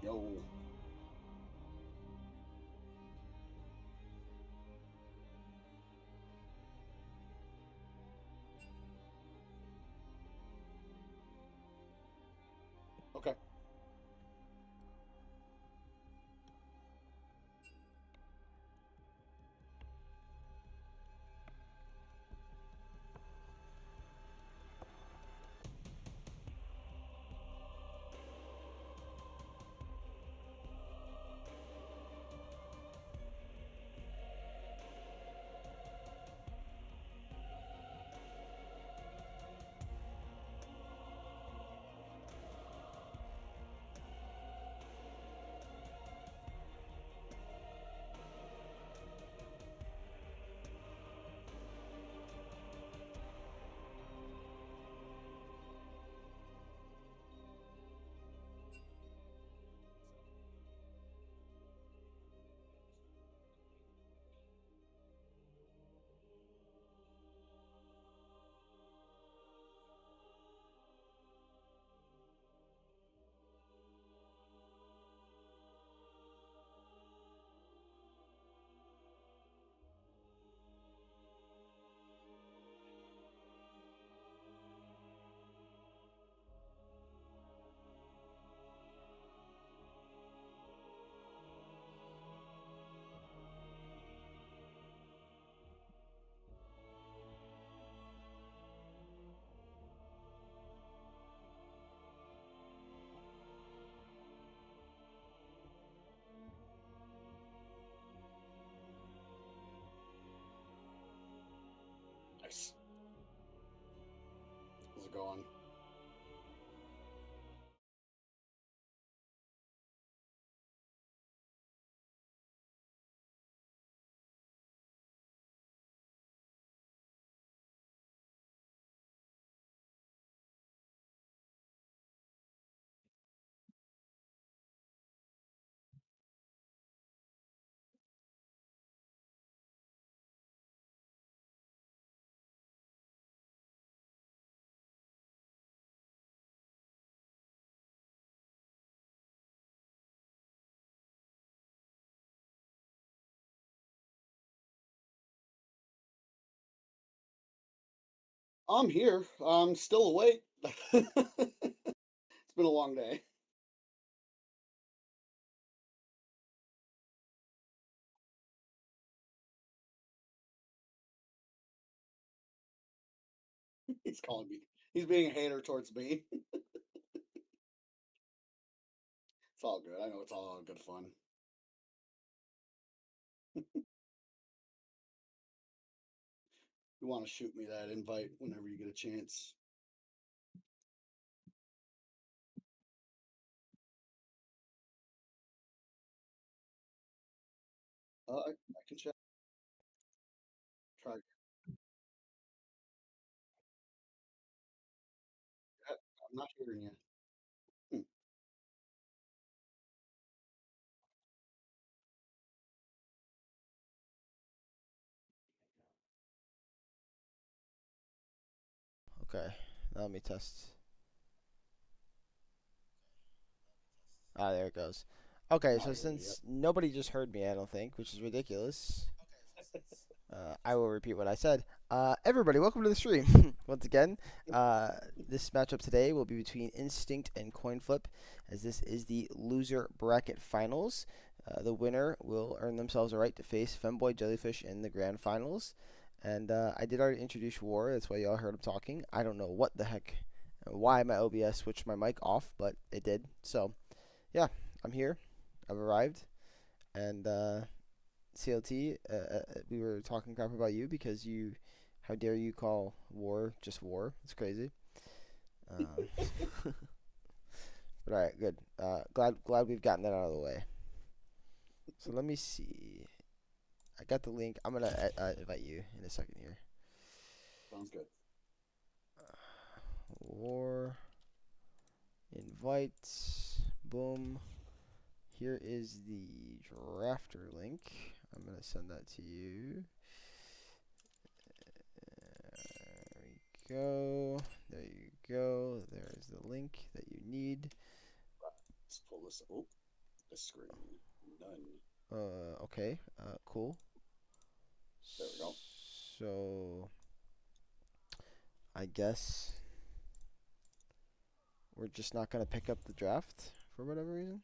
Yo. Okay. Nice. How's it going? I'm here. I'm still awake. It's been a long day. He's calling me. He's being a hater towards me. It's all good. I know it's all good fun. You want to shoot me that invite whenever you get a chance. I can check. Try. I'm not hearing you. Hmm. Okay, now let me test. Ah, there it goes. Okay, Not so hearing you yet. since nobody just heard me, I don't think, which is ridiculous, I will repeat what I said. Everybody, welcome to the stream. Once again, uh, this matchup today will be between Instinct and Coinflip, as this is the loser bracket finals. The winner will earn themselves a right to face Femboy Jellyfish in the grand finals. And I did already introduce War, that's why y'all heard him talking. I don't know what the heck, why my OBS switched my mic off, but it did. So, yeah, I'm here. I've arrived. And CLT, we were talking crap about you because how dare you call war just war? It's crazy. Um, but all right, good. Glad we've gotten that out of the way. So let me see. I got the link. I'm gonna invite you in a second here. Sounds good. War invite. Boom. Here is the drafter link. I'm gonna send that to you. There we go. There you go. There's the link that you need. Let's pull this. Oh. the screen. None. Okay. Cool. There we go. So I guess we're just not gonna pick up the draft for whatever reason.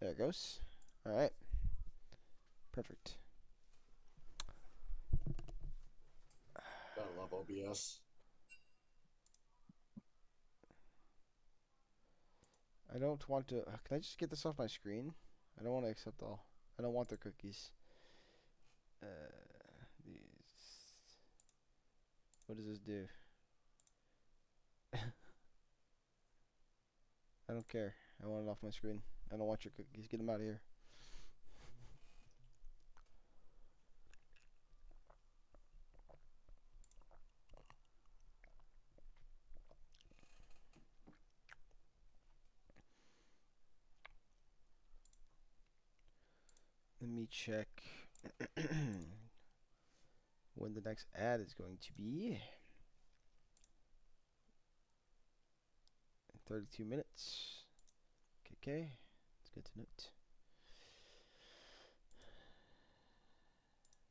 There it goes. All right. Perfect. Gotta love OBS. I don't want to. Can I just get this off my screen? I don't want to accept all. I don't want their cookies. Uh, these. What does this do? I don't care. I want it off my screen. I don't want your cookies. Get them out of here. Let me check when the next ad is going to be. 32 minutes. Okay. It's good to note.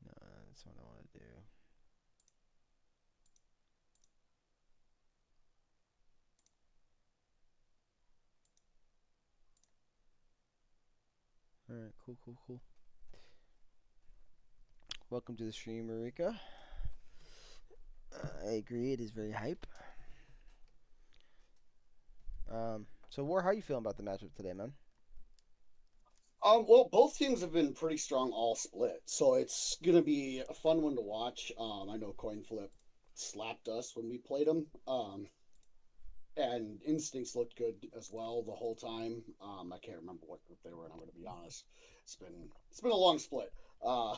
No, that's what I want to do. Alright, cool. Welcome to the stream, Marika. I agree, it is very hype. So War, how you feeling about the matchup today, man? Well, both teams have been pretty strong all split, so it's gonna be a fun one to watch. I know Coinflip slapped us when we played them. And Instincts looked good as well the whole time. I can't remember what group they were in. I'm gonna be honest. It's been a long split. Uh,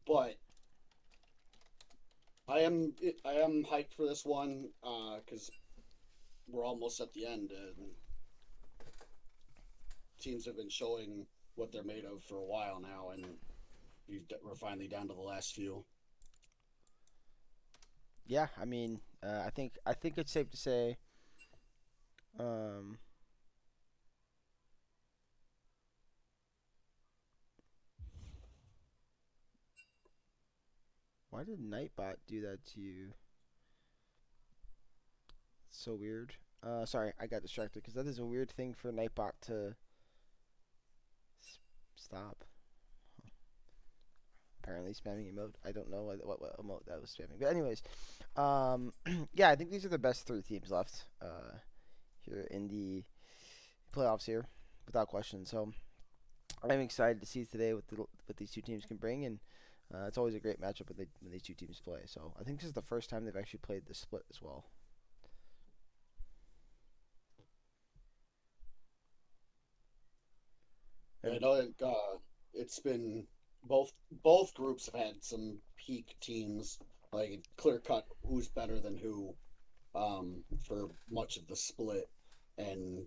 but I am hyped for this one because we're almost at the end and teams have been showing what they're made of for a while now, and we're finally down to the last few. Yeah, I mean, I think it's safe to say, um, why did Nightbot do that to you? It's so weird. Sorry, I got distracted because that is a weird thing for Nightbot to stop. Apparently spamming emote. I don't know what emote that was spamming. But anyways, yeah, I think these are the best three teams left here in the playoffs here, without question. So I'm excited to see today what these two teams can bring, and it's always a great matchup when these two teams play. So I think this is the first time they've actually played the split as well. I And know it's been both groups have had some peak teams, like clear cut who's better than who, for much of the split, and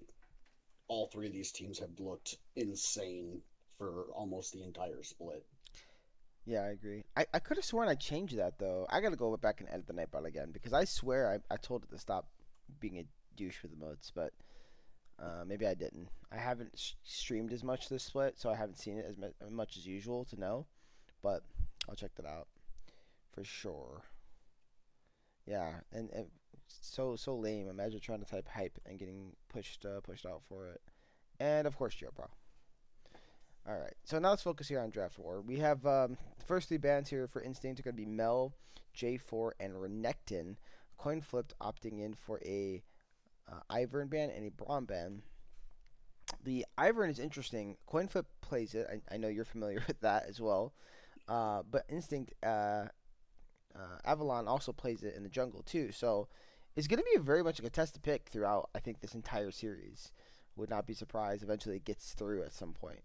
all three of these teams have looked insane for almost the entire split. yeah, I agree. I could have sworn I changed that though. I gotta go back and edit the Nightbot again because I swear I told it to stop being a douche with emotes, but maybe I didn't. I haven't streamed as much this split, so I haven't seen it as much as usual to know. But I'll check that out for sure. Yeah, and so lame. Imagine trying to type hype and getting pushed out for it. And of course, GeoPro. All right, so now let's focus here on Draft War. We have the first three bands here for Instinct are going to be Mel, J4, and Renekton. Coin flipped, opting in for a Ivern ban and a Braum ban. The Ivern is interesting. Coinflip plays it. I know you're familiar with that as well. But Instinct, Avalon also plays it in the jungle too. So it's going to be very much a contested pick throughout, I think, this entire series. Would not be surprised eventually it gets through at some point.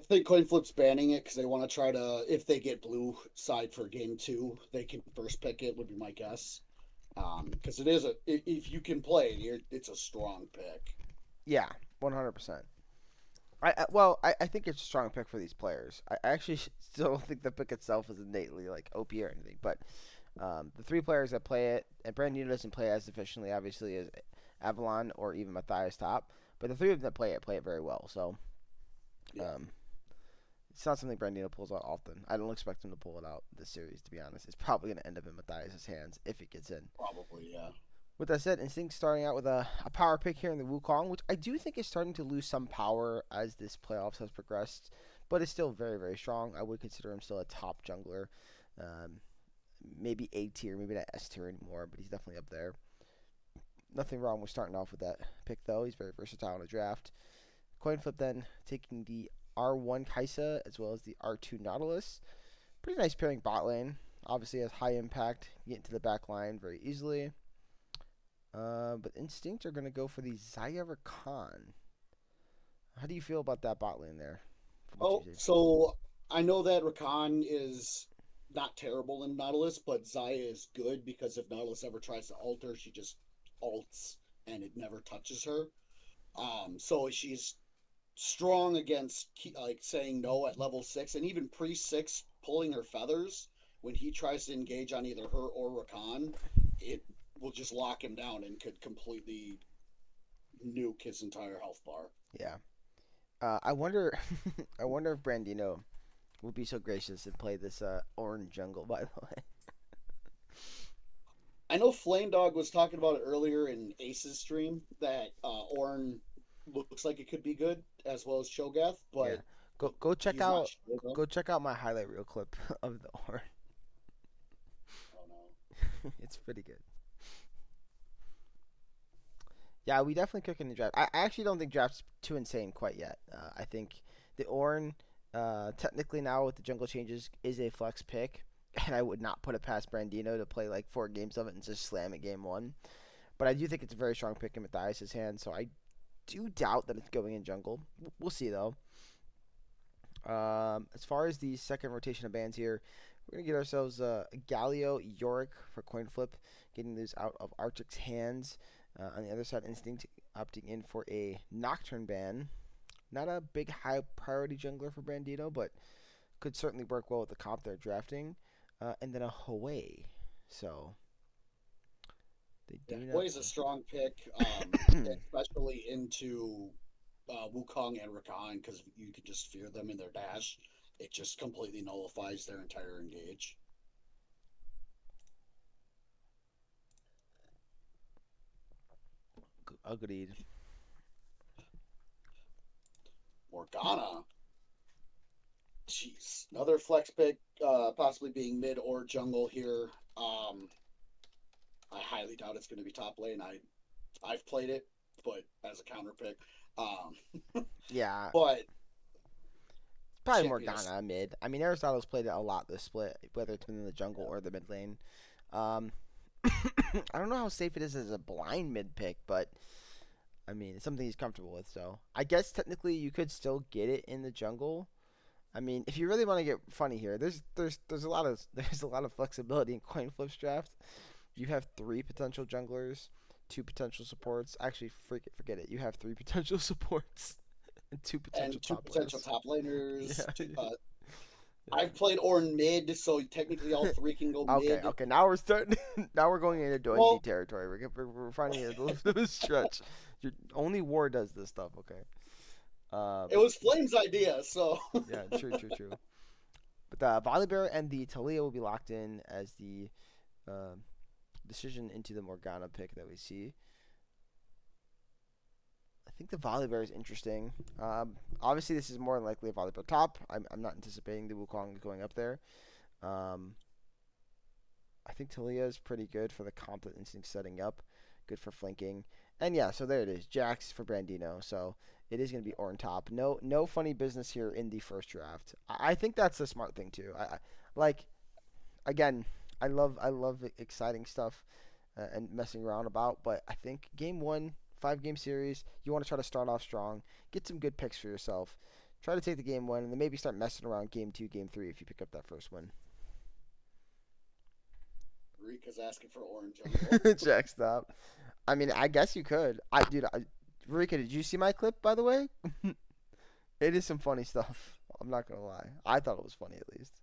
I think Coinflip's banning it because they want to try to, if they get blue side for game two, they can first pick it. Would be my guess. Because it is if you can play it, it's a strong pick. Yeah, 100%. I think it's a strong pick for these players. I actually still don't think the pick itself is innately like OP or anything, but the three players that play it, and Brand New doesn't play as efficiently, obviously, as Avalon or even Matthias Top, but the three of them that play it very well. So Yeah, um, it's not something Brandino pulls out often. I don't expect him to pull it out this series, to be honest. It's probably going to end up in Matthias' hands if it gets in. probably. Yeah. With that said, Instinct starting out with a power pick here in the Wukong, which I do think is starting to lose some power as this playoffs has progressed, but is still very, very strong. I would consider him still a top jungler. Um, Maybe A tier, maybe not S tier anymore, but he's definitely up there. Nothing wrong with starting off with that pick, though. He's very versatile in a draft. Coinflip then taking the R1 Kaisa as well as the R2 Nautilus. Pretty nice pairing bot lane. Obviously has high impact. Get into the back line very easily. But Instinct are going to go for the Zaya Rakan. How do you feel about that bot lane there? From what you Oh, see? so I know that Rakan is not terrible in Nautilus, but Zaya is good because if Nautilus ever tries to alter, she just alts and it never touches her. So she's strong against like saying no at level 6 and even pre 6 pulling her feathers when he tries to engage on either her or Rakan, it will just lock him down and could completely nuke his entire health bar. Yeah. I wonder, I wonder if Brandino would be so gracious and play this orange jungle. By the way, I know Flame Dog was talking about it earlier in Ace's stream that Orn looks like it could be good as well as Cho'Gath, yeah. but Go check he's not out sure though. go check out my highlight reel clip of the orange. Oh no. It's pretty good. Yeah, we definitely cook in the draft. I actually don't think draft's too insane quite yet. I think the Orn, technically now with the jungle changes, is a flex pick, and I would not put it past Brandino to play like 4 games of it and just slam it game one. But I do think it's a very strong pick in Matthias' hand, so I do doubt that it's going in jungle. We'll see though. As far as the second rotation of bans here, we're gonna get ourselves Galio, Yorick for coin flip, getting these out of Arctic's hands. On the other side, Instinct opting in for a Nocturne ban. Not a big high priority jungler for Brandino, but could certainly work well with the comp they're drafting. And then a Hawei. So they Yeah, do not. Huey's a strong pick, especially into Wukong and Rakan because you can just fear them in their dash. It just completely nullifies their entire engage. Agreed. Morgana, jeez, another flex pick, possibly being mid or jungle here. I highly doubt it's going to be top lane. I've played it, but as a counter pick. Yeah, But probably champion is Morgana mid. I mean, Aristotle's played it a lot this split, whether it's been in the jungle yeah, or the mid lane. Um, I don't know how safe it is as a blind mid pick, but I mean, it's something he's comfortable with. So I guess technically you could still get it in the jungle. I mean, if you really want to get funny here, there's a lot of there's a lot of flexibility in Coinflip's draft. You have three potential junglers, two potential supports. Actually, forget it. You have three potential supports and two potential and two top potential laners. top laners. Yeah, yeah. I've played Orn mid, so technically all three can go Okay, mid. okay. Now we're starting. Now we're going into Doinji Well, territory. We're finding it a little bit of a stretch. Only War does this stuff. Okay. it was Flame's idea, so Yeah. True. True. True. But the Volibear and the Talia will be locked in as the uh, decision into the Morgana pick that we see. I think the Volibear is interesting. Obviously, this is more than likely a Volibear top. I'm not anticipating the Wukong going up there. Um, I think Talia is pretty good for the comp that Instinct setting up. Good for flanking. And yeah, so there it is. Jax for Brandino. So it is going to be Orn top. No funny business here in the first draft. I think that's a smart thing too. Like again, I love exciting stuff and messing around about, but I think game one, 5 game series, you want to try to start off strong, get some good picks for yourself, try to take the game one, and then maybe start messing around game two, game three if you pick up that first win. Rika's asking for Orange Jungle. Jack, stop. I mean, I guess you could. Rika, did you see my clip by the way? It is some funny stuff. I'm not gonna lie. I thought it was funny at least.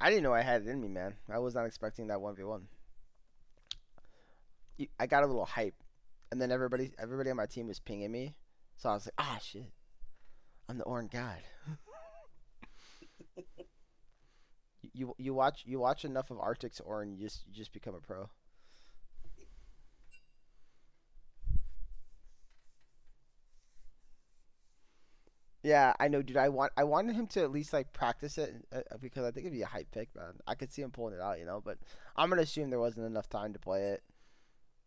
I didn't know I had it in me, man. I was not expecting that 1v1. I got a little hype, and then everybody on my team was pinging me, so I was like, ah, shit, I'm the Orange God. You watch enough of Arctic's Orange, you just become a pro. Yeah, I know, dude. I wanted him to at least like practice it because I think it'd be a hype pick, man. I could see him pulling it out, but I'm gonna assume there wasn't enough time to play it.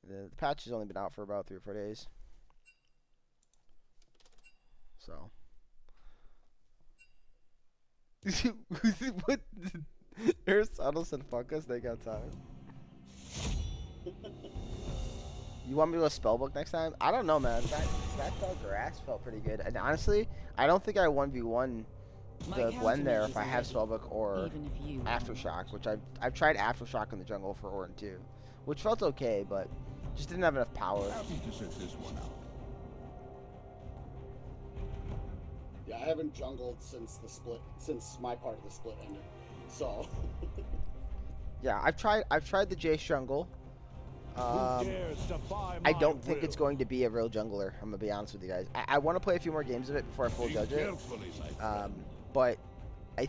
The patch has only been out for about 3 or 4 days, so. What? Aristotle said, "Fuck us, they got time." You want me to go spellbook next time? I don't know, man. That dog grass felt pretty good, and honestly, I don't think I 1v1 the blend there if I have spellbook or aftershock, which I've tried aftershock in the jungle for Orin too, which felt okay, but just didn't have enough power. Yeah, I haven't jungled since my part of the split ended. So. Yeah, I've tried the Jace jungle. I don't think it's going to be a real jungler. I'm gonna be honest with you guys. I want to play a few more games of it before I full judge it. But I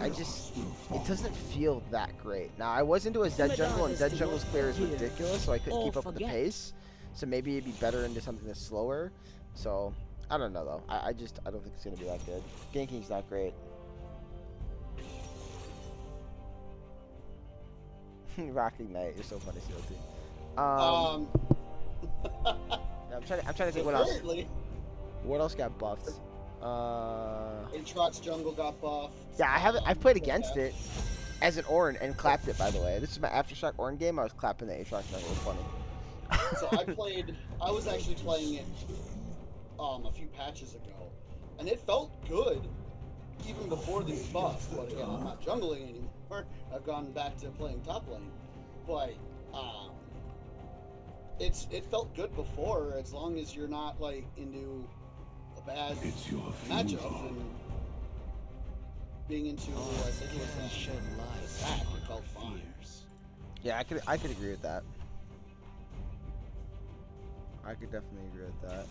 just it doesn't feel that great. Now I was into a Zed jungle, and Zed jungle's clear is ridiculous, so I couldn't keep up with the pace. So maybe it'd be better into something that's slower. So I don't know though. I don't think it's gonna be that good. Ganking's not great. Rocking Knight, you're so funny, CLT. Um. I'm trying to think what else. What else got buffed? Aatrox jungle got buffed. Yeah, I've played against it as an Ornn and clapped it. By the way, this is my aftershock Ornn game. I was clapping the Aatrox jungle. It was funny. So I was actually playing it a few patches ago, and it felt good even before these buffs. But again, I'm not jungling anymore. I've gone back to playing top lane, but it felt good before, as long as you're not like into a bad matchup and being into I think it was attack. It felt fine. Yeah, I could agree with that. I could definitely agree with that.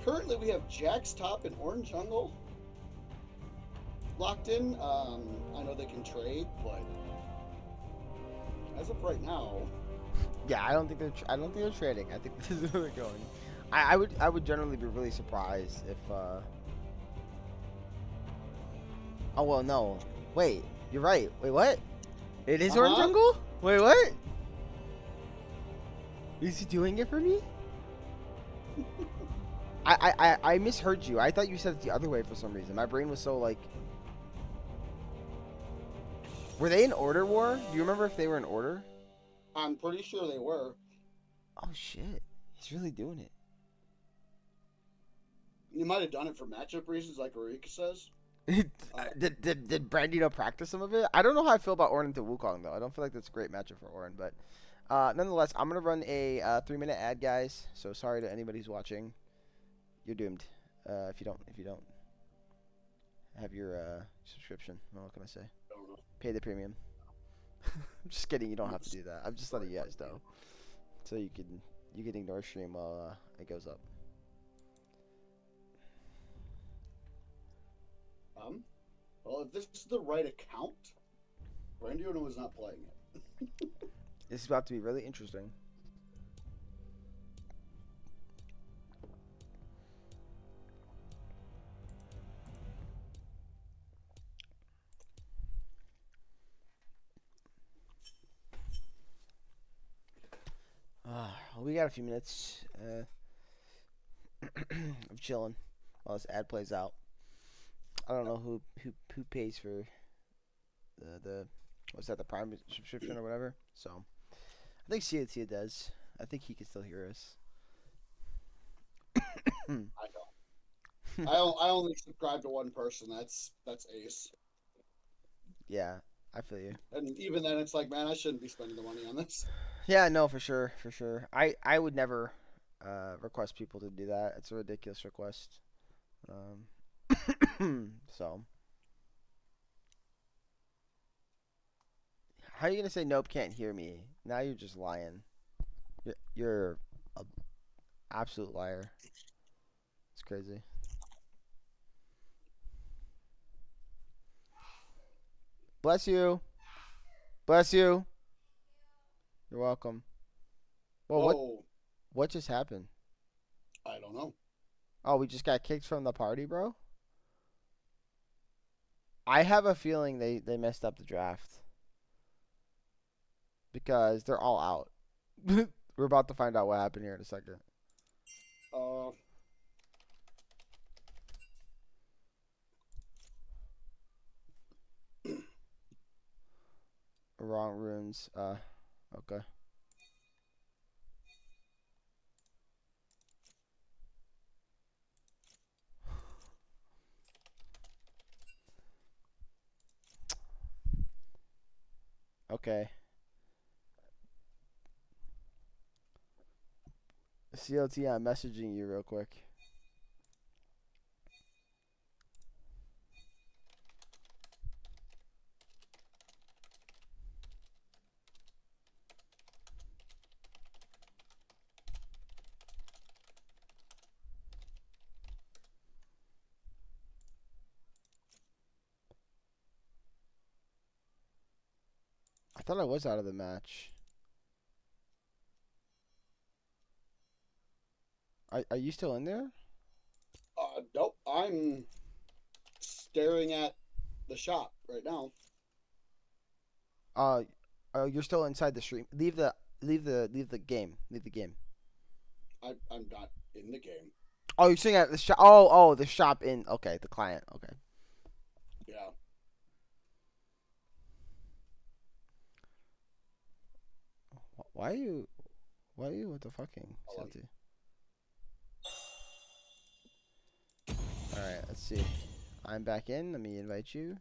Currently, we have Jax top and Orange jungle locked in. I know they can trade, but as of right now, yeah, I don't think they're trading. I think this is where they're going. I would generally be really surprised if. Oh well, no. Wait, you're right. Wait, what? It is Orange jungle? Wait, what? Is he doing it for me? I misheard you. I thought you said it the other way for some reason. My brain was so like. Were they in order war? Do you remember if they were in order? I'm pretty sure they were. Oh shit! He's really doing it. You might have done it for matchup reasons, like Eureka says. Did Brandino practice some of it? I don't know how I feel about Ornn into Wukong though. I don't feel like that's a great matchup for Ornn, but nonetheless, I'm gonna run a 3-minute ad, guys. So sorry to anybody who's watching. You're doomed if you don't have your subscription. What can I say? Pay the premium. I'm just kidding. You don't have to do that. I'm just letting you guys know, so you can ignore stream while it goes up. Well, if this is the right account, Brandino was not playing it. This is about to be really interesting. Well, we got a few minutes of chilling while this ad plays out. I don't know who pays for the what's that, the Prime subscription or whatever. So I think Cia does. I think he can still hear us. I don't. I only subscribe to one person. That's Ace. Yeah, I feel you. And even then, it's like, man, I shouldn't be spending the money on this. Yeah, no, for sure. I would never request people to do that. It's a ridiculous request. So How are you gonna say nope? Can't hear me. Now you're just lying. You're a absolute liar. It's crazy. Bless you. Bless you. You're welcome. Well, Whoa, what just happened? I don't know. Oh, we just got kicked from the party, bro. I have a feeling they messed up the draft because they're all out. We're about to find out what happened here in a second. Uh, Wrong runes. Okay. Okay. CLT, I'm messaging you real quick. I thought I was out of the match. Are you still in there? nope. I'm staring at the shop right now. Uh, you're still inside the stream. Leave the game. Leave the game. I'm not in the game. Oh, you're sitting at the shop. Oh, the shop in. Okay, the client. Okay. Yeah. Why are you? Why are you with the fucking Hold on. CLT? All right. Let's see. I'm back in. Let me invite you.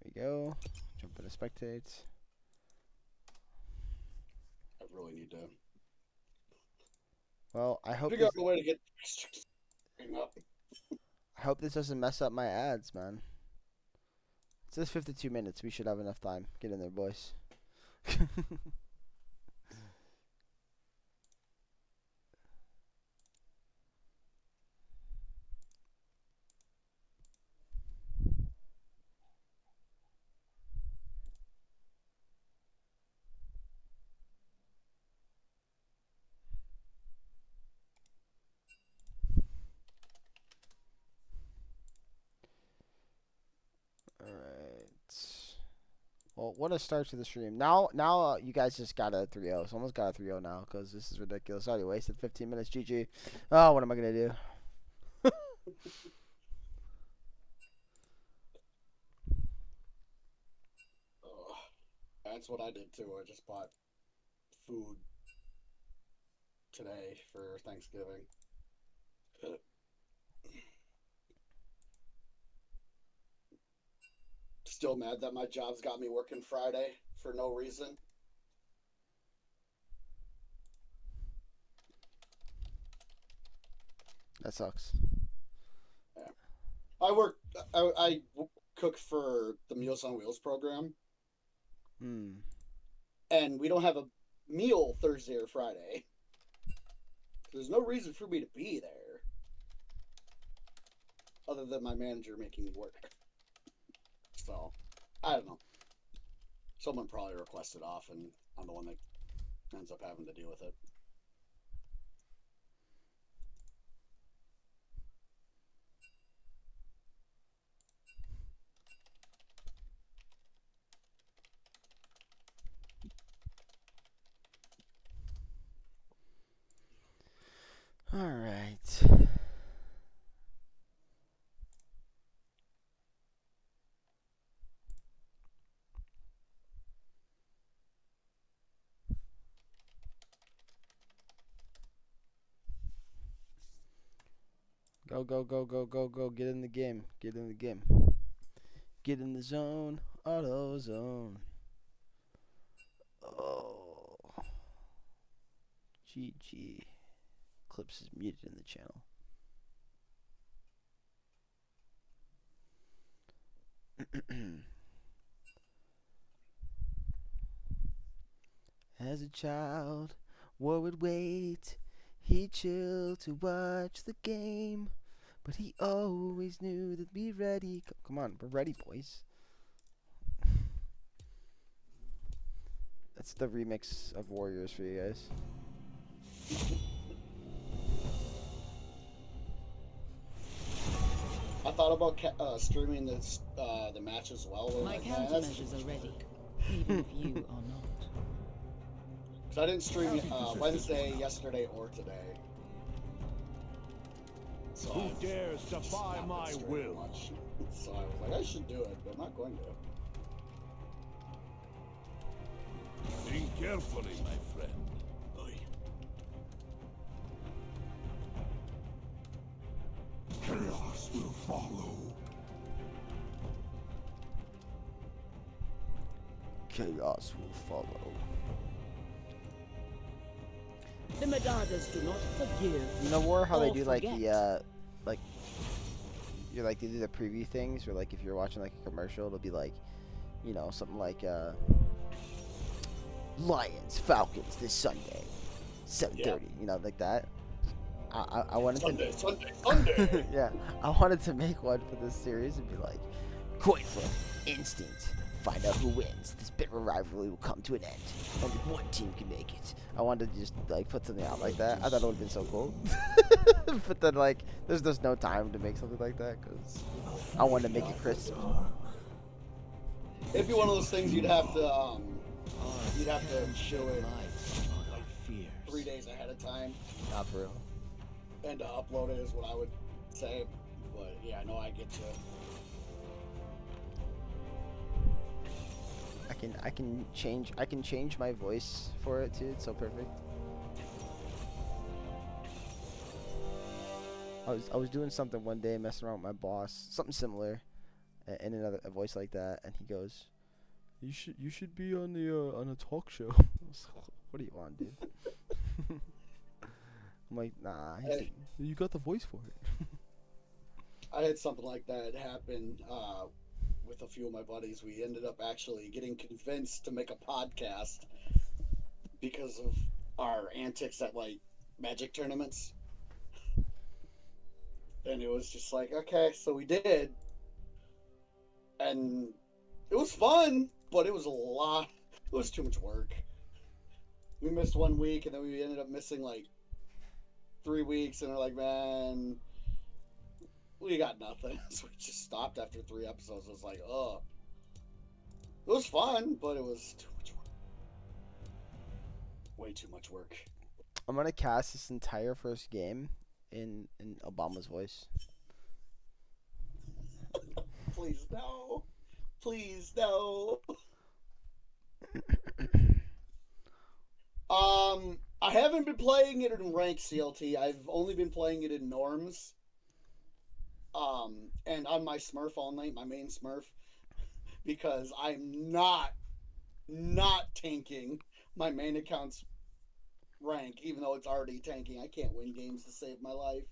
There we go. Jump into spectates. I really need to Well, I hope figure this. out a way to get up. I hope this doesn't mess up my ads, man. It says 52 minutes. We should have enough time. Get in there, boys. All right. Well, what a start to the stream. Now, you guys just got a 3-0. Someone's got a 3-0 now because this is ridiculous. I already wasted 15 minutes. GG. Oh, what am I gonna do? Ugh. That's what I did too. I just bought food today for Thanksgiving. Still mad that my job's got me working Friday for no reason. That sucks. Yeah. I work. I cook for the Meals on Wheels program, Hmm. and we don't have a meal Thursday or Friday. There's no reason for me to be there, other than my manager making me work. So, I don't know. Someone probably requested off, and I'm the one that ends up having to deal with it. All right. Go, go, go, go, go, go. Get in the game. Get in the game. Get in the zone. Auto zone. Oh. GG. Clips is muted in the channel. As a child, war would wait. He chilled to watch the game, but he always knew that we ready. Come on, we're ready, boys. That's the remix of Warriors for you guys. I thought about streaming the match as well. My Like, man, countermeasures are ready, even if you are not. Because I didn't stream Wednesday, yesterday, or today. So Who dares defy my will? Much. So I was like, I should do it, but I'm not going to. Think carefully, my friend. Chaos will follow. Chaos will follow. The Madadas do not forgive. You know, War, how they or do like forget. the like you're like they do the preview things, or like if you're watching like a commercial, it'll be like, you know, something like Lions Falcons this Sunday, 7:30. Yeah. You know, like that. I wanted Sunday. yeah, I wanted to make one for this series and be like, Coinflip, Instinct, find out who wins. This bitter rivalry will come to an end. Only one team can make it. I wanted to just like put something out like that. I thought it would have been so cool. But then like, there's just no time to make something like that because I wanted to make it crisp. It'd be one of those things you'd have to show it like 3 days ahead of time. Not for real. And to upload it is what I would say. But yeah, no, I get you. I can change my voice for it too. It's so perfect. I was doing something one day, messing around with my boss, something similar, in a voice like that, and he goes, "You should be on a talk show." I was like, what do you want, dude? I'm like, nah. He said, you got the voice for it. I had something like that happen with a few of my buddies. We ended up actually getting convinced to make a podcast because of our antics at like Magic tournaments. And it was just like, okay, so we did. And it was fun, but it was a lot. It was too much work. We missed 1 week, and then we ended up missing like 3 weeks, and we're like, man, we got nothing. So we just stopped after 3 episodes. It was like, oh. It was fun, but it was too much work. Way too much work. I'm gonna cast this entire first game in Obama's voice. Please no. Please no. I haven't been playing it in ranked CLT. I've only been playing it in norms. And on my Smurf only, my main Smurf, because I'm not tanking my main account's rank, even though it's already tanking. I can't win games to save my life.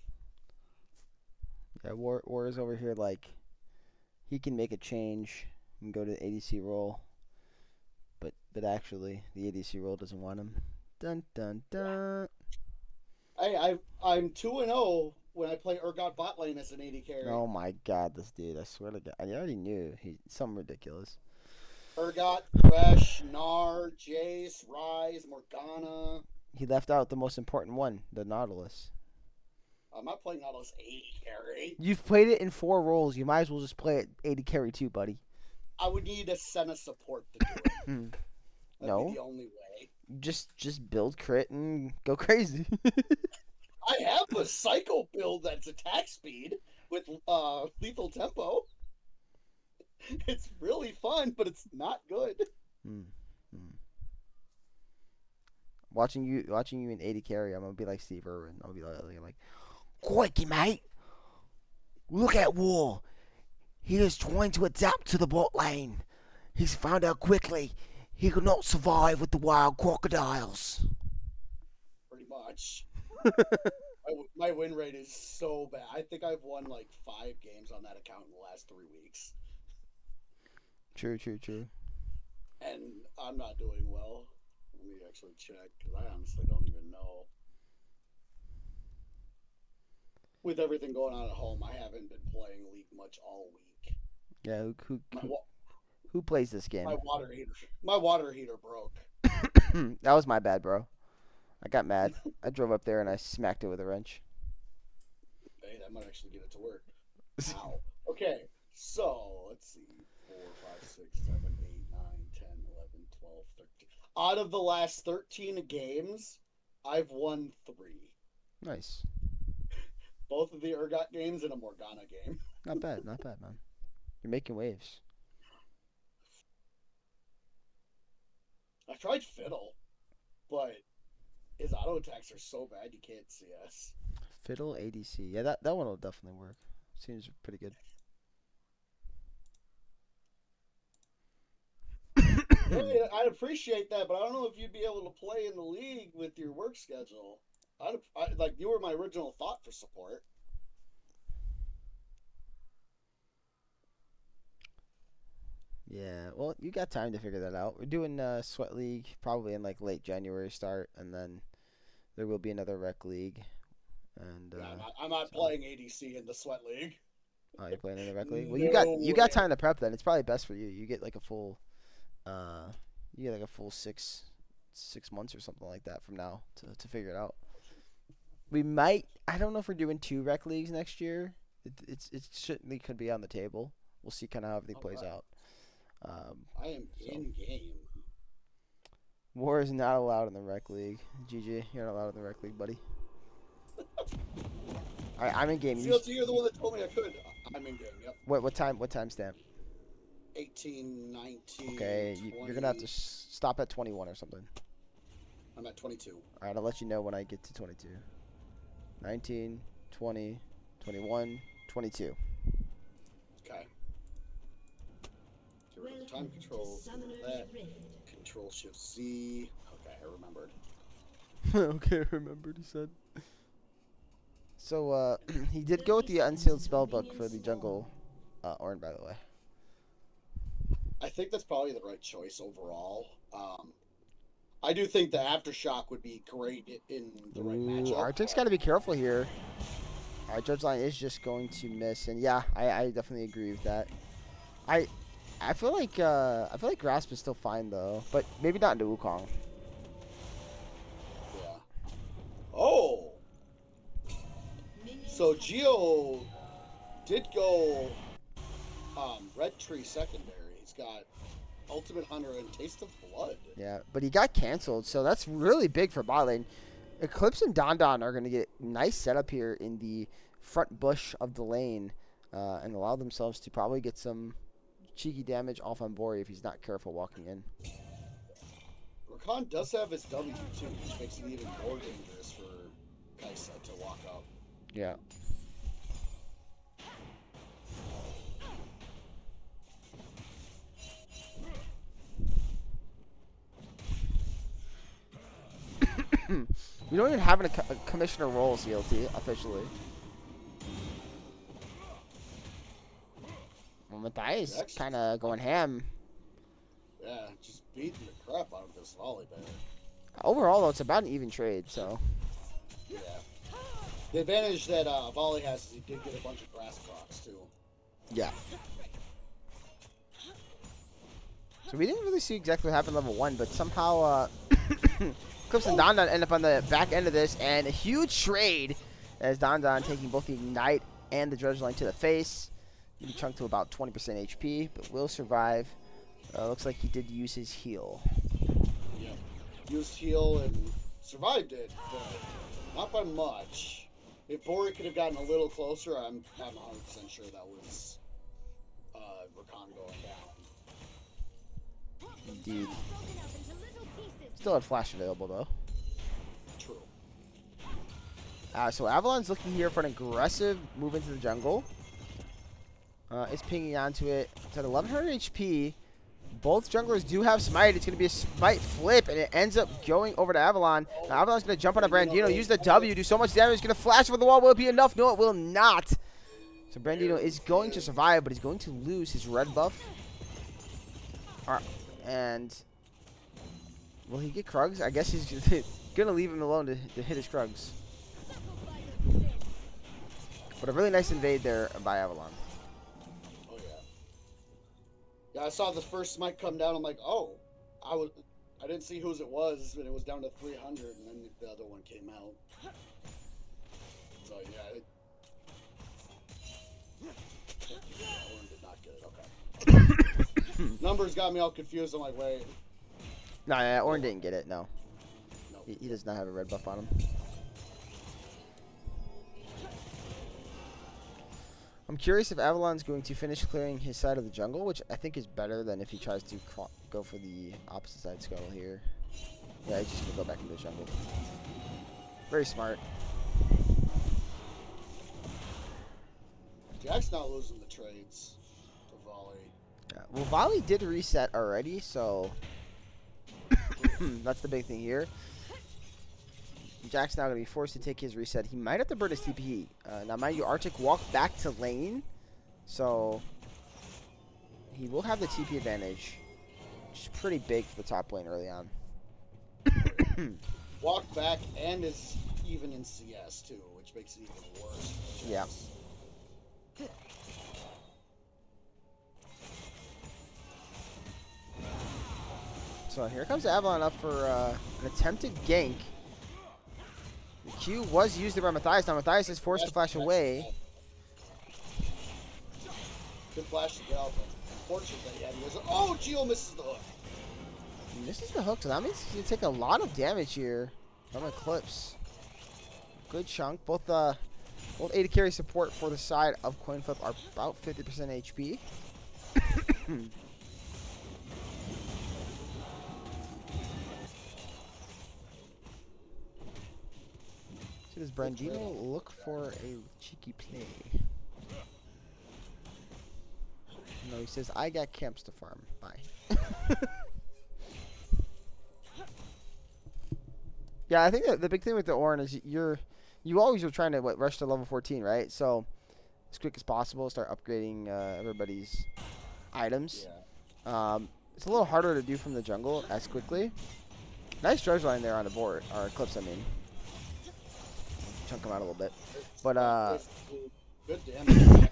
Yeah, War is over here like, he can make a change and go to the ADC role, but actually the ADC role doesn't want him. Dun dun dun. I'm 2-0 when I play Urgot bot lane as an AD carry. Oh my god, this dude! I swear to God, I already knew he's something ridiculous. Urgot, Thresh, Gnar, Jace, Ryze, Morgana. He left out the most important one, the Nautilus. I'm not playing Nautilus AD carry. You've played it in 4 roles. You might as well just play it AD carry too, buddy. I would need a Senna support to do it. That'd No. be the only way. Just build crit and go crazy. I have a Psycho build that's attack speed with lethal tempo. It's really fun, but it's not good. Watching you in AD carry, I'm gonna be like Steve Irwin. I'll be like, crikey, mate! Look at War. He is trying to adapt to the bot lane. He's found out quickly he could not survive with the wild crocodiles. Pretty much. My win rate is so bad. I think I've won like 5 games on that account in the last 3 weeks. True. And I'm not doing well. Let me actually check, because I honestly don't even know. With everything going on at home, I haven't been playing League much all week. Yeah, My, who plays this game? my water heater broke. That was my bad, bro. I got mad. I drove up there and I smacked it with a wrench. Hey, that might actually get it to work. Ow. Okay, so let's see. 4, 5, 6, 7, 8, 9, 10, 11, 12, 13. Out of the last 13 games, I've won 3. Nice. Both of the Urgot games and a Morgana game. Not bad, man. You're making waves. I tried Fiddle, but his auto attacks are so bad you can't CS. Fiddle ADC. Yeah, that one will definitely work. Seems pretty good. Hey, I'd appreciate that, but I don't know if you'd be able to play in the league with your work schedule. Like, you were my original thought for support. Yeah, well, you got time to figure that out. We're doing Sweat League probably in like late January start, and then there will be another Rec League. And Yeah, I'm not playing ADC in the Sweat League. Oh, you're playing in the Rec League? Well, No you got way. time to prep then. It's probably best for you. You get like a full six months or something like that from now to figure it out. We might. I don't know if we're doing 2 Rec Leagues next year. It certainly could be on the table. We'll see kind of how everything plays out. I am in game. War is not allowed in the Rec League. GG, you're not allowed in the Rec League, buddy. Alright, I'm in game. CLT, you're the one that told me I could. I'm in game, yep. What time stamp? 18, 19, Okay, 20. you're gonna have to stop at 21 or something. I'm at 22. Alright, I'll let you know when I get to 22. 19, 20, 21, 22. Okay. Get rid of the time control. That. Control Shift Z. Okay, I remembered. Okay, I remembered, he said. So, he did go with the unsealed spellbook for the jungle, Ornn, by the way. I think that's probably the right choice overall. I do think the Aftershock would be great in the right matchup. Arctic's got to be careful here. Alright, Judge Line is just going to miss, and yeah, I definitely agree with that. I feel like Grasp is still fine though, but maybe not into Wukong. Yeah. Oh. So Geo did go Red Tree secondary. He's got Ultimate Hunter and Taste of Blood. Yeah, but he got canceled, so that's really big for bot lane. Eclipse and Don are going to get nice setup here in the front bush of the lane and allow themselves to probably get some cheeky damage off on Bori if he's not careful walking in. Rakan does have his W too, which makes it even more dangerous for Kaisa to walk up. Yeah. We don't even have a commissioner role, CLT, officially. Well, Matthias kind of going ham. Yeah, just beating the crap out of this volley bear. Overall, though, it's about an even trade, so. Yeah. The advantage that Volley has is he did get a bunch of grass procs, too. Yeah. So we didn't really see exactly what happened level 1, but somehow Clips and Don end up on the back end of this, and a huge trade as Don taking both the Ignite and the Judge Line to the face. He chunked to about 20% HP, but will survive. Looks like he did use his heal. Yeah. Used heal and survived it, but not by much. If Bori could have gotten a little closer, I'm 100% sure that was Rakan going down. Indeed. Still had flash available, though. True. So Avalon's looking here for an aggressive move into the jungle. It's pinging onto it. It's at 1100 HP. Both junglers do have smite. It's going to be a smite flip, and it ends up going over to Avalon. Now Avalon's going to jump on a Brandino, use the W, do so much damage. He's going to flash over the wall. Will it be enough? No, it will not. So Brandino is going to survive, but he's going to lose his red buff. And Will he get Krugs? I guess he's gonna leave him alone to hit his Krugs. But a really nice invade there by Avalon. Oh yeah. Yeah, I saw the first smite come down. I'm like, oh, I didn't see whose it was, and it was down to 300, and then the other one came out. So yeah. Owen did not get it. Okay. Numbers got me all confused. I'm like, wait. No, yeah, Ornn didn't get it. No, No. he does not have a red buff on him. I'm curious if Avalon's going to finish clearing his side of the jungle, which I think is better than if he tries to go for the opposite side scuttle here. Yeah, he's just going to go back into the jungle. Very smart. Jack's not losing the trades to Volley. Yeah. Well, Volley did reset already, so that's the big thing here. Jack's now going to be forced to take his reset. He might have to burn his TP. Now, mind you, Arctic walked back to lane, so he will have the TP advantage, which is pretty big for the top lane early on. Walked back and is even in CS too, which makes it even worse. Yeah. So here comes Avalon up for an attempted gank. The Q was used by Matthias. Now Matthias is forced to flash away. Good flash to get out, but unfortunate that he had to. Oh, Geo misses the hook. He misses the hook, so that means he's going to take a lot of damage here from Eclipse. Good chunk. Both AD carry support for the side of Coinflip are about 50% HP. So does Brandino look for a cheeky play? No, he says, I got camps to farm. Bye. Yeah, I think that the big thing with the Ornn is you always are trying to rush to level 14, right? So as quick as possible, start upgrading everybody's items. Yeah. It's a little harder to do from the jungle as quickly. Nice dredge line there on the board, or Eclipse, I mean. Chunk him out a little bit, but good damage.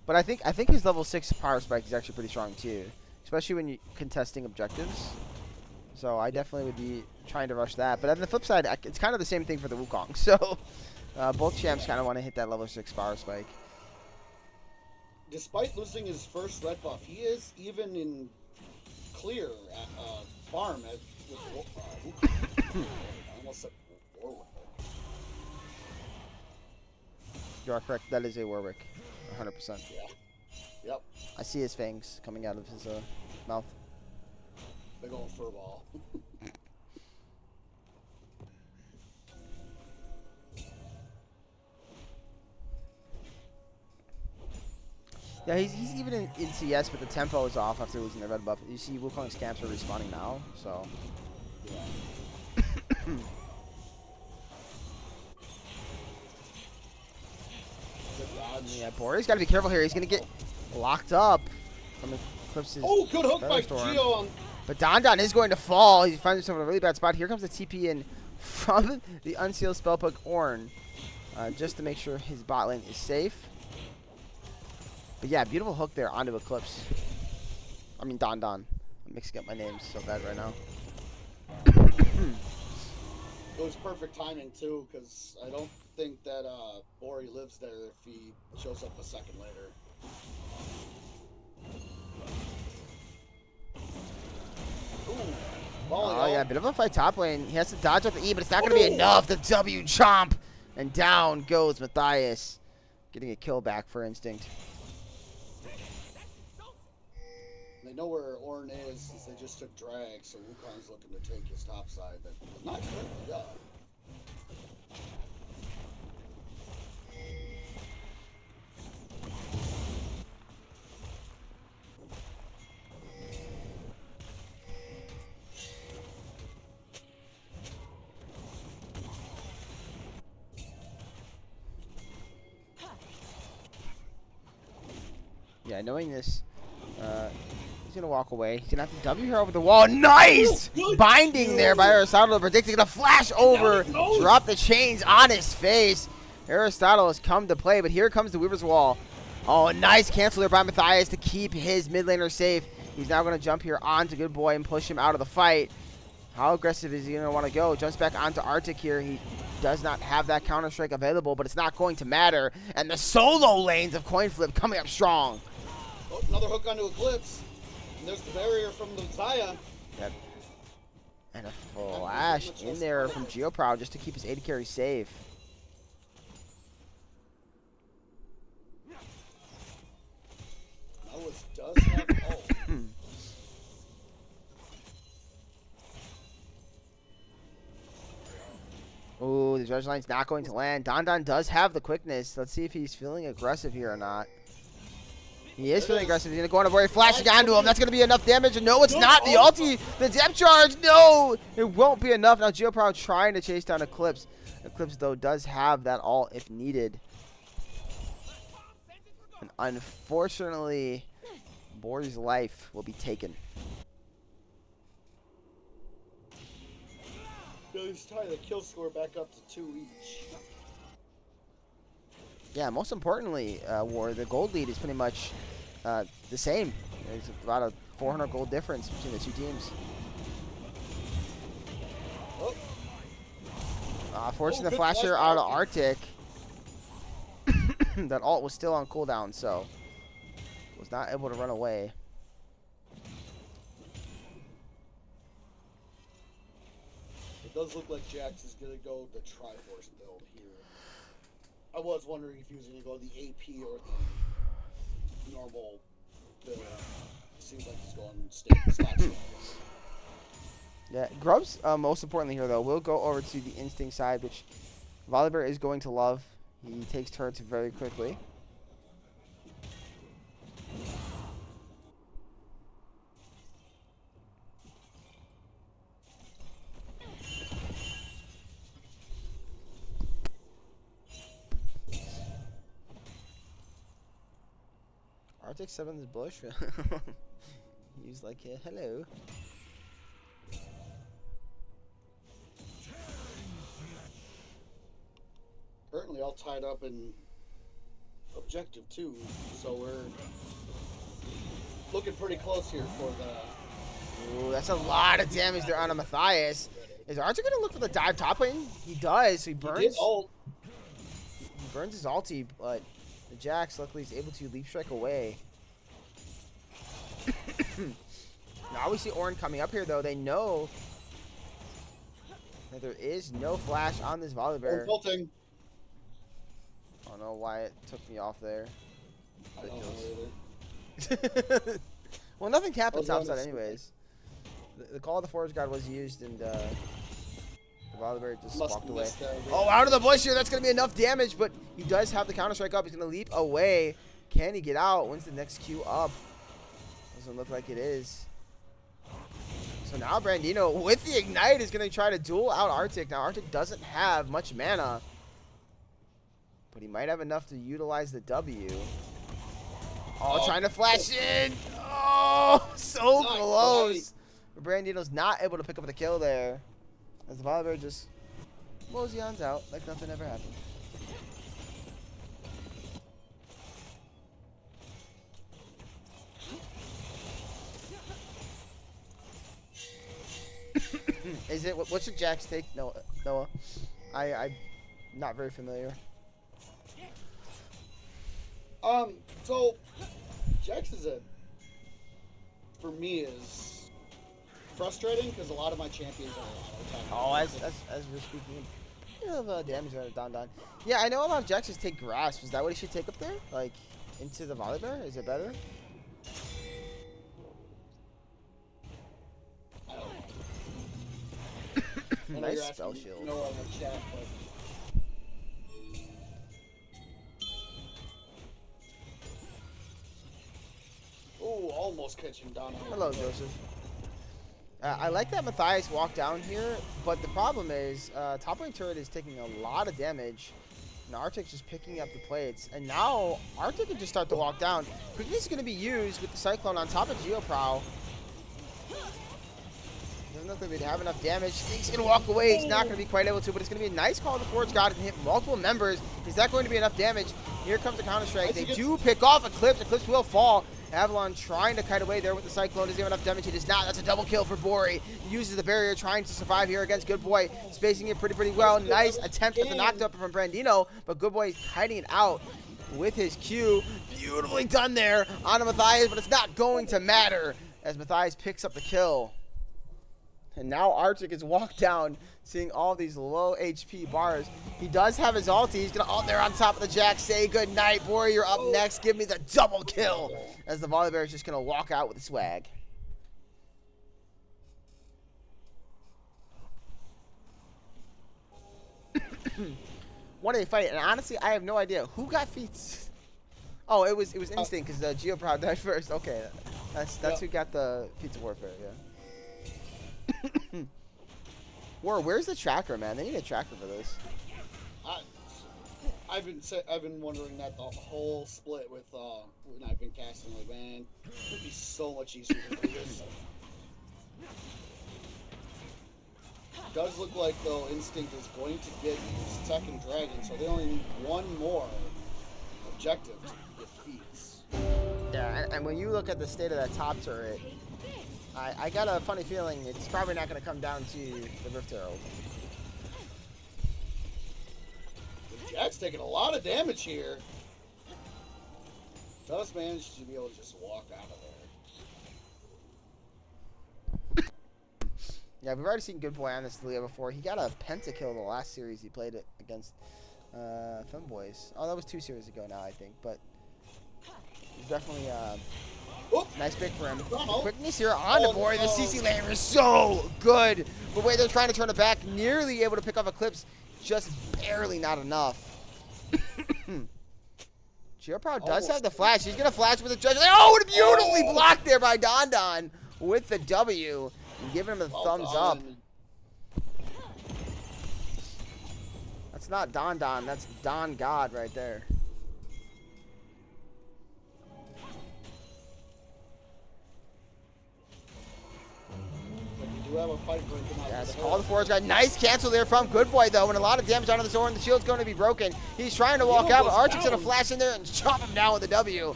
but I think his level 6 power spike is actually pretty strong too, especially when you're contesting objectives. So I definitely would be trying to rush that. But on the flip side, it's kind of the same thing for the Wukong. So both champs kind of want to hit that level 6 power spike. Despite losing his first red buff, he is even in clear at farm with Wukong. I almost said Warwick. You are correct. That is a Warwick, 100%. Yeah. Yep. I see his fangs coming out of his mouth. Big old fur ball. Yeah, he's even in CS, but the tempo is off after losing the red buff. You see Wukong's camps are respawning now, so. Yeah. Good dodge. Yeah, Bori's got to be careful here. He's going to get locked up from Eclipse's Oh, good hook by Thunderstorm. Geo on. But Don is going to fall. He finds himself in a really bad spot. Here comes the TP in from the Unsealed Spellbook Ornn, just to make sure his bot lane is safe. But yeah, beautiful hook there onto Eclipse. I mean Don. I'm mixing up my names so bad right now. It was perfect timing too, because I don't think that Bori lives there if he shows up a second later. Ooh, Oh yeah, bit of a fight top lane. He has to dodge up the E, but it's not going to be enough. The W chomp, and down goes Matthias, getting a kill back for Instinct. They know where Ornn is since they just took drag, so Wukong's looking to take his top side, but not currently up. Yeah, knowing this, He's gonna walk away. He's gonna have to W her over the wall. Nice! Oh, good Binding there by kill. Aristotle, predicting a flash over. he goes. Drop the chains on his face. Aristotle has come to play, but here comes the Weaver's Wall. Oh, nice cancel there by Matthias to keep his mid laner safe. He's now gonna jump here onto Good Boy and push him out of the fight. How aggressive is he gonna want to go? Jumps back onto Arctic here. He does not have that counter strike available, but it's not going to matter. And the solo lanes of Coinflip coming up strong. Oh, another hook onto Eclipse. And there's the barrier from the Zaya. Yep. And a flash in there from Geoproud just to keep his AD carry safe. Noah does have ult. Ooh, the judge line's not going to land. Don does have the quickness. Let's see if he's feeling aggressive here or not. He is feeling aggressive. He's going to go on a very flashing onto him. That's going to be enough damage. And no, it's not. The ulti, the depth charge. No, it won't be enough. Now Geoproud trying to chase down Eclipse. Eclipse, though, does have that ult if needed. And unfortunately, Bor's life will be taken. Billy's tie the kill score back up to 2 each. Yeah, most importantly, War, the gold lead is pretty much the same. There's about a 400 gold difference between the two teams. Oh. Forcing Oh, the good flasher flash out of by Arctic. That ult was still on cooldown, so was not able to run away. It does look like Jax is going to go the Triforce build here. I was wondering if he was going to go the AP or the normal build. Seems like he's going Scotch. Yeah, Grubs, most importantly here, though, will go over to the Instinct side, which Volibear is going to love. He takes turrets very quickly. Arctic 7's bush. He was like, hello. Currently all tied up in objective 2, so we're looking pretty close here for the... Ooh, that's a lot of damage there on a Matthias. Is Archer going to look for the dive top lane? He does. He burns. He did ult. He burns his ulti, but the Jax luckily is able to leap strike away. Now we see Ornn coming up here, though. They know that there is no flash on this Volibear. Ulting. I don't know why it took me off there. I don't know either. Well, nothing happens I was outside honest. anyways. The Call of the Forest God was used, and the Volibear just Must walked have away. missed that. Oh, out of the bush here. That's going to be enough damage, but he does have the counter-strike up. He's going to leap away. Can he get out? When's the next Q up? Doesn't look like it is. So now Brandino, with the Ignite, is going to try to duel out Arctic. Now, Arctic doesn't have much mana, but he might have enough to utilize the W. Oh, trying to flash in. Oh, so Nice. close. But Brandino's not able to pick up the kill there, as the Volibear just moseons out like nothing ever happened. Is it? What should Jax take? Noah. I'm not very familiar. So Jax is for me is frustrating because a lot of my champions are auto attack. Oh, as we're speaking, you have damage on Don. Yeah, I know a lot of Jaxes take grass. Is that what he should take up there? Like into the Volibear? Is it better? I don't know. I know you're Nice spell asking shield. Noah in the chat, but ooh, almost catching Donna. Hello, Joseph. I like that Matthias walked down here, but the problem is top lane turret is taking a lot of damage. And Arctic just picking up the plates. And now Arctic can just start to walk down. Quickness is going to be used with the Cyclone on top of Geoprow. Doesn't look like they'd have enough damage. Thinks he's going to walk away. He's not going to be quite able to, but it's going to be a nice call to Forge God and hit multiple members. Is that going to be enough damage? Here comes the Counter-Strike. They do pick off Eclipse. Eclipse will fall. Avalon trying to kite away there with the Cyclone. Does he have enough damage? He does not. That's a double kill for Bori. He uses the barrier, trying to survive here against Good Boy. Spacing it pretty well. Nice attempt at the knocked-up from Brandino, but Good Boy is kiting it out with his Q. Beautifully done there on Matthias, but it's not going to matter as Matthias picks up the kill. And now Arctic is walked down, seeing all these low HP bars. He does have his ulti. He's going to ult there on top of the Jack. Say good night, Bori. You're up next. Give me the double kill. As the Volley Bear is just going to walk out with the swag. What a fight. And honestly, I have no idea. Who got feats? Oh, it was Instinct because the Geoprow died first. Okay. That's who got the feats of warfare, yeah. Where's the tracker, man? They need a tracker for this. I've been wondering that the whole split with when I've been casting. Like, man, it would be so much easier to do this. Does look like though Instinct is going to get second dragon, so they only need one more objective to get feats. Yeah, and when you look at the state of that top turret, I got a funny feeling it's probably not going to come down to the Rift Herald. Jack's taking a lot of damage here. Does manage to be able to just walk out of there. Yeah, we've already seen Good Boy on this Leo before. He got a pentakill the last series he played it against Femboys. Oh, that was 2 series ago now, I think. But he's definitely nice pick for him. Quickness here on the board. The CC layer is so good. But wait, they're trying to turn it back. Nearly able to pick off Eclipse. Just barely not enough. Geoprow does have the flash. He's going to flash with the judge. Oh, beautifully blocked there by Don Don with the W. And giving him a thumbs up. That's not Don Don. That's Don God right there. Do have a fight breaking out. Yes, all the Forge guy. Nice cancel there from Good Boy, though, and a lot of damage onto the sword, and the shield's going to be broken. He's trying to walk out, but Arctic's going to flash in there and chop him down with a W.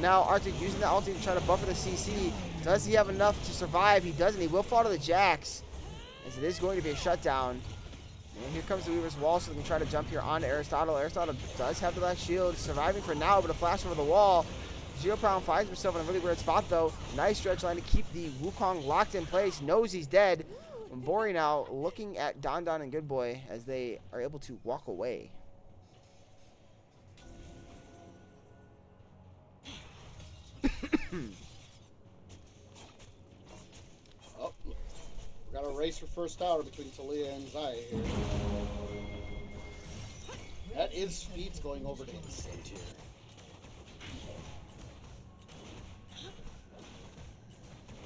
Now Arctic using the ulti to try to buffer the CC. Does he have enough to survive? He doesn't. He will fall to the Jax, as it is going to be a shutdown. And here comes the Weaver's Wall, so they can try to jump here onto Aristotle. Aristotle does have the last shield, surviving for now, but a flash over the wall. Geoprow finds himself in a really weird spot, though. Nice stretch line to keep the Wukong locked in place. Knows he's dead. And Bori now looking at Don Don and Good Boy as they are able to walk away. Oh, we got a race for first tower between Talia and Zaya here. That is feats going over to Instinct here.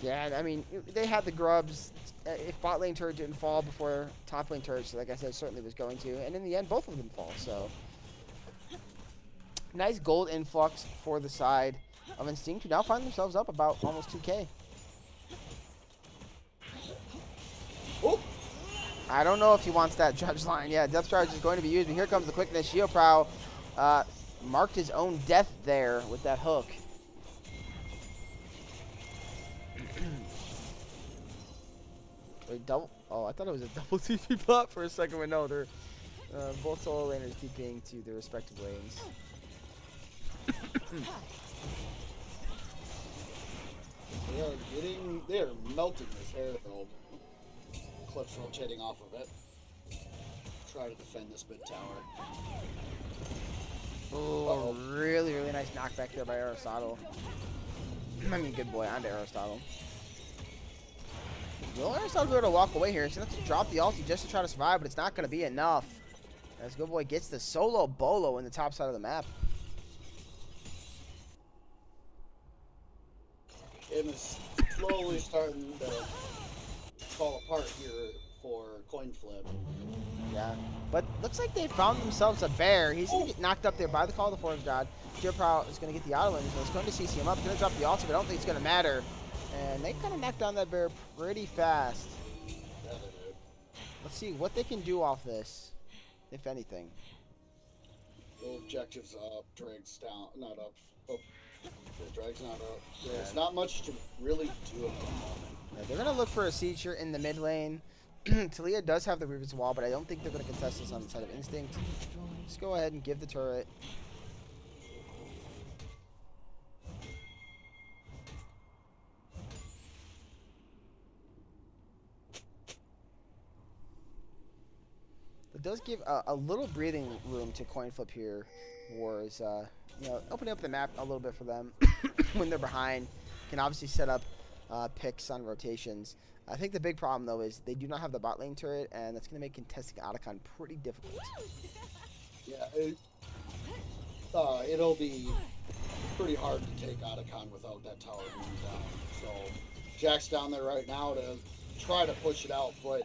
Yeah, I mean, they had the grubs. If bot lane turret didn't fall before top lane turret, like I said, certainly was going to. And in the end, both of them fall, so. Nice gold influx for the side of Instinct, who now find themselves up about almost 2K. Oh! I don't know if he wants that judge line. Yeah, depth charge is going to be used, but here comes the quickness. Geoprow marked his own death there with that hook. Wait, double? Oh, I thought it was a double TP bot for a second, but no, they're both solo laners TPing to their respective lanes. They're melting this hair though. Clips rotating off of it. Try to defend this mid tower. Oh, really, really nice knockback there by Aristotle. I mean, Good Boy onto Aristotle. Will Aristotle be able to walk away here? He's going to have to drop the ulti just to try to survive, but it's not going to be enough. As Good Boy gets the solo bolo in the top side of the map. It is slowly starting to fall apart here for Coinflip. Yeah. But looks like they found themselves a bear. He's going to get knocked up there by the Call of the Forest God. Geoprow is going to get the auto win, so it's going to CC him up. Going to drop the ulti, but I don't think it's going to matter. And they kind of knocked down that bear pretty fast. Yeah, they did. Let's see what they can do off this, if anything. The objective's up, Drag's down, not up. Oh, the Drag's not up. There's not much to really do at the moment. Yeah, they're going to look for a siege here in the mid lane. Talia does have the Reaper's Wall, but I don't think they're going to contest this on the side of Instinct. Just go ahead and give the turret. It does give a little breathing room to Coinflip here, Wars. You know, opening up the map a little bit for them when they're behind. Can obviously set up picks on rotations. I think the big problem, though, is they do not have the bot lane turret, and that's going to make contesting Otacon pretty difficult. Yeah, it'll be pretty hard to take Otacon without that tower being down. So Jack's down there right now to try to push it out, but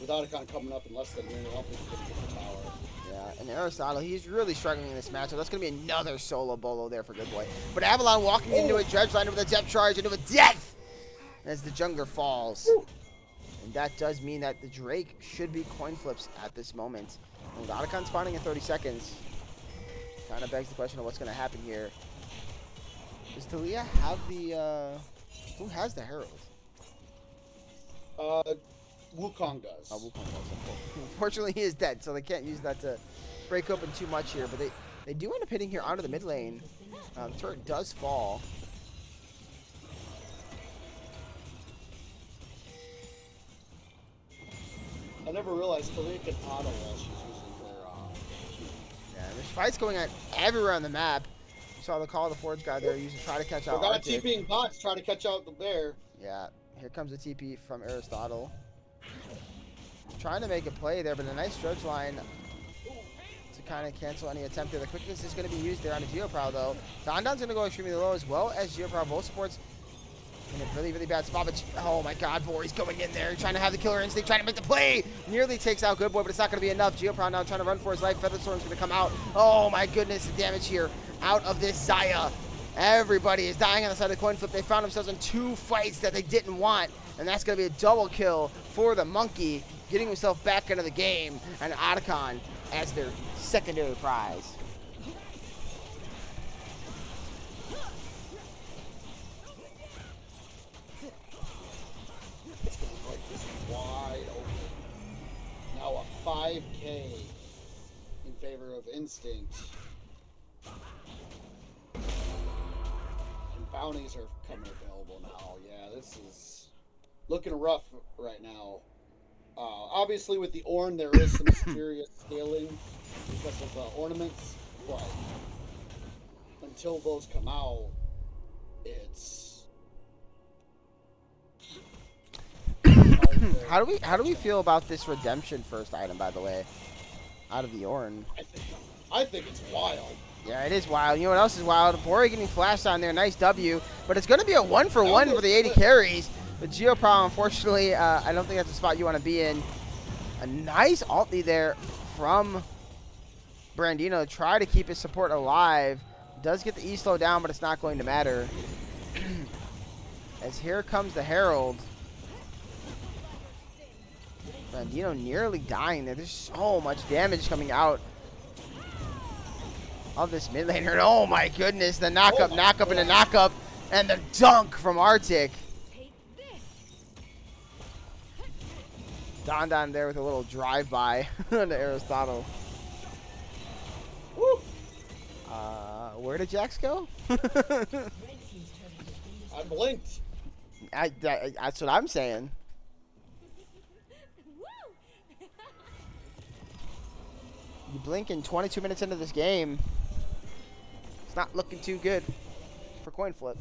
with Otacon coming up in less than a minute, I don't think he's going to get the tower. Yeah, and Aristotle, he's really struggling in this matchup. That's going to be another solo bolo there for Good Boy. But Avalon walking into a dredge line with a depth charge into a death as the jungler falls. And that does mean that the Drake should be Coinflips at this moment. And with Otacon spawning in 30 seconds, kind of begs the question of what's going to happen here. Does Talia have the, who has the Herald? Wukong does. Oh, Wukong does. Unfortunately, he is dead, so they can't use that to break open too much here. But they do end up hitting here onto the mid lane. The turret does fall. I never realized Talia can auto while she's using her. Yeah, there's fights going on everywhere on the map. You saw the Call of the Forge guy there using try to catch out Forgot Arctic. TPing bots, try to catch out the bear. Yeah, here comes the TP from Aristotle. Trying to make a play there, but a nice dredge line to kind of cancel any attempt there. The quickness is going to be used there on a Geoprow, though. Don's going to go extremely low as well as Geoprow. Both supports in a really, really bad spot. But, oh my god, Vori's going in there, trying to have the killer instinct, trying to make the play. Nearly takes out Good Boy, but it's not going to be enough. Geoprow now trying to run for his life. Featherstorm's going to come out. Oh my goodness, the damage here out of this Xayah. Everybody is dying on the side of the Coinflip. They found themselves in two fights that they didn't want. And that's going to be a double kill for the Monkey, getting himself back into the game, and Otacon as their secondary prize. It's going to break this wide open. Now a 5K in favor of Instinct. And bounties are coming available now. Yeah, this is looking rough right now. Obviously, with the Ornn, there is some serious scaling because of ornaments, but until those come out, it's How do we feel about this redemption first item, by the way, out of the Ornn? I think it's wild. Yeah, it is wild. You know what else is wild? Bori getting flashed on there, nice W, but it's going to be a 1-for-1 for the 80 carries. But Geoprow, unfortunately, I don't think that's a spot you want to be in. A nice ulti there from Brandino to try to keep his support alive. Does get the E slow down, but it's not going to matter. As here comes the Herald. Brandino nearly dying there. There's so much damage coming out of this mid laner. And oh my goodness, the knockup, and a knockup, and the dunk from Arctic. Don there with a little drive-by to Aristotle. Woo! Where did Jax go? I blinked. That's what I'm saying. You blink in 22 minutes into this game. It's not looking too good for Coinflip.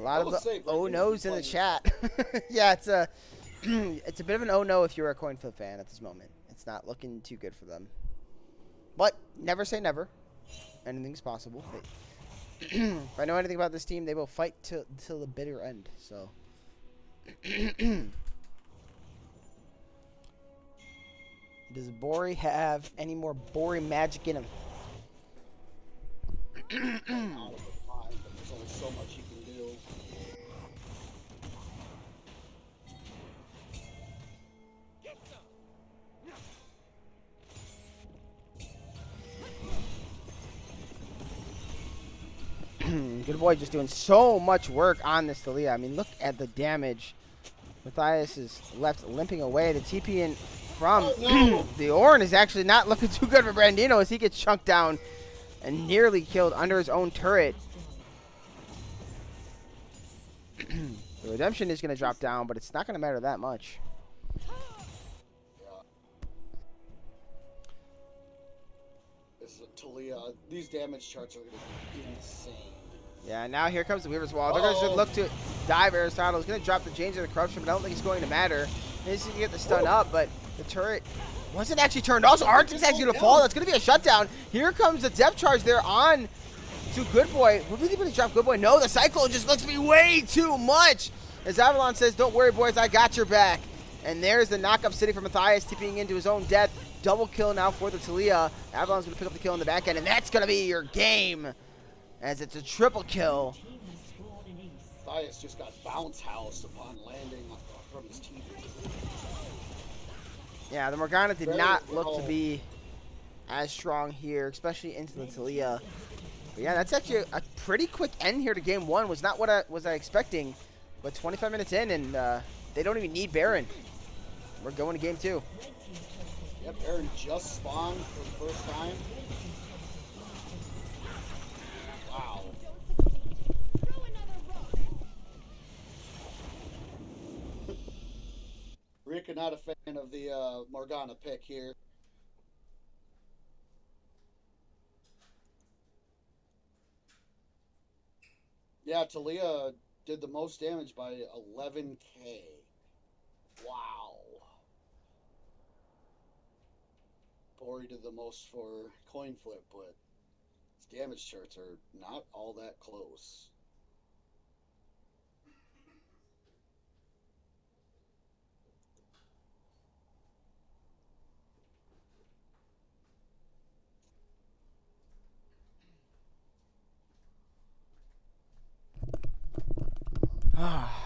lot I of will say, oh Brandon, no's in the chat. Yeah, it's a it's a bit of an oh no if you're a Coinflip fan at this moment. It's not looking too good for them. But never say never. Anything's possible. If I know anything about this team, they will fight till the bitter end. So. Does Bori have any more Bori magic in him? Out of his mind, but there's only so much he can do. Good boy, just doing so much work on this Thalia. I mean, look at the damage. Matthias is left limping away. The TP in from the Ornn is actually not looking too good for Brandino as he gets chunked down and nearly killed under his own turret. The redemption is going to drop down, but it's not going to matter that much. Talia, these damage charts are going to be insane. Yeah, now here comes the Weaver's Wall. They're going to look to dive Aristotle. He's going to drop the Chains of the Corruption, but I don't think it's going to matter. He's going to get the stun up, but the turret wasn't actually turned off. So Arctic's actually going to fall. That's going to be a shutdown. Here comes the depth charge there on to Good Boy. Would we really drop Good Boy? No, the Cyclone just looks to be way too much. As Avalon says, don't worry, boys, I got your back. And there's the knock-up city for Matthias, tipping into his own death. Double kill now for the Talia. Avalon's going to pick up the kill in the back end, and that's going to be your game, as it's a triple kill. Matthias just got bounce housed upon landing from his team. Yeah, the Morgana did not look to be as strong here, especially into the Talia. But yeah, that's actually a pretty quick end here to game one. Was not what I was expecting, but 25 minutes in, and they don't even need Baron. We're going to game two. Yep, Baron just spawned for the first time. Wow. Rika not a fan of the Morgana pick here. Yeah, Talia did the most damage by 11k. Wow. Bori did the most for Coinflip, but his damage charts are not all that close.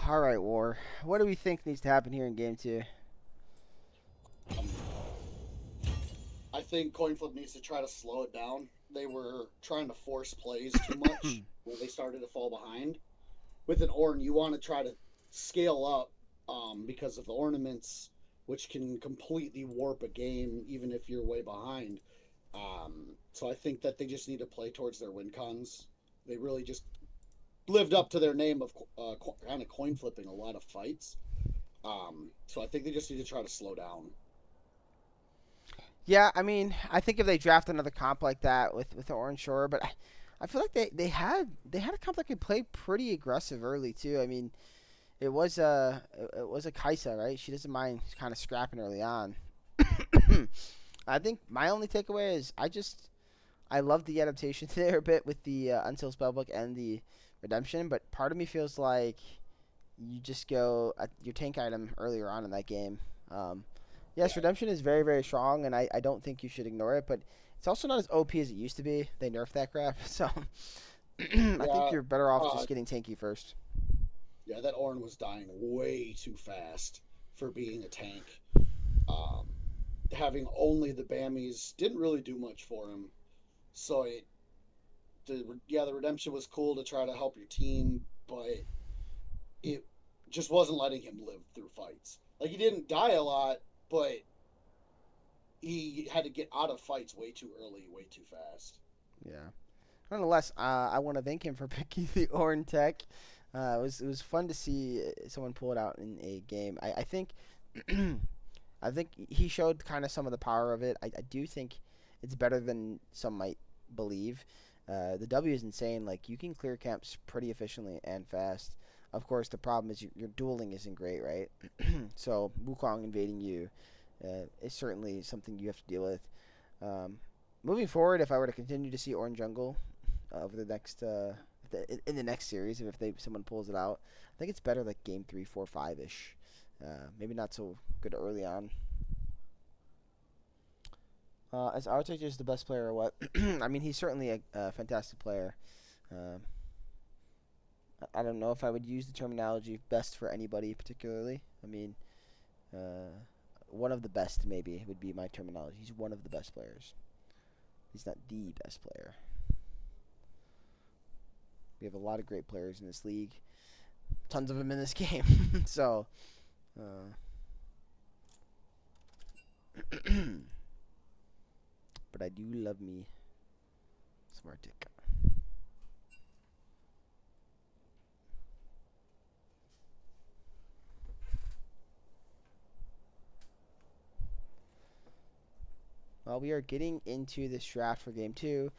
All right, War. What do we think needs to happen here in game two? I think Coinflip needs to try to slow it down. They were trying to force plays too much where they started to fall behind. With an Ornn, you want to try to scale up because of the ornaments, which can completely warp a game even if you're way behind. So I think that they just need to play towards their win cons. They really just lived up to their name of kind of coin flipping a lot of fights. So I think they just need to try to slow down. Yeah, I mean, I think if they draft another comp like that with the Orange Shore, but I feel like they had a comp that could play pretty aggressive early too. I mean, it was a Kaisa, right? She doesn't mind kind of scrapping early on. I think my only takeaway is I love the adaptation there a bit with the Until Spellbook and the Redemption, but part of me feels like you just go your tank item earlier on in that game. Yes, Redemption is very, very strong, and I don't think you should ignore it, but it's also not as OP as it used to be. They nerfed that crap, so I think you're better off just getting tanky first. Yeah, that Ornn was dying way too fast for being a tank. Having only the Bammies didn't really do much for him. So the Redemption was cool to try to help your team, but it just wasn't letting him live through fights. Like, he didn't die a lot, but he had to get out of fights way too early, way too fast. Yeah. Nonetheless, I want to thank him for picking the Ornn tech. It was fun to see someone pull it out in a game. I think I think he showed kind of some of the power of it. I do think it's better than some might believe. The W is insane. Like, you can clear camps pretty efficiently and fast. Of course, the problem is your dueling isn't great, right? So Wukong invading you is certainly something you have to deal with. Moving forward, if I were to continue to see Orange Jungle over the next in the next series, if someone pulls it out, I think it's better like game 3, 4, 5 ish. Maybe not so good early on. Is Arctic just the best player or what? I mean, he's certainly a fantastic player. Uh, I don't know if I would use the terminology best for anybody particularly. I mean, uh, one of the best maybe would be my terminology. He's one of the best players. He's not the best player. We have a lot of great players in this league. Tons of them in this game. So, but I do love me some Arctic. Well, we are getting into this draft for game 2.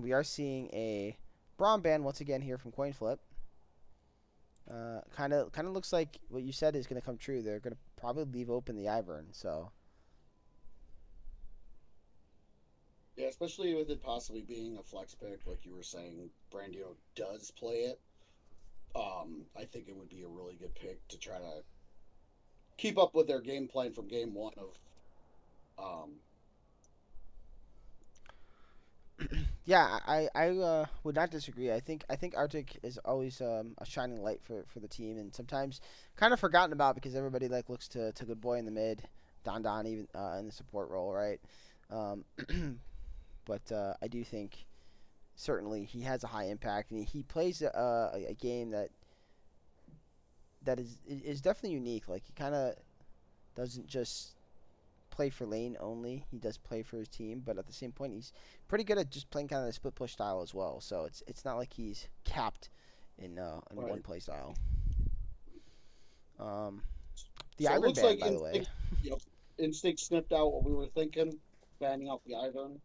We are seeing a Braum ban once again here from Coinflip. Kind of looks like what you said is going to come true. They're going to probably leave open the Ivern. So Yeah, especially with it possibly being a flex pick, like you were saying, Brandio does play it. I think it would be a really good pick to try to keep up with their game plan from game 1 of yeah, I would not disagree. I think Arctic is always a shining light for the team, and sometimes kind of forgotten about because everybody like looks to Good Boy in the mid, Don even in the support role, right? Um, but I do think certainly he has a high impact, and he plays a game that is definitely unique. Like he kind of doesn't just play for lane only. He does play for his team, but at the same point, he's pretty good at just playing kind of the split push style as well. So it's not like he's capped in right. one play style. The So it Iron looks Band, like by the way. Instinct sniffed out what we were thinking, banning out the Ivern.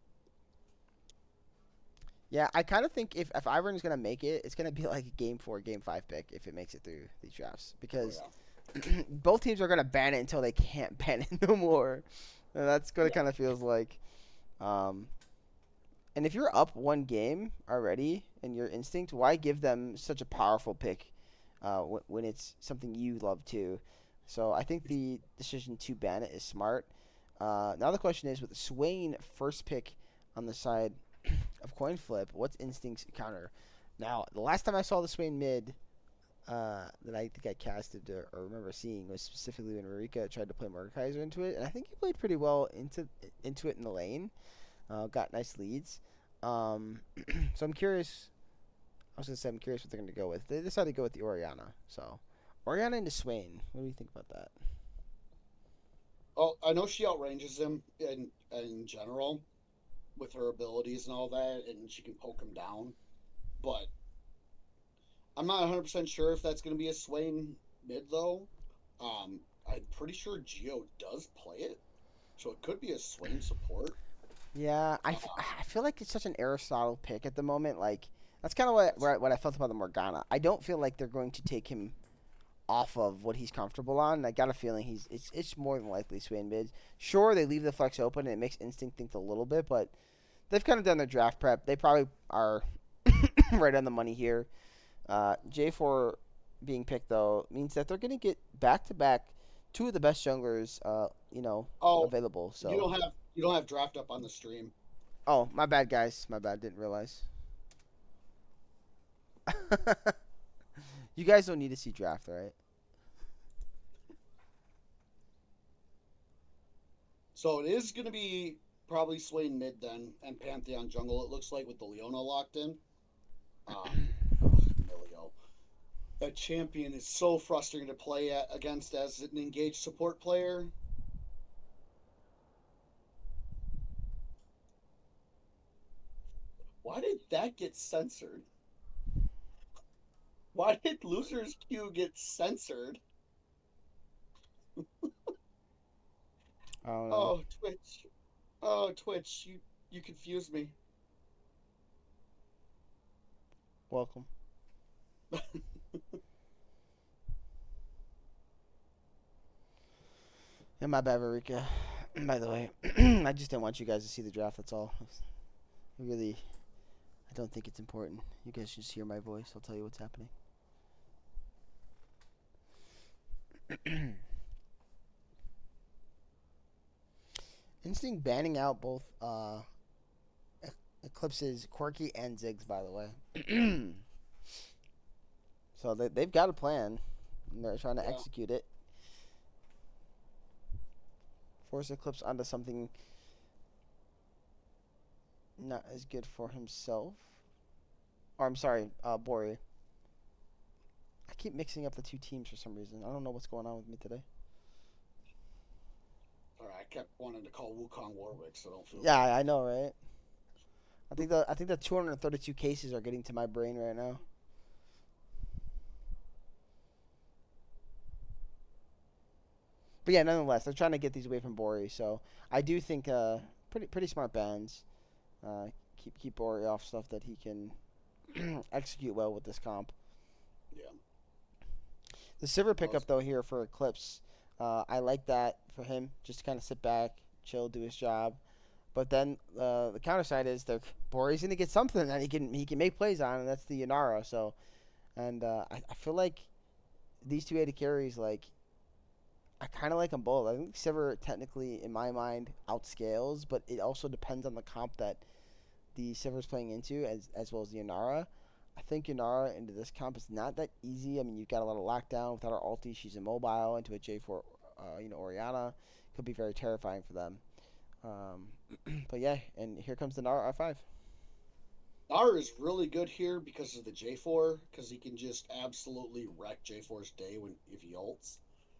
Yeah, I kind of think if Ivern is gonna make it, it's gonna be like a game 4, game 5 pick if it makes it through these drafts because both teams are gonna ban it until they can't ban it no more. And that's what it kind of feels like. And if you're up one game already in your instinct, why give them such a powerful pick when it's something you love too? So I think the decision to ban it is smart. Now the question is, with Swain first pick on the side of Coinflip, what's Instinct's counter? Now, the last time I saw the Swain mid that I think I casted or remember seeing was specifically when Marika tried to play Mordekaiser into it, and I think he played pretty well into it in the lane. Got nice leads. So I'm curious. I was gonna say I'm curious what they're gonna go with. They decided to go with the Oriana. So Oriana into Swain. What do you think about that? Oh, I know she outranges him in general with her abilities and all that, and she can poke him down. But I'm not 100% sure if that's going to be a Swain mid though. I'm pretty sure Geo does play it, so it could be a Swain support. Yeah, I feel like it's such an Aristotle pick at the moment. Like that's kind of what I felt about the Morgana. I don't feel like they're going to take him off of what he's comfortable on. I got a feeling it's more than likely Swain mid. Sure, they leave the flex open and it makes Instinct think a little bit, but they've kind of done their draft prep. They probably are right on the money here. J4 being picked though means that they're going to get back to back two of the best junglers, Oh, available. So you don't have draft up on the stream. oh, my bad, guys. My bad. Didn't realize. You guys don't need to see draft, right? So it is going to be probably Swain mid then and Pantheon jungle. It looks like with the Leona locked in. Emilio. That champion is so frustrating to play against as an engaged support player. Why did that get censored? Why did Loser's Q get censored? I don't know. Oh, Twitch. Oh, Twitch. You confused me. Welcome. Yeah, my bad, Marika. By the way, I just didn't want you guys to see the draft. That's all. Really, I don't think it's important. You guys just hear my voice. I'll tell you what's happening. Instinct banning out both Eclipse's Quirky and Ziggs, by the way. So they've got a plan, and they're trying to execute it. Force Eclipse onto something not as good for himself. Or, I'm sorry, Bori. I keep mixing up the two teams for some reason. I don't know what's going on with me today. Sorry, I kept wanting to call Wukong Warwick, so don't feel. Yeah, I know, right? I think the 232 cases are getting to my brain right now. But yeah, nonetheless, they're trying to get these away from Bori. So I do think pretty smart bans. Keep Bori off stuff that he can execute well with this comp. Yeah. The Sivir pickup though here for Eclipse, I like that for him. Just to kind of sit back, chill, do his job. But then the counter side is Bori's gonna get something that he can make plays on, and that's the Yanara. So, and I feel like these two AD carries, like, I kind of like them both. I think Sivir technically, in my mind, outscales, but it also depends on the comp that the Sivir's playing into, as well as the Yanara. I think Yanara into this comp is not that easy. I mean, you've got a lot of lockdown without her ulti. She's immobile into a J4, Orianna. Could be very terrifying for them. But yeah, and here comes the Nara R5. Nara is really good here because of the J4, because he can just absolutely wreck J4's day if he ults,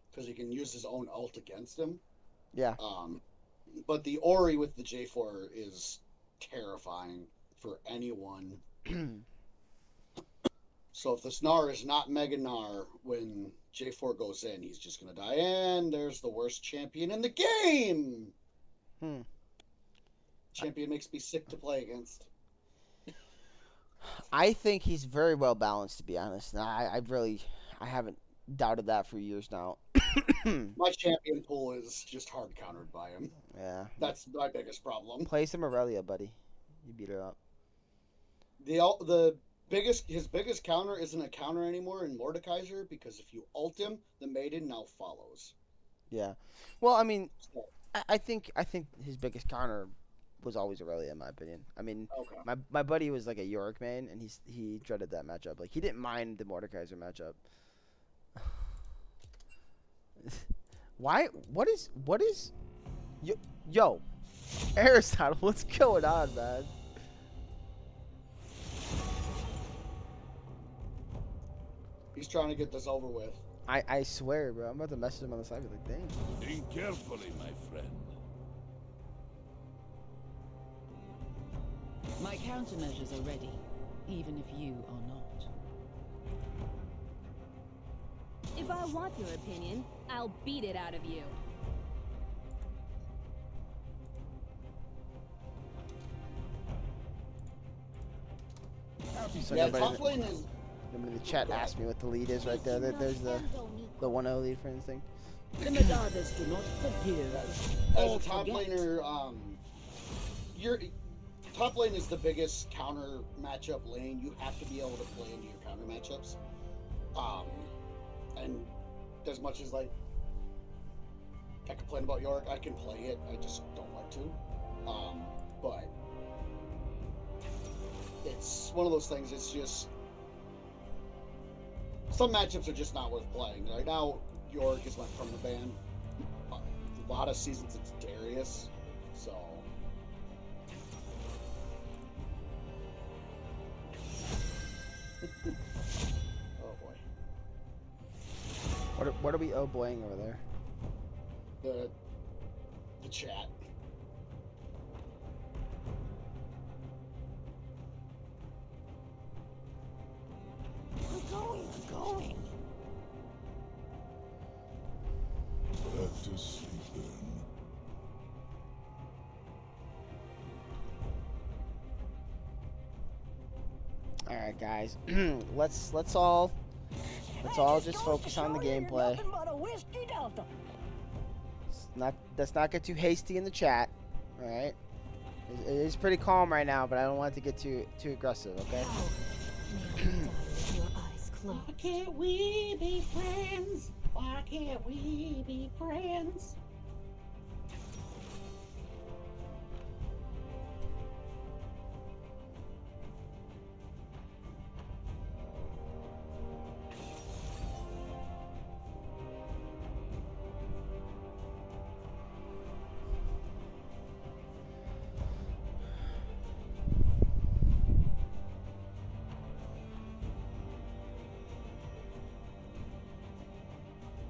because he can use his own ult against him. Yeah. But the Ori with the J4 is terrifying for anyone. So if the Snar is not Mega Gnar when J4 goes in, he's just going to die. And there's the worst champion in the game! Champion makes me sick to play against. I think he's very well balanced, to be honest. I haven't doubted that for years now. My champion pool is just hard countered by him. Yeah. That's my biggest problem. Play some Aurelia, buddy. You beat her up. His biggest counter isn't a counter anymore in Mordekaiser, because if you ult him, the maiden now follows. Yeah. Well, I mean, I think his biggest counter was always Aurelia, in my opinion. I mean, okay. my buddy was like a Yorick man, and he dreaded that matchup. Like, he didn't mind the Mordekaiser matchup. Why? What is? Yo, Aristotle, what's going on, man? He's trying to get this over with. I swear, bro. I'm about to message him on the side. Be like, dang. Think carefully, my friend. My countermeasures are ready, even if you are not. If I want your opinion, I'll beat it out of you. So Yeah, nobody, top lane is. nobody in the chat asked me what the lead is right there. There's the 1-0 lead for instinct. The Medadas do not forgive As or a top forget. laner, your top lane is the biggest counter matchup lane. You have to be able to play into your counter matchups. And as much as like I complain about York, I can play it. I just don't like to. But it's one of those things. It's just some matchups are just not worth playing. Right now, York is went from the ban. A lot of seasons it's Darius, so. Oh boy. What are we oh boying over there? The chat. I'm going. Back to sleep then. All right, guys. let's all just focus on the gameplay. Let's not get too hasty in the chat. All right. It is pretty calm right now, but I don't want it to get too aggressive. Okay. May I die with your eyes closed. Why can't we be friends? Why can't we be friends?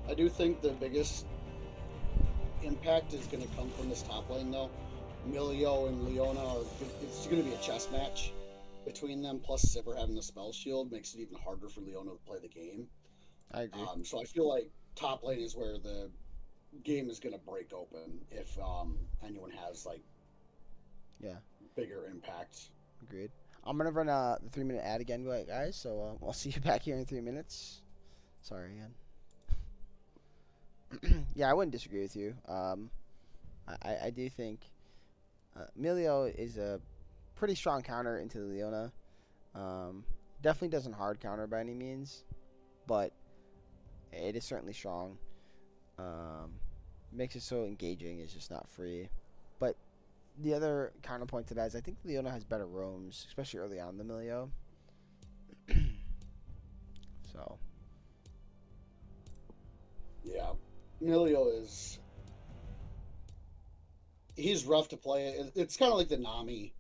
I do think the biggest impact is going to come from this top lane, though. Milio and Leona it's going to be a chess match between them. Plus, Sivir having the spell shield makes it even harder for Leona to play the game. I agree. So I feel like top lane is where the game is going to break open if anyone has like bigger impact. Agreed. I'm gonna run the 3-minute ad again, guys. So I'll see you back here in 3 minutes. Sorry again. Yeah, I wouldn't disagree with you. I do think Milio is a pretty strong counter into Leona. Definitely doesn't hard counter by any means, but it is certainly strong. Makes it so engaging. It's just not free. But the other counterpoint to that is I think Leona has better roams, especially early on the Milio. So. Yeah, Milio he's rough to play. It's kind of like the Nami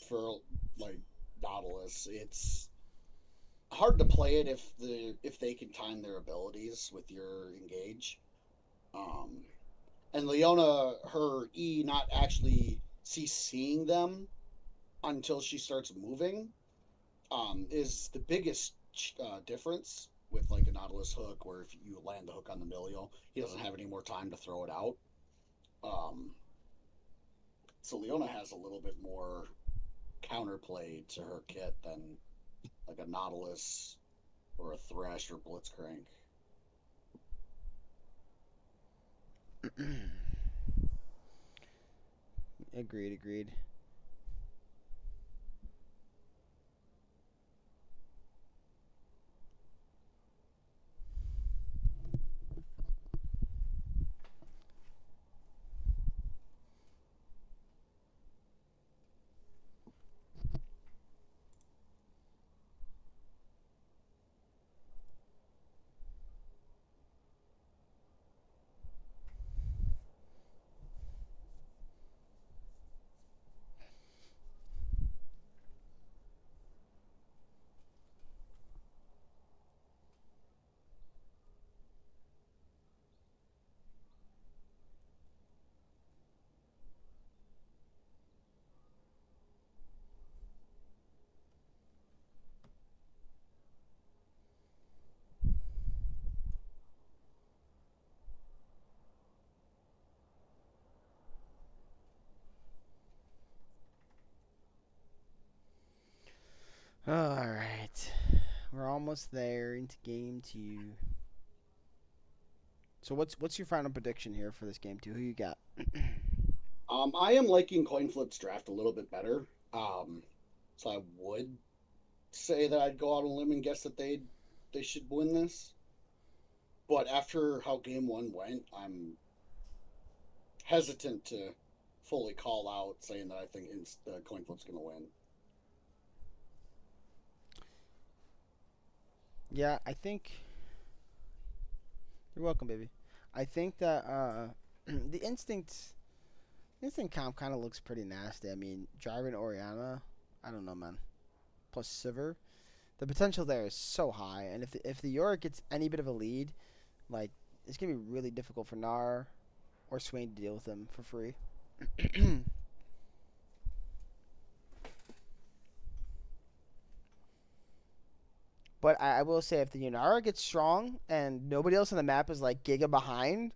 for like Nautilus. It's hard to play it if they can time their abilities with your engage. And Leona, her E not actually seeing them until she starts moving is the biggest difference with like a Nautilus hook, where if you land the hook on the Milio, he doesn't have any more time to throw it out. So Leona has a little bit more counterplay to her kit than like a Nautilus or a Thresh or Blitzcrank. Agreed. All right, we're almost there into game 2. So what's your final prediction here for this game 2? Who you got? I am liking Coinflip's draft a little bit better. So I would say that I'd go out on a limb and guess that they should win this. But after how game 1 went, I'm hesitant to fully call out saying that I think Coinflip's going to win. Yeah, I think. You're welcome, baby. I think that the instinct comp kind of looks pretty nasty. I mean, Jarvan Oriana, I don't know, man. Plus Sivir, the potential there is so high, and if the Yorick gets any bit of a lead, like it's gonna be really difficult for Nar or Swain to deal with him for free. But I will say, if the Yunara gets strong and nobody else on the map is like giga behind,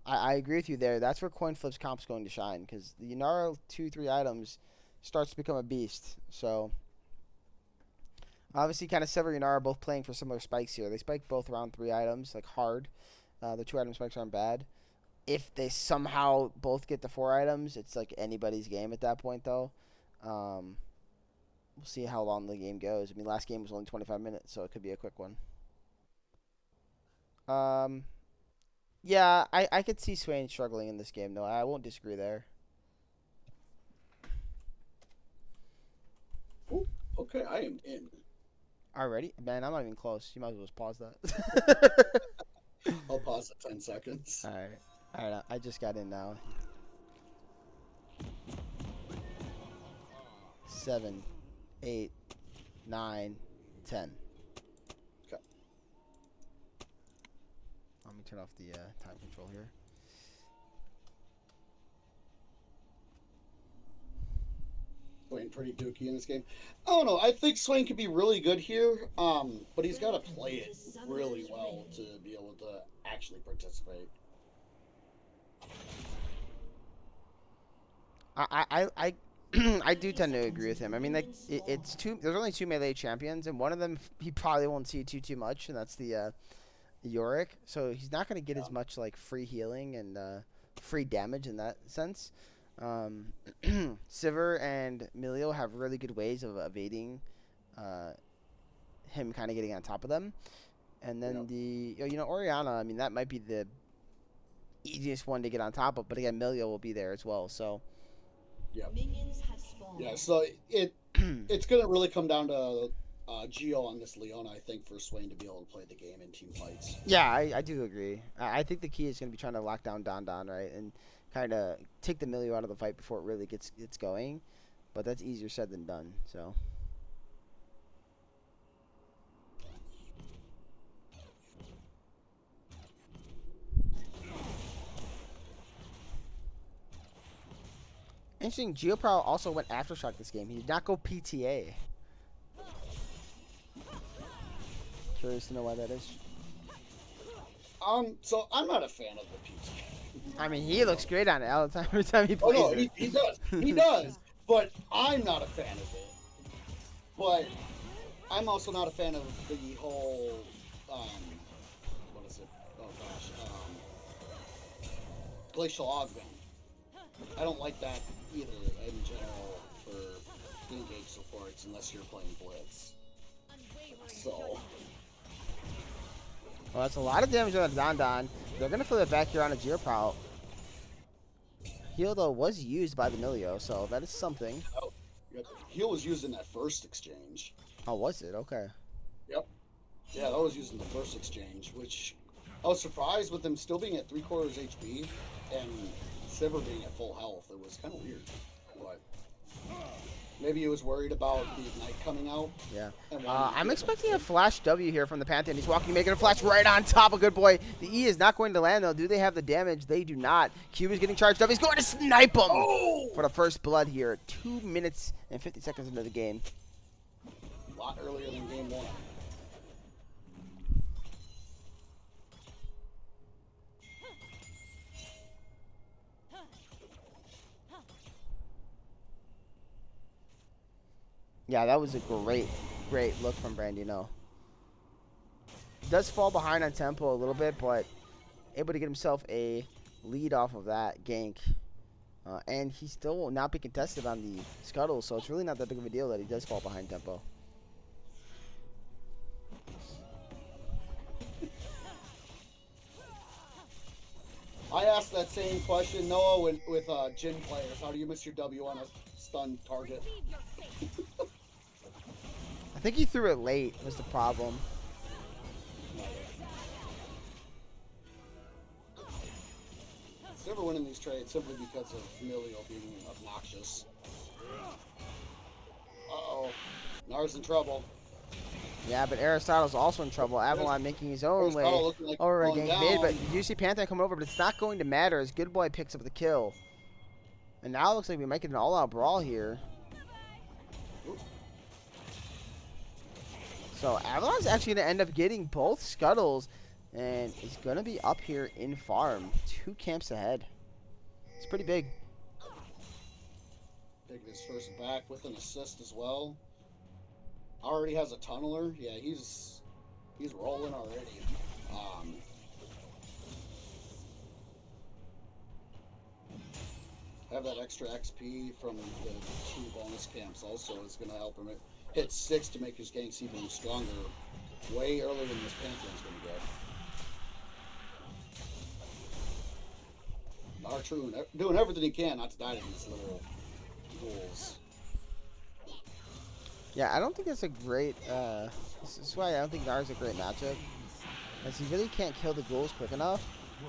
I agree with you there. That's where Coinflip's comp's going to shine, because the Yunara 2-3 items starts to become a beast. So obviously, kind of Sever and Yunara are both playing for similar spikes here. They spike both around 3 items, like hard. The 2 item spikes aren't bad. If they somehow both get the 4 items, it's like anybody's game at that point, though. We'll see how long the game goes. I mean, last game was only 25 minutes, so it could be a quick one. Yeah, I could see Swain struggling in this game, though. I won't disagree there. Ooh, okay, I am in. Already? Man, I'm not even close. You might as well just pause that. I'll pause at 10 seconds. Alright. Alright, I just got in now. 7, 8, 9, 10. Okay. Let me turn off the time control here. Swain pretty dookie in this game. I don't know. I think Swain could be really good here, but he's got to play it really well to be able to actually participate. I I do tend to agree with him. I mean, like it's two. There's only 2 melee champions, and one of them he probably won't see too much, and that's the Yorick. So he's not going to get as much like free healing and free damage in that sense. Sivir and Milio have really good ways of evading him kind of getting on top of them. And then Orianna, I mean, that might be the easiest one to get on top of. But again, Milio will be there as well. So, yeah, so it's going to really come down to Geo on this Leona, I think, for Swain to be able to play the game in team fights. Yeah, I do agree. I think the key is going to be trying to lock down Don, right? And kind of take the Milio out of the fight before it really gets going. But that's easier said than done, so. Interesting, Geoprow also went Aftershock this game. He did not go PTA. Curious to know why that is. So I'm not a fan of the PTA. I mean, he looks great on it all the time. Every time he plays Oh, no, it. he does. He does. But I'm not a fan of it. But I'm also not a fan of the whole, what is it? Oh, gosh. Glacial Augment. I don't like that either in general for engage supports unless you're playing Blitz. So. Well, that's a lot of damage on a Don. They're going to flip it back here on a Geoprow. Heal, though, was used by the Milio, so that is something. Oh, yep. Heal was used in that first exchange. Oh, was it? Okay. Yep. Yeah, that was used in the first exchange, which I was surprised with them still being at 3/4 HP and Sivir being at full health. It was kind of weird. But maybe he was worried about the Ignite coming out. Yeah. And I'm expecting a Flash W here from the Pantheon. He's walking, making a flash right on top of Good Boy. The E is not going to land, though. Do they have the damage? They do not. Cube is getting charged up. He's going to snipe him for the first blood here. 2 minutes and 50 seconds into the game. A lot earlier than game 1. Yeah, that was a great look from Brandino. Does fall behind on tempo a little bit, but able to get himself a lead off of that gank. And he still will not be contested on the scuttle, so it's really not that big of a deal that he does fall behind tempo. I asked that same question, Noah, with Jin players. How do you miss your W on a stun target? I think he threw it late was the problem. Sivir winning these trades simply because of Milio being obnoxious. Uh-oh. Nara's in trouble. Yeah, but Aristotle's also in trouble. Avalon making his own way like over a going gank mid, but down. you see Pantheon coming over, but it's not going to matter as Good Boy picks up the kill. And now it looks like we might get an all-out brawl here. So Avalon's actually going to end up getting both scuttles and is going to be up here in farm. 2 camps ahead. It's pretty big. Taking his first back with an assist as well. Already has a tunneler. Yeah, he's rolling already. have that extra XP from the 2 bonus camps also is going to help him hit 6 to make his ganks even stronger way earlier than this Pantheon's going to get. Doing everything he can not to die to these little ghouls. Yeah, I don't think that's a great. This is why I don't think Nar's a great matchup, as he really can't kill the ghouls quick enough.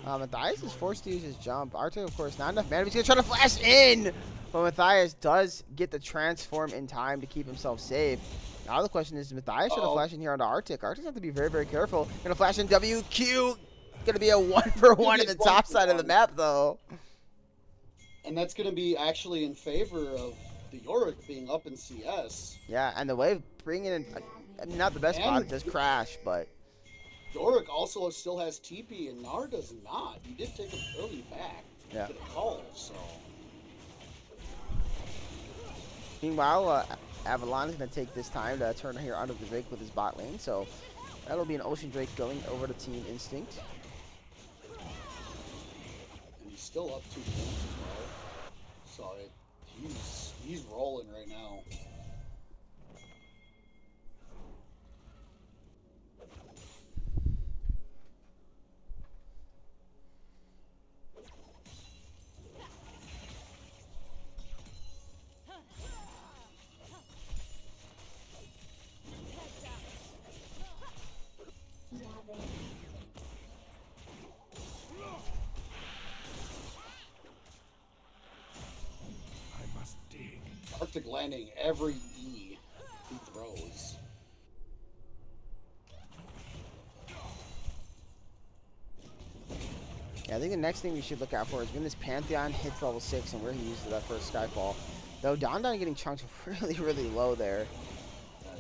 Matthias is forced to use his jump. Arthur, of course, not enough mana. He's gonna try to flash in, but Matthias does get the transform in time to keep himself safe. Now the question is, Matthias should have flashed in here onto Arctic. Arctic's have to be very, very careful. Gonna flash in WQ. Gonna be a 1-for-1 in the top side of the map, though. And that's going to be actually in favor of the Yorick being up in CS. Yeah, and the way of bringing in, I mean, not the best spot, it does crash, but Yorick also still has TP, and Nar does not. He did take him early back to the call, so. Meanwhile, Avalon is going to take this time to turn here onto the Drake with his bot lane, so that'll be an Ocean Drake going over to Team Instinct. And he's still up 2 points as well. So he's rolling right now. Arctic landing every E he throws. Yeah, I think the next thing we should look out for is when this Pantheon hits level 6 and where he uses that first Skyfall. Though Don getting chunked really, really low there.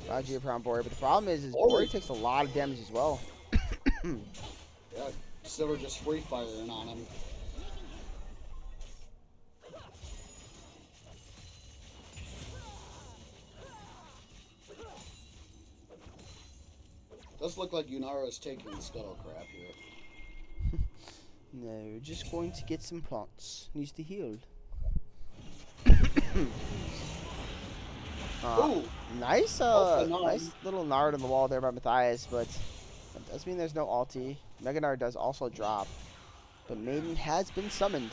Geoprime on Bori, but the problem is Bori takes a lot of damage as well. Yeah, Silver just free firing on him. Does look like Yunara is taking the scuttle crap here. No, just going to get some plants. Needs to heal. Ooh. Nice, nice little Nard on the wall there by Matthias, but that does mean there's no ulti. Mega Nard does also drop, but Maiden has been summoned.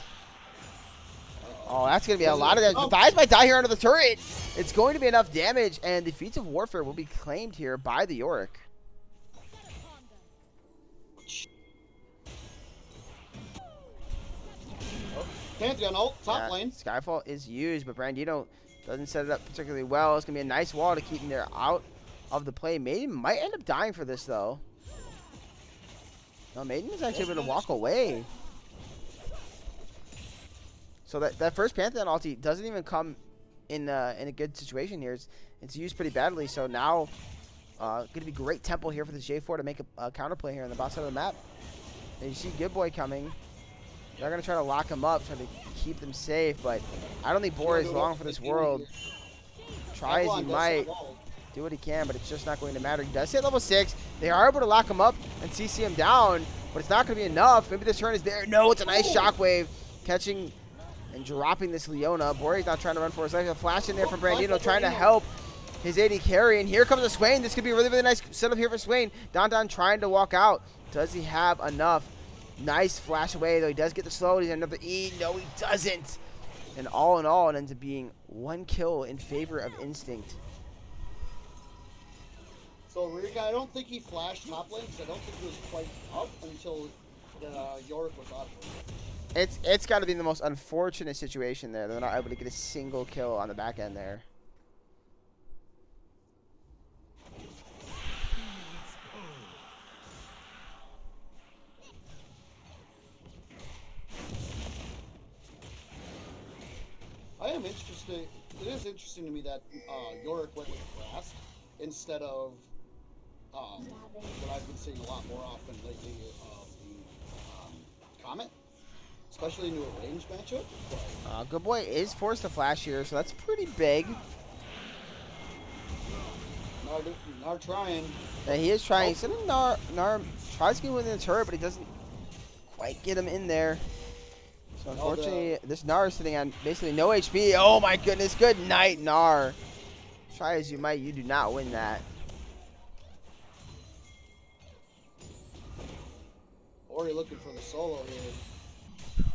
Oh, that's going to be a lot of damage. Matthias might die here under the turret. It's going to be enough damage, and the Feats of Warfare will be claimed here by the Yorick. Pantheon ult, top lane. Skyfall is used, but Brandino doesn't set it up particularly well. It's going to be a nice wall to keep him there out of the play. Maiden might end up dying for this, though. No, Maiden is actually able to walk away. So that first Pantheon ulti doesn't even come in a good situation here. It's used pretty badly, so now going to be great tempo here for this J4 to make a counterplay here on the bottom side of the map. And you see Good Boy coming. They're going to try to lock him up, try to keep them safe, but I don't think Bor is long for this world. Try as he might, do what he can, but it's just not going to matter. He does hit level 6. They are able to lock him up and CC him down, but it's not going to be enough. Maybe this turn is there. No, it's a nice shockwave, catching and dropping this Leona. Bori's not trying to run for his life. A flash in there from Brandino, trying to help his AD carry, and here comes the Swain. This could be a really, really nice setup here for Swain. Don trying to walk out. Does he have enough? Nice flash away, though. He does get the slow. He's another E. No, he doesn't. And all in all, it ends up being 1 kill in favor of Instinct. So, Rika, I don't think he flashed top lane because I don't think he was quite up until Yorick was up. It's got to be the most unfortunate situation there. They're not able to get a single kill on the back end there. I am interested. It is interesting to me that Yorick went with Grasp instead of what I've been seeing a lot more often lately of the Comet, especially into a range matchup. Good Boy is forced to flash here, so that's pretty big. Nar trying. Yeah, he is trying. So Nar tries to get within the turret, but he doesn't quite get him in there. So unfortunately, this Gnar is sitting on basically no HP. Oh my goodness, good night, Gnar. Try as you might, you do not win that. Ori looking for the solo here.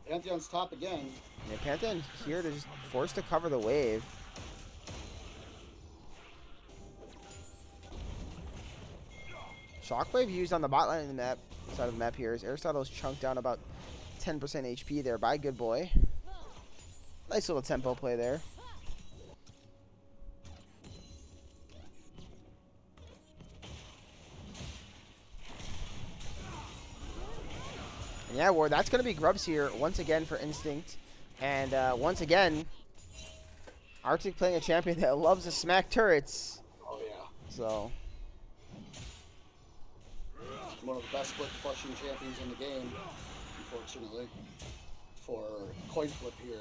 Pantheon's top again. Yeah, Pantheon here to just force to cover the wave. Shockwave used on the bot line in the map side of the map here as Aristotle's chunked down about 10% HP there by Good Boy. Nice little tempo play there. And yeah, Ward, that's going to be Grubs here once again for Instinct. And once again, Arctic playing a champion that loves to smack turrets. Oh yeah. So, One of the best split pushing champions in the game, unfortunately, for Coinflip here.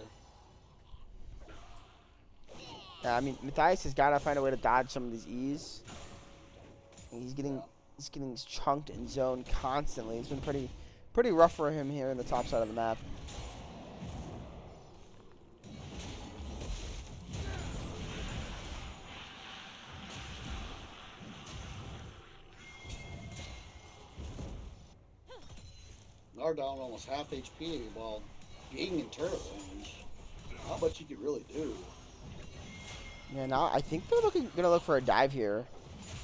I mean, Matthias has got to find a way to dodge some of these E's. He's getting chunked and zoned constantly. It's been pretty rough for him here in the top side of the map. Gnar down almost half HP while being in turret range. Not much you could really do. Yeah, now I think they're gonna look for a dive here.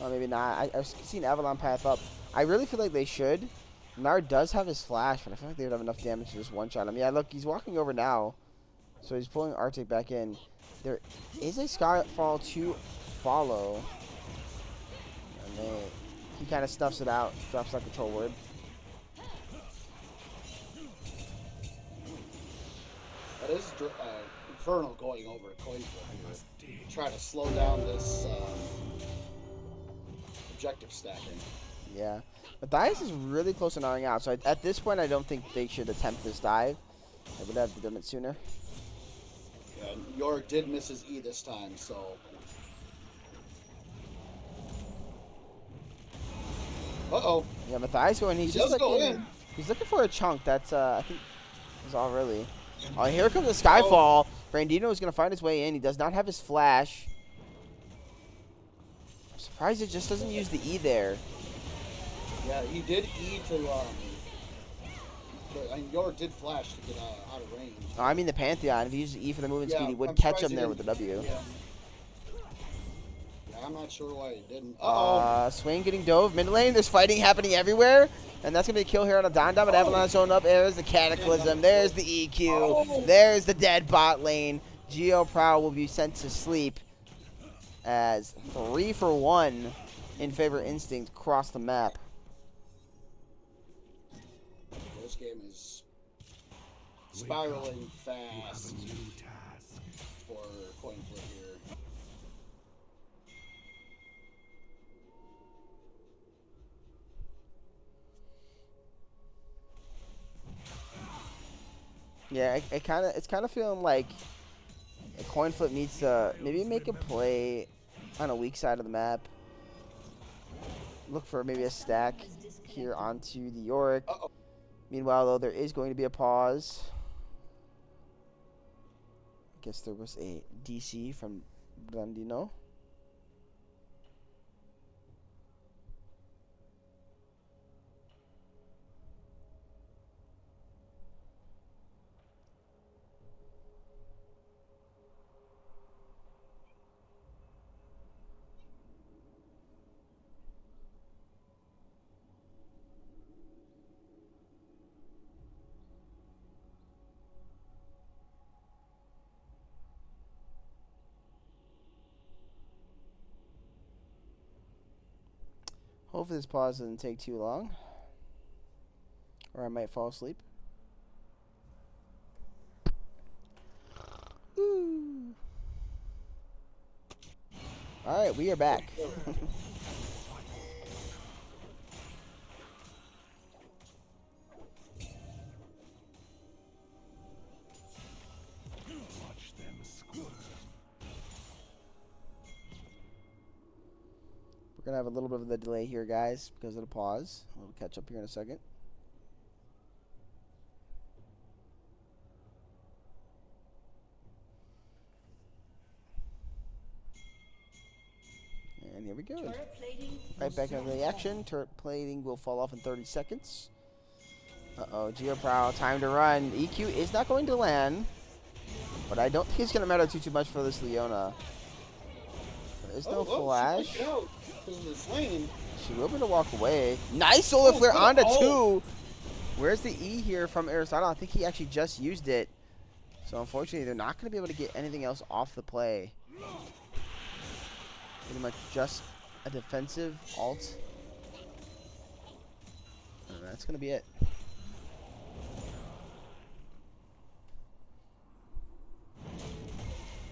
Or maybe not. I've seen Avalon path up. I really feel like they should. Gnar does have his flash, but I feel like they would have enough damage to just one-shot him. Yeah, look, he's walking over now. So he's pulling Arctic back in. There is a Skyfall to follow. And he kind of stuffs it out. Drops that control word. That is Infernal going over to Coinflip here. Try to slow down this objective stacking. Yeah. Matthias is really close to gnawing out. So at this point, I don't think they should attempt this dive. They would have done it sooner. Yeah, Yorick did miss his E this time, so. Uh-oh. Yeah, Matthias going. He's He just does go looking. in. He's looking for a chunk. That's I think is all really. Oh, here comes the Skyfall. Brandino is gonna find his way in. He does not have his flash. I'm surprised it just doesn't use the E there. Yeah, he did E to, Yorick did flash to get out of range. Oh, I mean the Pantheon. If he used E for the movement speed, he would I'm catch surprised him he there with didn't- the W. Yeah, I'm not sure why he didn't. Uh-oh. Swain getting dove. Mid lane, there's fighting happening everywhere. And that's going to be a kill here on a Don Dom. And Avalanche showing up. There's the Cataclysm. There's the EQ. There's the dead bot lane. Geo Prowl will be sent to sleep as 3 for 1 in favor of Instinct across the map. This game is spiraling fast for Coinflip here. Yeah, it's kind of feeling like a Coinflip needs to maybe make a play on a weak side of the map. Look for maybe a stack here onto the Yorick. Meanwhile, though, there is going to be a pause. I guess there was a DC from Brandino. Hopefully this pause doesn't take too long, or I might fall asleep. Ooh. All right, we are back. We're going to have a little bit of a delay here, guys, because of the pause. We'll catch up here in a second. good. Right back into the action. Turret plating will fall off in 30 seconds. Uh-oh, Geoprow, time to run. EQ is not going to land, but I don't think it's going to matter too much for this Leona. There is no flash. She might out because of the swing. She will be able to walk away. Nice solar flare onto oh. 2. Where's the E here from Aristotle? I think he actually just used it. So unfortunately, they're not going to be able to get anything else off the play. Pretty much just a defensive alt. And that's going to be it.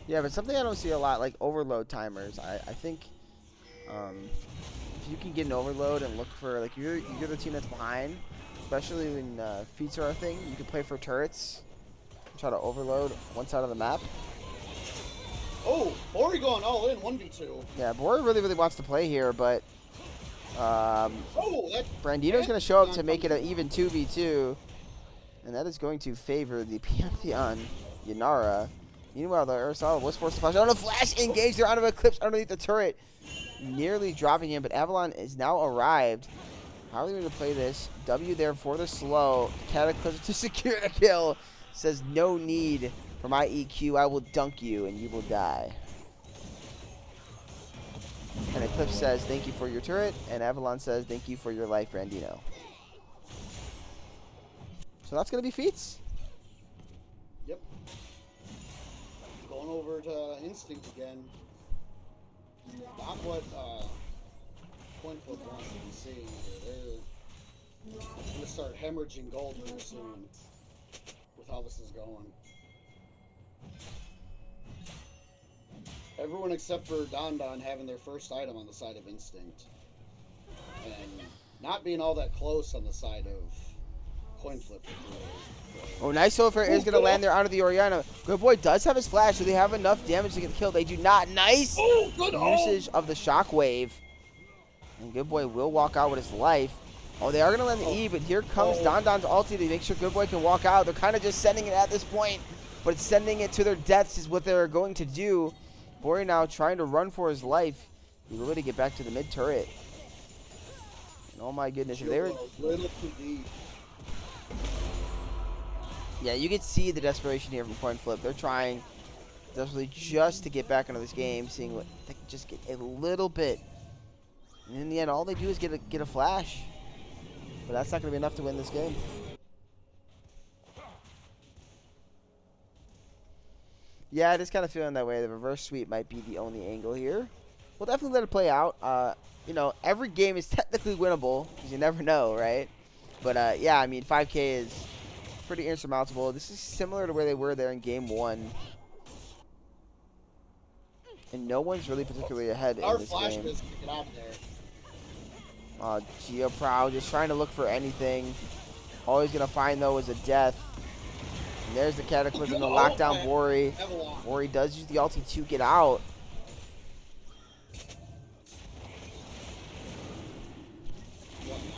Yeah, but something I don't see a lot, like overload timers. I think if you can get an overload and look for, like, you're the team that's behind, especially when feats are a thing, you can play for turrets. Try to overload one side of the map. Oh, Bori going all in 1v2. Yeah, Bori really wants to play here, but Brandino's going to show up to make it an even 2v2, and that is going to favor the Pantheon Yanara. Meanwhile, the Aristotle was forced to flash. Oh, no, flash engaged. They're out of Eclipse underneath the turret, nearly dropping him, but Avalon is now arrived. How are they going to play this? W there for the slow. Cataclysm to secure a kill. Says no need for my EQ. I will dunk you and you will die. And Eclipse says thank you for your turret, and Avalon says thank you for your life, Brandino. So that's going to be feats. Yep. Going over to Instinct again. Not what Coinflip wants to be seeing here. They're going to start hemorrhaging gold here soon with how this is going. Everyone except for Don having their first item on the side of Instinct. And not being all that close on the side of Coinflip. Oh, nice Sulfur is going to land there onto the Oriana. Good Boy does have his flash. Do they have enough damage to get the kill? They do not. Nice usage of the Shockwave. And Good Boy will walk out with his life. Oh, they are going to land the E, but here comes Don's ulti to make sure Good Boy can walk out. They're kind of just sending it at this point, but it's sending it to their deaths is what they're going to do. Bori now trying to run for his life. He's ready to get back to the mid turret. And oh my goodness, if they were... Yeah, you can see the desperation here from Coinflip. They're trying desperately just to get back into this game, seeing what they can just get a little bit. And in the end, all they do is get a flash. But that's not going to be enough to win this game. Yeah, I just kind of feeling that way. The reverse sweep might be the only angle here. We'll definitely let it play out. You know, every game is technically winnable, because you never know, right? But, yeah, I mean, 5K is pretty insurmountable. This is similar to where they were there in game 1. And no one's really particularly ahead in this game. Get out there. Geoprow just trying to look for anything. All he's going to find, though, is a death. And there's the Cataclysm to lock down Bori. Bori does use the ulti to get out.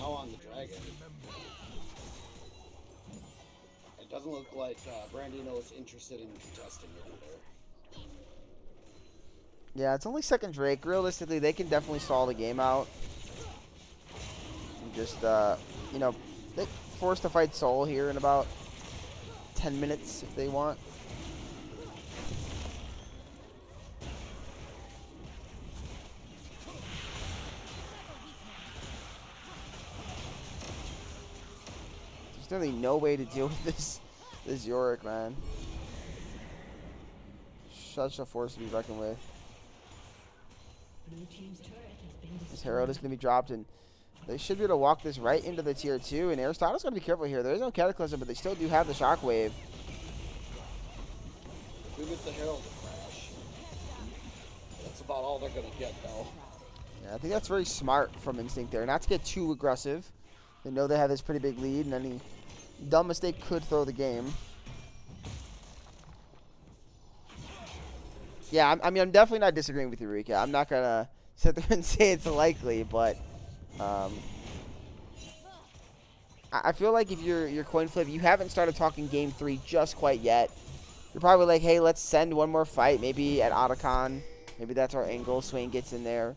Now on the dragon. It doesn't look like Brandino is interested in contesting it either. Yeah, it's only second Drake. Realistically, they can definitely stall the game out. And just, you know, they forced to fight Soul here in about 10 minutes if they want. There's really no way to deal with this Yorick, man. Such a force to be reckoned with. This Herald is going to be dropped, and they should be able to walk this right into the tier 2. And Aristotle's got to be careful here. There is no Cataclysm, but they still do have the Shockwave. We get the Herald to crash. That's about all they're going to get, though. Yeah, I think that's very smart from Instinct there. Not to get too aggressive. They know they have this pretty big lead, and any dumb mistake could throw the game. Yeah, I mean, I'm definitely not disagreeing with you, Rika. I'm not going to sit there and say it's likely, but I feel like if you're Coinflip, you haven't started talking game 3 just quite yet. You're probably like, hey, let's send one more fight, maybe at Otacon. Maybe that's our angle. Swain gets in there.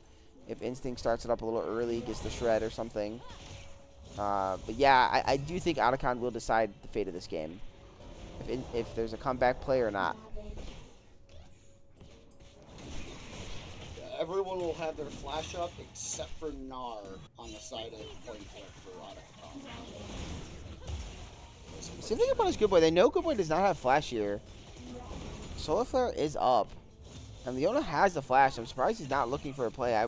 If Instinct starts it up a little early, gets the shred or something. But yeah, I do think Otacon will decide the fate of this game. If there's a comeback play or not. Everyone will have their flash up except for Gnar on the side of Coinflip for Otacon. Same thing about his Good Boy. They know Good Boy does not have flash here. Solar Flare is up. And Leona has the flash. I'm surprised he's not looking for a play. I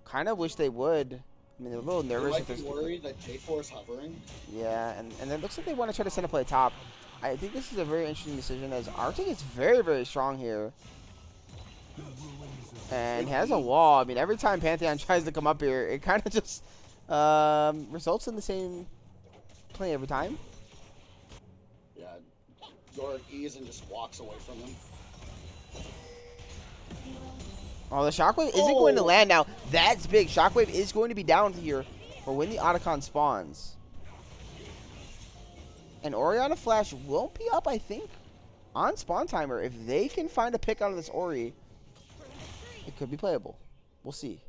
kind of wish they would. I mean, they're a little nervous. They might be worried that J4 is hovering. Yeah, and it looks like they want to try to send a play top. I think this is a very interesting decision as Arctic is very, very strong here. And has a wall. I mean, every time Pantheon tries to come up here, it kind of just results in the same play every time. Yeah, Yorick E's and just walks away from him. Oh, the Shockwave isn't going to land now. That's big. Shockwave is going to be down here for when the Otacon spawns. And Oriana Flash won't be up, I think, on spawn timer. If they can find a pick out of this Ori, it could be playable. We'll see.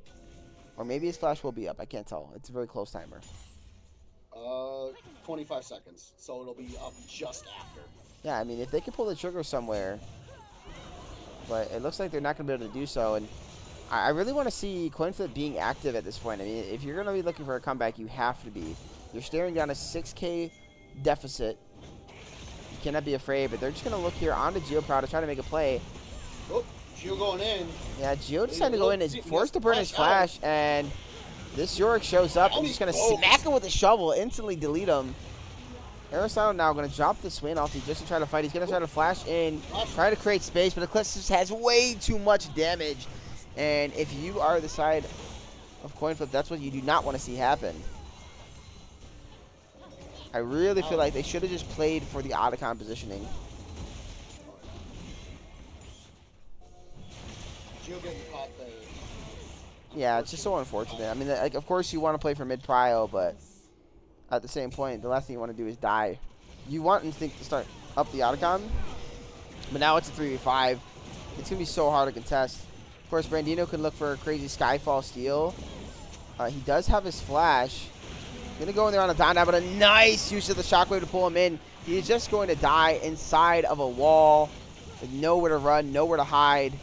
Or maybe his Flash will be up. I can't tell. It's a very close timer. 25 seconds. So it'll be up just after. Yeah, I mean, if they can pull the trigger somewhere. But it looks like they're not going to be able to do so. And I really want to see Coinflip being active at this point. I mean, if you're going to be looking for a comeback, you have to be. You're staring down a 6K deficit. You cannot be afraid. But they're just going to look here onto GeoProw to try to make a play. Oh, Geo going in. Yeah, Geo decided to go in. Is forced to burn his flash. And this Yorick shows up and just going to smack him with a shovel. Instantly delete him. Aristotle now going to drop the Swain ulti just to try to fight. He's going to try to flash in, try to create space, but Eclipse just has way too much damage. And if you are the side of Coinflip, that's what you do not want to see happen. I really feel like they should have just played for the Otacon positioning. Geo getting caught there. Yeah, it's just so unfortunate. I mean, like, of course you want to play for mid-prio, but at the same point, the last thing you want to do is die. You want Instinct to start up the Otacon, but now it's a 3v5. It's going to be so hard to contest. Of course, Brandino can look for a crazy Skyfall steal. He does have his flash. Going to go in there on a down, but a nice use of the Shockwave to pull him in. He's just going to die inside of a wall with nowhere to run, nowhere to hide.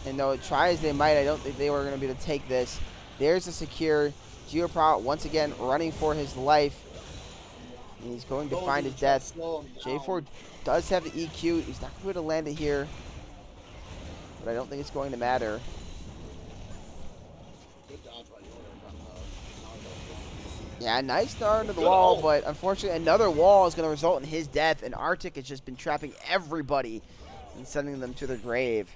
And though try as they might, I don't think they were going to be able to take this. There's a secure GeoProw once again running for his life. And he's going to find his death. J4 does have the EQ. He's not going to be able to land it here. But I don't think it's going to matter. Yeah, nice start into the wall, but unfortunately another wall is going to result in his death. And Arctic has just been trapping everybody and sending them to their grave.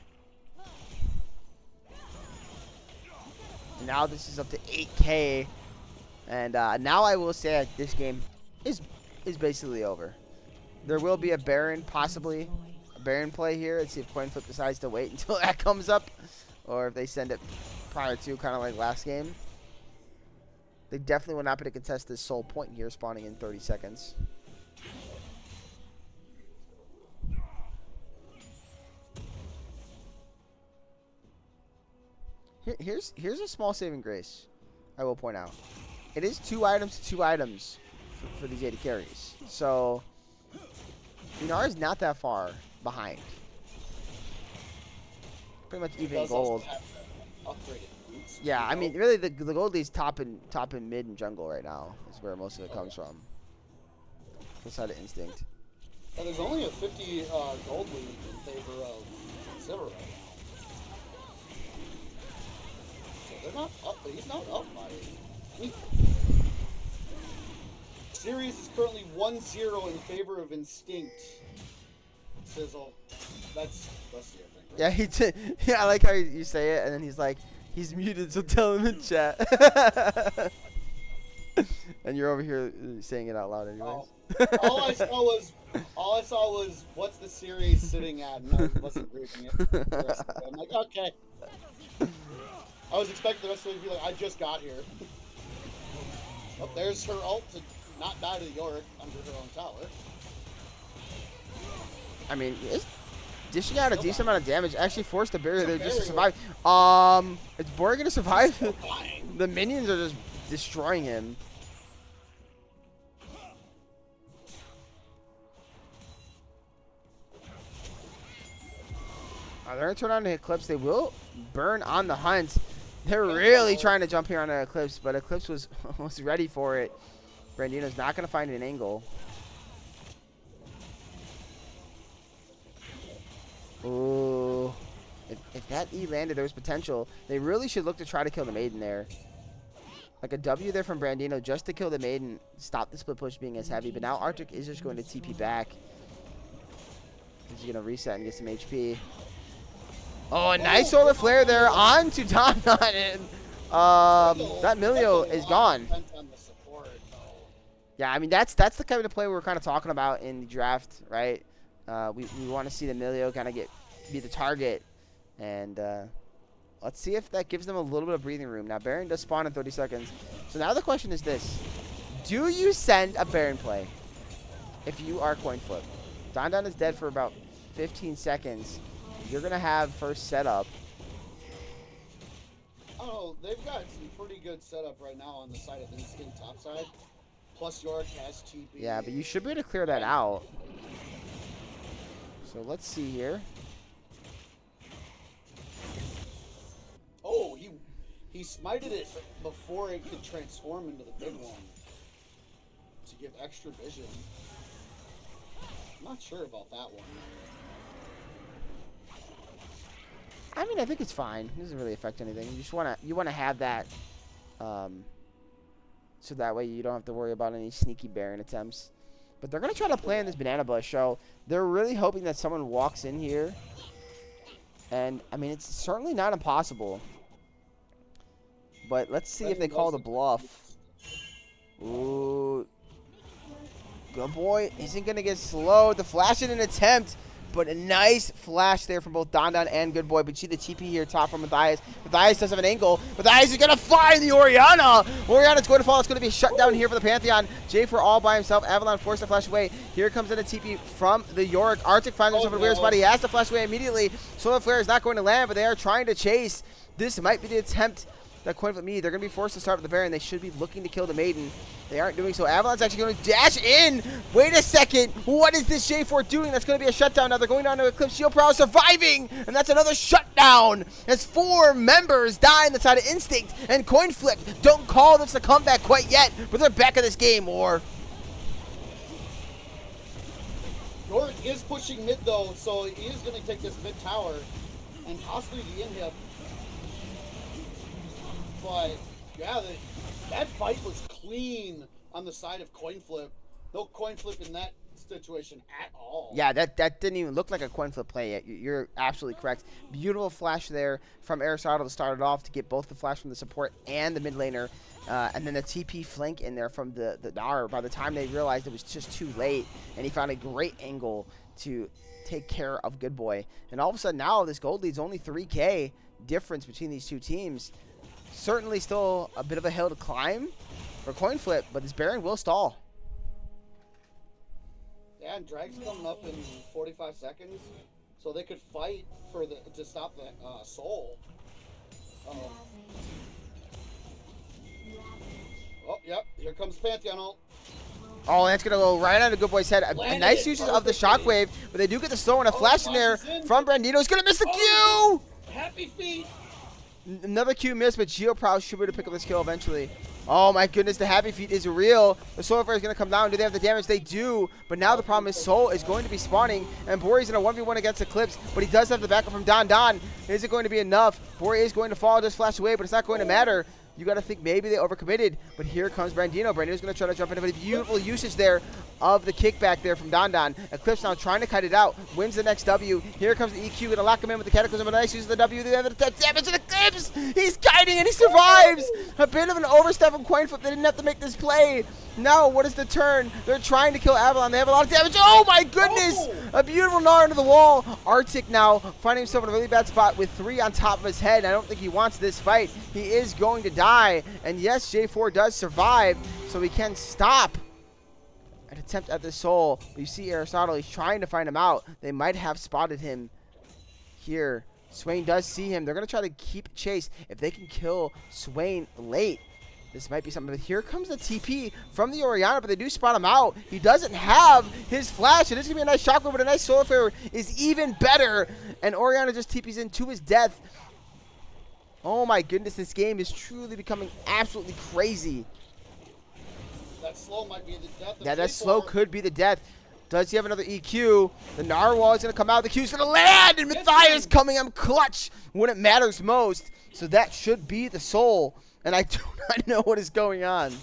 Now this is up to 8K, and now I will say that this game is basically over. There will be a Baron, possibly a Baron play here. Let's see if Coinflip decides to wait until that comes up, or if they send it prior to, kind of like last game. They definitely will not be able to contest this sole point here, spawning in 30 seconds. Here's a small saving grace, I will point out. It is 2 items to 2 items for these 80 carries. So, Gnar is not that far behind. Pretty much even gold. Yeah, I mean, really, the gold lead's top and mid and jungle right now is where most of it comes from. Inside of Instinct. And there's only a 50 gold lead in favor of Silver right now. They're not up, but he's not up by any. Series is currently 1-0 in favor of Instinct. Sizzle. That's the thing, right? Yeah, he did. Yeah, I like how you say it, and then he's like, he's muted, so tell him in chat. And you're over here saying it out loud, anyways. All I saw was what's the series sitting at, and I wasn't reading it. I'm like, okay. I was expecting the rest of it to be like, I just got here. Oh, there's her ult to not die to the Yorick under her own tower. I mean, dishing out a decent amount of damage. Actually forced the barrier there just to barrier. survive. Is Bori gonna survive? Fine. The minions are just destroying him. They're gonna turn on the Eclipse. They will burn on the hunt. They're really trying to jump here on the Eclipse, but Eclipse was almost ready for it. Brandino's not gonna find an angle. Ooh. If that E landed, there was potential. They really should look to try to kill the Maiden there. Like a W there from Brandino just to kill the Maiden, stop the split push being as heavy. But now Arctic is just going to TP back. He's going to reset and get some HP. Oh, a nice solar flare there on to Don. That Milio is gone. Yeah, I mean, that's the kind of play we were kind of talking about in the draft, right? We want to see the Milio kind of be the target. And let's see if that gives them a little bit of breathing room. Now, Baron does spawn in 30 seconds. So now the question is this. Do you send a Baron play if you are Coinflip? Don is dead for about 15 seconds. You're going to have first setup. Oh, they've got some pretty good setup right now on the side of Instinct top side. Plus York has TP. Yeah, but you should be able to clear that out. So let's see here. Oh, he smited it before it could transform into the big one to give extra vision. I'm not sure about that one. I mean, I think it's fine. It doesn't really affect anything. You just wanna have that, so that way you don't have to worry about any sneaky Baron attempts. But they're gonna try to play in this banana bush, so they're really hoping that someone walks in here. And I mean, it's certainly not impossible. But let's see if they call the bluff. Ooh. Good boy isn't going to get slowed. The flash in an attempt, but a nice flash there from both Don and Good Boy. But see the TP here top from Matthias. Matthias does have an angle. Matthias is going to find the Orianna. Orianna's going to fall. It's going to be shut down here for the Pantheon. J4 all by himself. Avalon forced to flash away. Here comes in a TP from the Yorick. Arctic finds himself in a weird spot. He has to flash away immediately. Solar Flare is not going to land, but they are trying to chase. This might be the attempt that Coinflip need. They're going to be forced to start with the Baron. They should be looking to kill the Maiden. They aren't doing so. Avalon's actually going to dash in. Wait a second. What is this J4 doing? That's going to be a shutdown. Now they're going down to Eclipse. Shield Prow surviving. And that's another shutdown. As 4 members die on the side of Instinct. And Coinflip don't call this a comeback quite yet. But they're back in this game, or... York is pushing mid though, so he is going to take this mid tower and possibly the inhib. But yeah, that fight was clean on the side of Coinflip. No Coinflip in that situation at all. Yeah, that didn't even look like a Coinflip play yet. You're absolutely correct. Beautiful flash there from Aristotle to start it off to get both the flash from the support and the mid laner. And then the TP flank in there from the Gnar. By the time they realized it was just too late, and he found a great angle to take care of Good Boy. And all of a sudden now this gold lead's only 3K difference between these two teams. Certainly still a bit of a hill to climb for Coinflip, but this Baron will stall. Yeah, and Drag's coming up in 45 seconds, so they could fight for to stop that soul. Oh, yep, here comes Pantheon ult. Oh, that's going to go right on the Good Boy's head. A nice usage of the shockwave, but they do get the slow and a flash in there from Brandino. He's going to miss the Q! Happy feet! Another Q miss, but GeoProw should be able to pick up this kill eventually. Oh my goodness, the happy feet is real. The Soul Flare is going to come down. Do they have the damage? They do. But now the problem is Soul is going to be spawning, and Bori's in a 1v1 against Eclipse, but he does have the backup from Don. Is it going to be enough? Bori is going to fall, just flash away, but it's not going to matter. You got to think maybe they overcommitted, but here comes Brandino. Brandino's going to try to jump in, but a beautiful usage there of the kickback there from Don. Eclipse now trying to cut it out, wins the next W. Here comes the EQ, going to lock him in with the Cataclysm, but nice use of the W. They have the damage to Eclipse. He's kiting and he survives. A bit of an overstep from Coinflip. They didn't have to make this play. Now, what is the turn? They're trying to kill Avalon. They have a lot of damage. Oh my goodness! A beautiful gnar into the wall. Arctic now finding himself in a really bad spot with 3 on top of his head. I don't think he wants this fight. He is going to die. And yes, J4 does survive, so he can stop an attempt at the soul. But you see Aristotle, he's trying to find him out. They might have spotted him here. Swain does see him. They're going to try to keep chase. If they can kill Swain late, this might be something. But here comes the TP from the Orianna, but they do spot him out. He doesn't have his flash. It is going to be a nice shockwave, but a nice solar flare is even better. And Orianna just TPs into his death. Oh my goodness, this game is truly becoming absolutely crazy. That slow might be the death of That J4. slow could be the death. Does he have another EQ? The narwhal is going to come out. The Q's going to land. And Matthias coming up clutch when it matters most. So that should be the soul. And I do not know what is going on.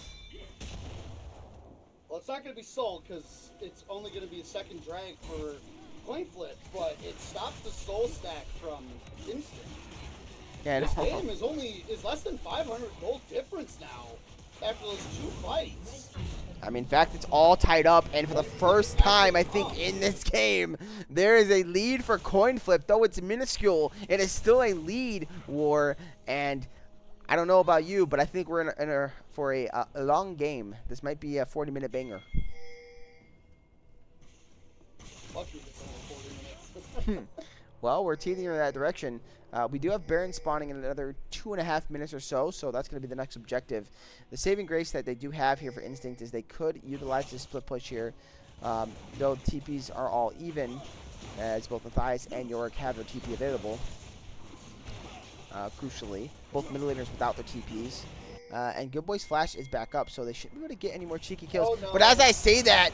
Well, it's not going to be soul because it's only going to be a second drag for Coinflip, but it stops the soul stack from instant. Yeah, This game is less than 500 gold difference now after those 2 fights. I mean, in fact, it's all tied up, and for the first time, I think, in this game, there is a lead for Coinflip. Though it's minuscule, it is still a lead war, and I don't know about you, but I think we're for a long game. This might be a 40-minute banger. Lucky it's only 40 minutes. Well, we're teetering in that direction. We do have Baron spawning in another 2.5 minutes or so, so that's going to be the next objective. The saving grace that they do have here for Instinct is they could utilize this split push here, though TPs are all even, as both Matthias and Yorick have their TP available. Crucially, both middle laners without their TPs. And Good Boy's flash is back up, so they shouldn't be able to get any more cheeky kills. Oh, no. But as I say that,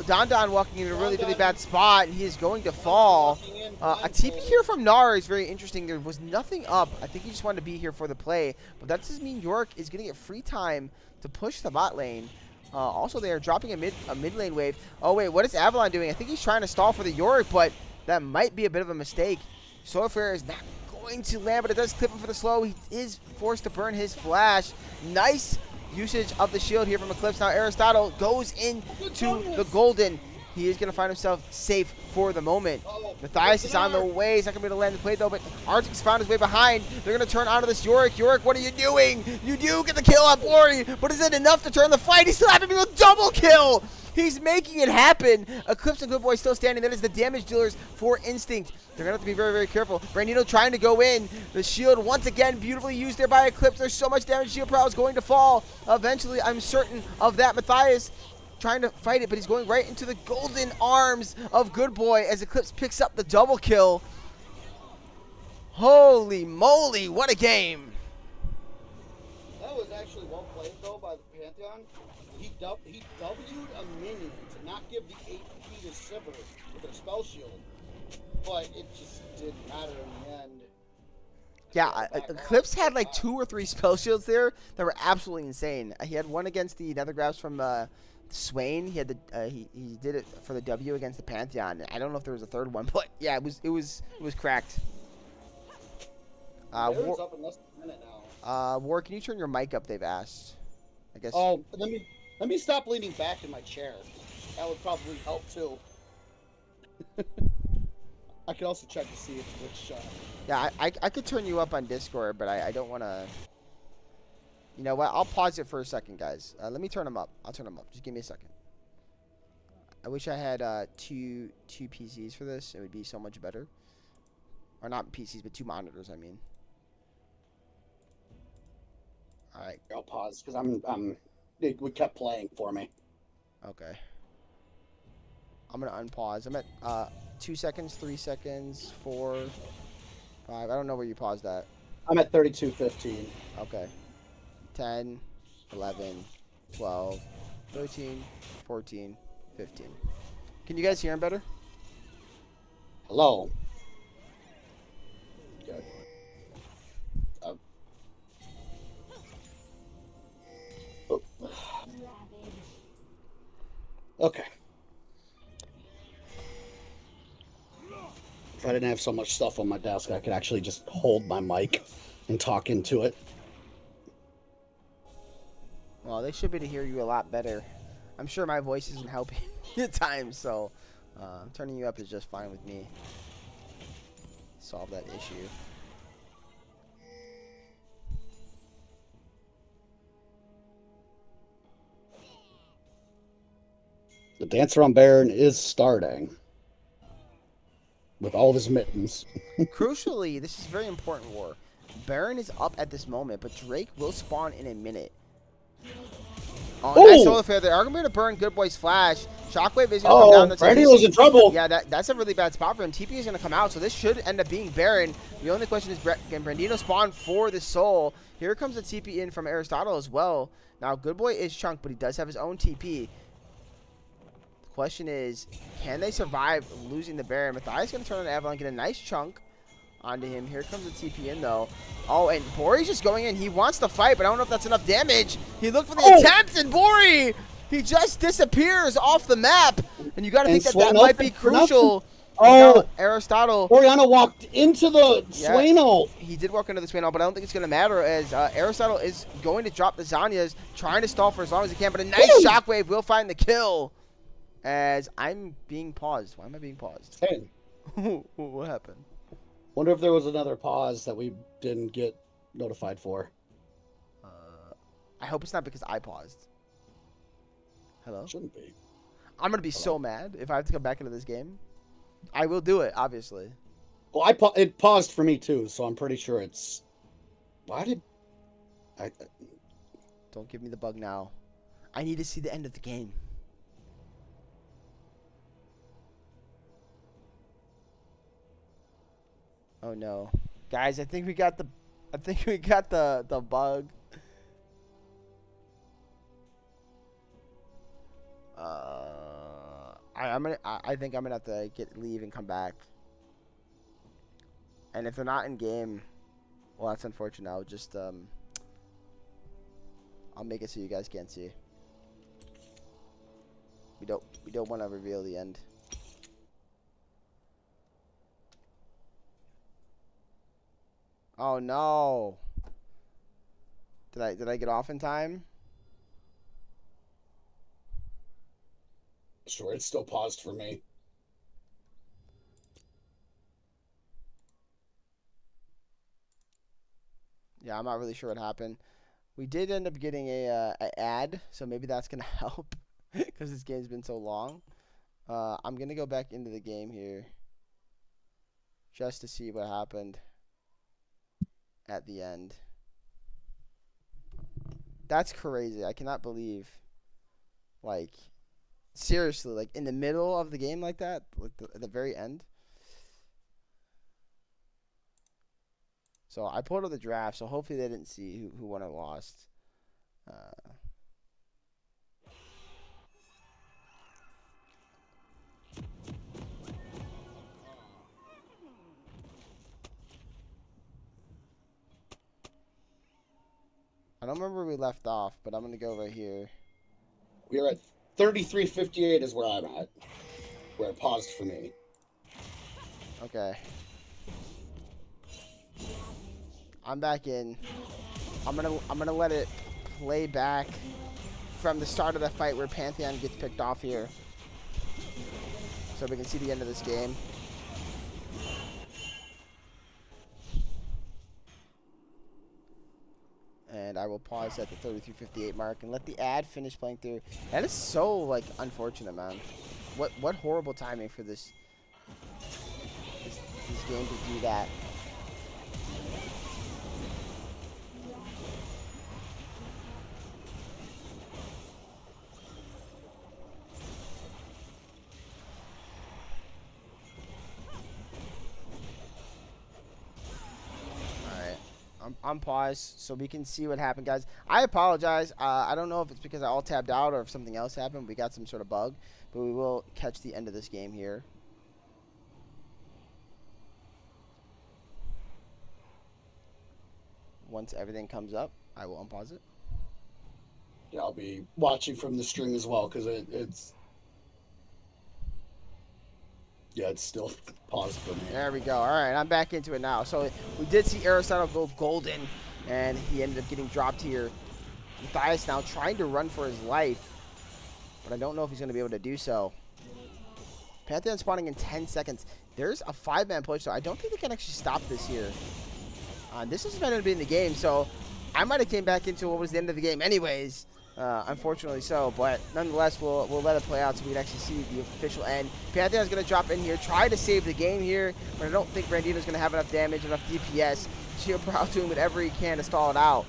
Don walking in a really, really bad spot, and he is going to fall. A TP here from Gnar is very interesting. There was nothing up. I think he just wanted to be here for the play. But that doesn't mean York is going to get free time to push the bot lane. Also, they are dropping a mid lane wave. Oh, wait, what is Avalon doing? I think he's trying to stall for the York, but that might be a bit of a mistake. Solar Flare is not going to land, but it does clip him for the slow. He is forced to burn his flash. Nice usage of the shield here from Eclipse. Now Aristotle goes into the golden. He is going to find himself safe for the moment. Matthias is on the way. He's not going to be able to land the play, though, but Arctic's found his way behind. They're going to turn onto this Yorick. Yorick, what are you doing? You do get the kill on Glory, but is it enough to turn the fight? He's still having to do a double kill. He's making it happen. Eclipse and Good Boy still standing. That is the damage dealers for Instinct. They're going to have to be very, very careful. Brandino trying to go in. The shield, once again, beautifully used there by Eclipse. There's so much damage. Shield Prowl is going to fall. Eventually, I'm certain of that. Matthias trying to fight it, but he's going right into the golden arms of Good Boy as Eclipse picks up the double kill. Holy moly, what a game. That was actually well played, though, by the Pantheon. He W'd a minion to not give the AP to Sivir with their spell shield, but it just didn't matter in the end. Yeah, Eclipse had like 2 or 3 spell shields there that were absolutely insane. He had one against the Nether Grabs from Swain. He had the he did it for the W against the Pantheon. I don't know if there was a third one, but yeah, it was cracked. Baron's up in less than a minute now. War, can you turn your mic up? They've asked. I guess. Oh, let me stop leaning back in my chair. That would probably help too. I could also check to see which. Yeah, I could turn you up on Discord, but I don't want to. You know what? I'll pause it for a second, guys. Let me turn them up. I'll turn them up. Just give me a second. I wish I had two PCs for this. It would be so much better. Or not PCs, but 2 monitors. I mean. All right. I'll pause because it kept playing for me. Okay. I'm gonna unpause. I'm at 2 seconds, 3 seconds, 4, 5. I don't know where you paused at. I'm at 32:15. Okay. 10, 11, 12, 13, 14, 15. Can you guys hear him better? Hello. Good. Okay. If I didn't have so much stuff on my desk, I could actually just hold my mic and talk into it. Well, they should be able to hear you a lot better. I'm sure my voice isn't helping at times, so turning you up is just fine with me. Solve that issue. The dance around Baron is starting. with all of his mittens. Crucially, this is a very important war. Baron is up at this moment, but Drake will spawn in a minute. Oh, nice solo fair there. Are going to burn Good Boy's flash. Shockwave is going to come down. That's Brandy was in trouble. Yeah, that's a really bad spot for him. TP is going to come out, so this should end up being Baron. The only question is, can Brandino spawn for the soul? Here comes the TP in from Aristotle as well. Now, Good Boy is chunked, but he does have his own TP. The question is, can they survive losing the Baron? Matthias going to turn on Avalon, get a nice chunk onto him. Here comes the TP in, though. Oh, and Bori's just going in. He wants to fight, but I don't know if that's enough damage. He looked for the attempt, and Bori, he just disappears off the map. And you got to think that might be crucial. Aristotle. Oriana walked into the Swaino. He did walk into the Swaino, but I don't think it's going to matter as Aristotle is going to drop the Zanyas, trying to stall for as long as he can. But a nice Shockwave will find the kill. As I'm being paused. Why am I being paused? Hey. What happened? Wonder if there was another pause that we didn't get notified for. I hope it's not because I paused. Hello? Shouldn't be. I'm going to be so mad if I have to come back into this game. I will do it, obviously. Well, it paused for me too, so I'm pretty sure it's... Why did... Don't give me the bug now. I need to see the end of the game. Oh no. Guys, I think we got the bug. I think I'm gonna have to leave and come back. And if they're not in game, well, that's unfortunate. I'll just I'll make it so you guys can't see. We don't want to reveal the end. Oh no. Did I get off in time? Sure, it's still paused for me. Yeah, I'm not really sure what happened. We did end up getting a ad, so maybe that's gonna help because this game's been so long. I'm gonna go back into the game here just to see what happened at the end. That's crazy. I cannot believe, like, seriously, like in the middle of the game like that, like at the very end. So I pulled up the draft, so hopefully they didn't see who won or lost. I don't remember where we left off, but I'm going to go right here. We're at 33:58 is where I'm at. Where it paused for me. Okay. I'm back in. I'm gonna let it play back from the start of the fight where Pantheon gets picked off here, so we can see the end of this game. And I will pause at the 33:58 mark and let the ad finish playing through. That is so, like, unfortunate, man. What horrible timing for this game to do that. I'm paused so we can see what happened, guys. I apologize. I don't know if it's because I all tabbed out or if something else happened. We got some sort of bug, but we will catch the end of this game here. Once everything comes up, I will unpause it. Yeah, I'll be watching from the stream as well because it's still paused for me. There we go. All right, I'm back into it now. So we did see Aristotle go golden, and he ended up getting dropped here. Matthias now trying to run for his life, but I don't know if he's going to be able to do so. Pantheon spawning in 10 seconds. There's a 5-man push, so I don't think they can actually stop this here. This is going to be in the game, so I might have came back into what was the end of the game anyways. Unfortunately so, but nonetheless, we'll let it play out so we can actually see the official end. Pantheon's going to drop in here, try to save the game here, but I don't think Brandino's going to have enough damage, enough DPS. Shield Brow doing whatever he can to stall it out,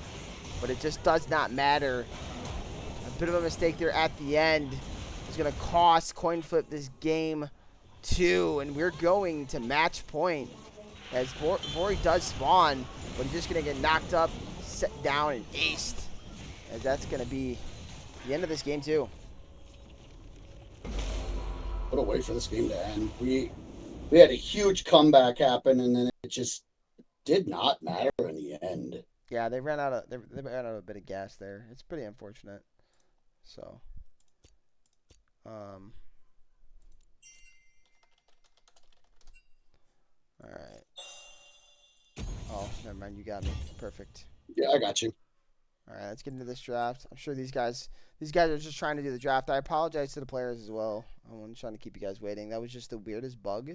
but it just does not matter. A bit of a mistake there at the end is going to cost Coinflip this game 2, and we're going to match point as Vori does spawn, but he's just going to get knocked up, set down, and aced. As that's going to be the end of this game, too. What a way for this game to end. We had a huge comeback happen, and then it just did not matter in the end. Yeah, they ran out of a bit of gas there. It's pretty unfortunate. So, all right. Oh, never mind. You got me. Perfect. Yeah, I got you. All right, let's get into this draft. I'm sure these guys are just trying to do the draft. I apologize to the players as well. I'm trying to keep you guys waiting. That was just the weirdest bug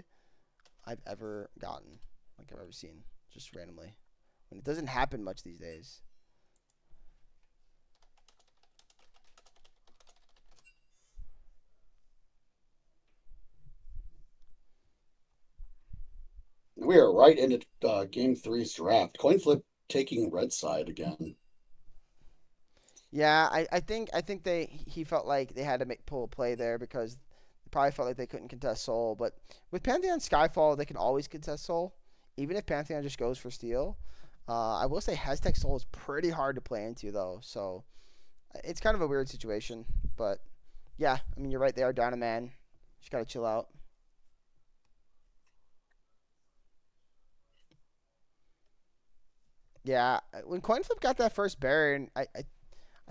I've ever gotten, like I've ever seen, just randomly. And it doesn't happen much these days. We are right into Game 3's draft. Coinflip taking red side again. Yeah, I think he felt like they had to pull a play there because they probably felt like they couldn't contest Soul. But with Pantheon Skyfall, they can always contest Soul, even if Pantheon just goes for steal. I will say Heztech Soul is pretty hard to play into though, so it's kind of a weird situation. But yeah, I mean you're right. They are down a man. Just gotta chill out. Yeah, when Coinflip got that first Baron, I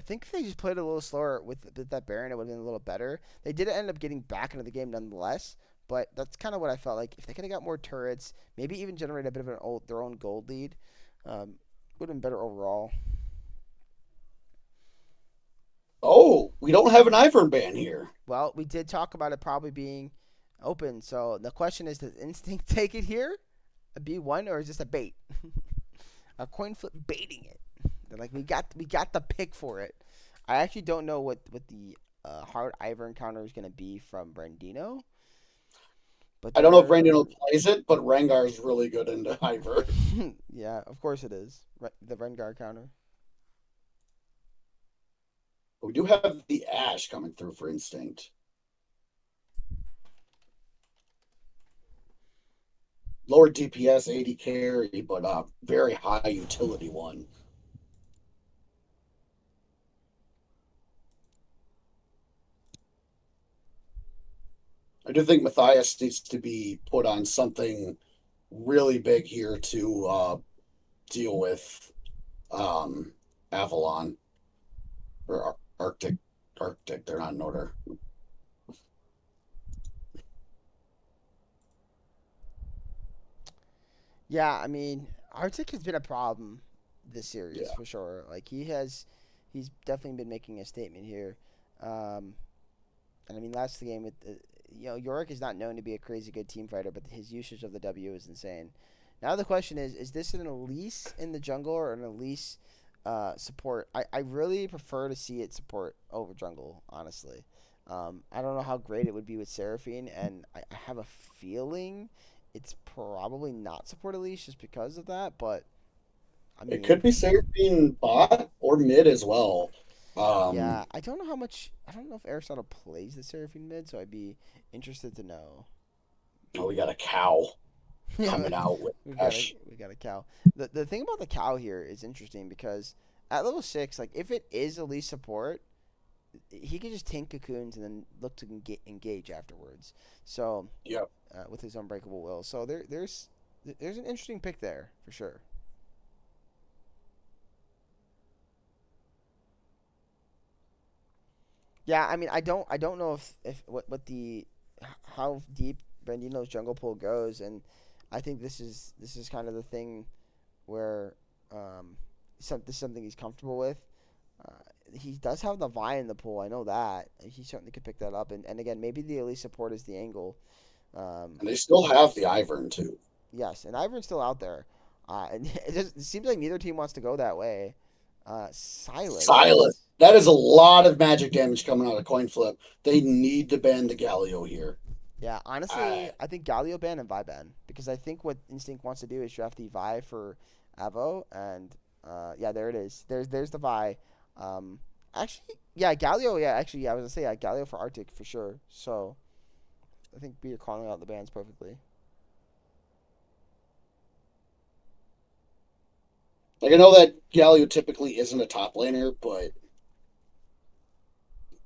think if they just played a little slower with that Baron, it would have been a little better. They did end up getting back into the game nonetheless, but that's kind of what I felt like. If they could have got more turrets, maybe even generate a bit of their own gold lead, would have been better overall. Oh, we don't have an Ivern ban here. Well, we did talk about it probably being open, so the question is, does Instinct take it here, a B1, or is this a bait? A Coinflip baiting it. They're like, we got the pick for it. I actually don't know what the hard Ivern encounter is going to be from Brandino. But I don't know if Brandino plays it, but Rengar is really good into Ivern. Yeah, of course it is. The Rengar counter. We do have the Ash coming through for Instinct. Lower DPS, 80 carry, but very high utility one. I do think Matthias needs to be put on something really big here to deal with Avalon or Arctic. They're not in order. Yeah, I mean, Arctic has been a problem this series for sure. Like he's definitely been making a statement here. And I mean, last game with Yorick is not known to be a crazy good team fighter, but his usage of the W is insane. Now the question is this an Elise in the jungle or an Elise support? I really prefer to see it support over jungle, honestly. I don't know how great it would be with Seraphine, and I have a feeling it's probably not support Elise just because of that, but I mean, it could be Seraphine bot or mid as well. Yeah, I don't know if Aristotle plays the Seraphine mid, so I'd be interested to know. Oh, we got a cow coming out with Ash. We got a cow. The thing about the cow here is interesting because at level 6, like if it is Elise support, he can just tank cocoons and then look to engage afterwards. So Yep. With his unbreakable will. So there's an interesting pick there for sure. Yeah, I mean, I don't know if what the how deep Brandino's jungle pool goes, and I think this is kind of the thing where this is something he's comfortable with. He does have the Vi in the pool. I know that he certainly could pick that up, and again, maybe the elite support is the angle. And they still have the Ivern too. Yes, and Ivern's still out there, and it seems like neither team wants to go that way. Silas. Silas. That is a lot of magic damage coming out of Coinflip. They need to ban the Galio here. Yeah, honestly, I think Galio ban and Vi ban because I think what Instinct wants to do is draft the Vi for Avo, and yeah, there it is. There's the Vi. Actually, yeah, Galio. Yeah, actually, yeah, I was gonna say yeah, Galio for Arctic for sure. So I think we are calling out the bans perfectly. Like I know that Galio typically isn't a top laner, but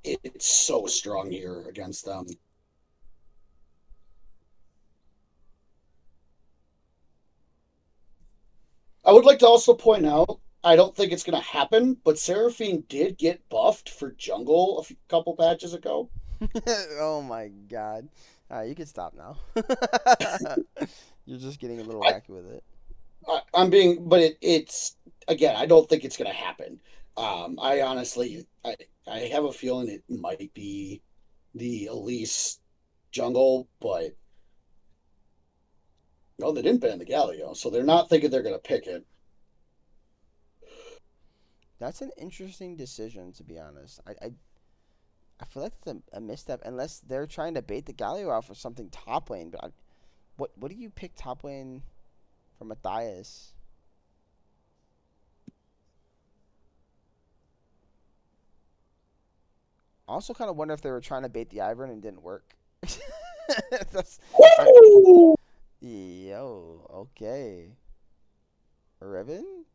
it's so strong here against them. I would like to also point out, I don't think it's going to happen, but Seraphine did get buffed for jungle a couple patches ago. Oh my god. All right, you can stop now. You're just getting a little I, wacky with it. I'm being, but it's again, I don't think it's going to happen. I honestly, I have a feeling it might be the Elise jungle, but no, they didn't ban the Galio, so they're not thinking they're going to pick it. That's an interesting decision, to be honest. I feel like it's a misstep unless they're trying to bait the Galio out for something top lane. But what do you pick top lane for Matthias? Also, kind of wonder if they were trying to bait the Ivern and didn't work. That's, Woo! yo, okay. Riven?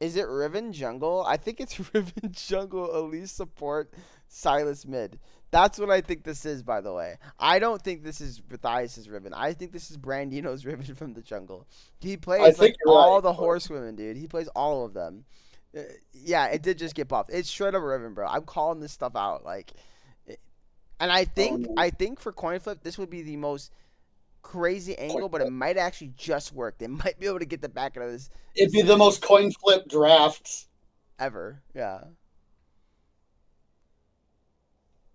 Is it Riven Jungle? I think it's Riven Jungle, Elise support, Silas mid. That's what I think this is, by the way. I don't think this is Matthias' Riven. I think this is Brandino's Riven from the jungle. He plays like all right, the horsewomen, dude. He plays all of them. Yeah, it did just get buffed. It's straight up Riven, bro. I'm calling this stuff out. And I think for Coinflip, this would be the most crazy angle, but it might actually just work. They might be able to get the back out of this. It'd be the most coin flip draft ever. Yeah.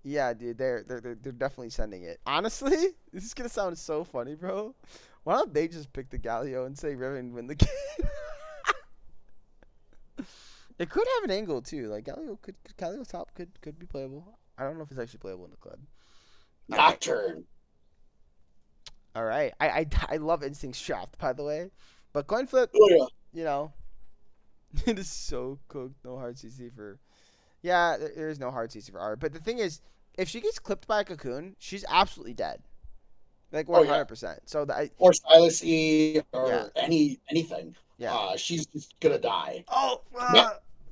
Yeah, dude, they're definitely sending it. Honestly, this is gonna sound so funny, bro. Why don't they just pick the Galio and say Riven win the game? It could have an angle too. Like Galio top could be playable. I don't know if it's actually playable in the club. Nocturne. All right. I love Instinct's draft, by the way. But Coinflip, Oh yeah. you know, it is so cooked. No hard CC for. Yeah, there is no hard CC for R. But the thing is, if she gets clipped by a cocoon, she's absolutely dead. Like 100%. So or Silas E or Yeah. anything. Yeah. She's just gonna die. Oh,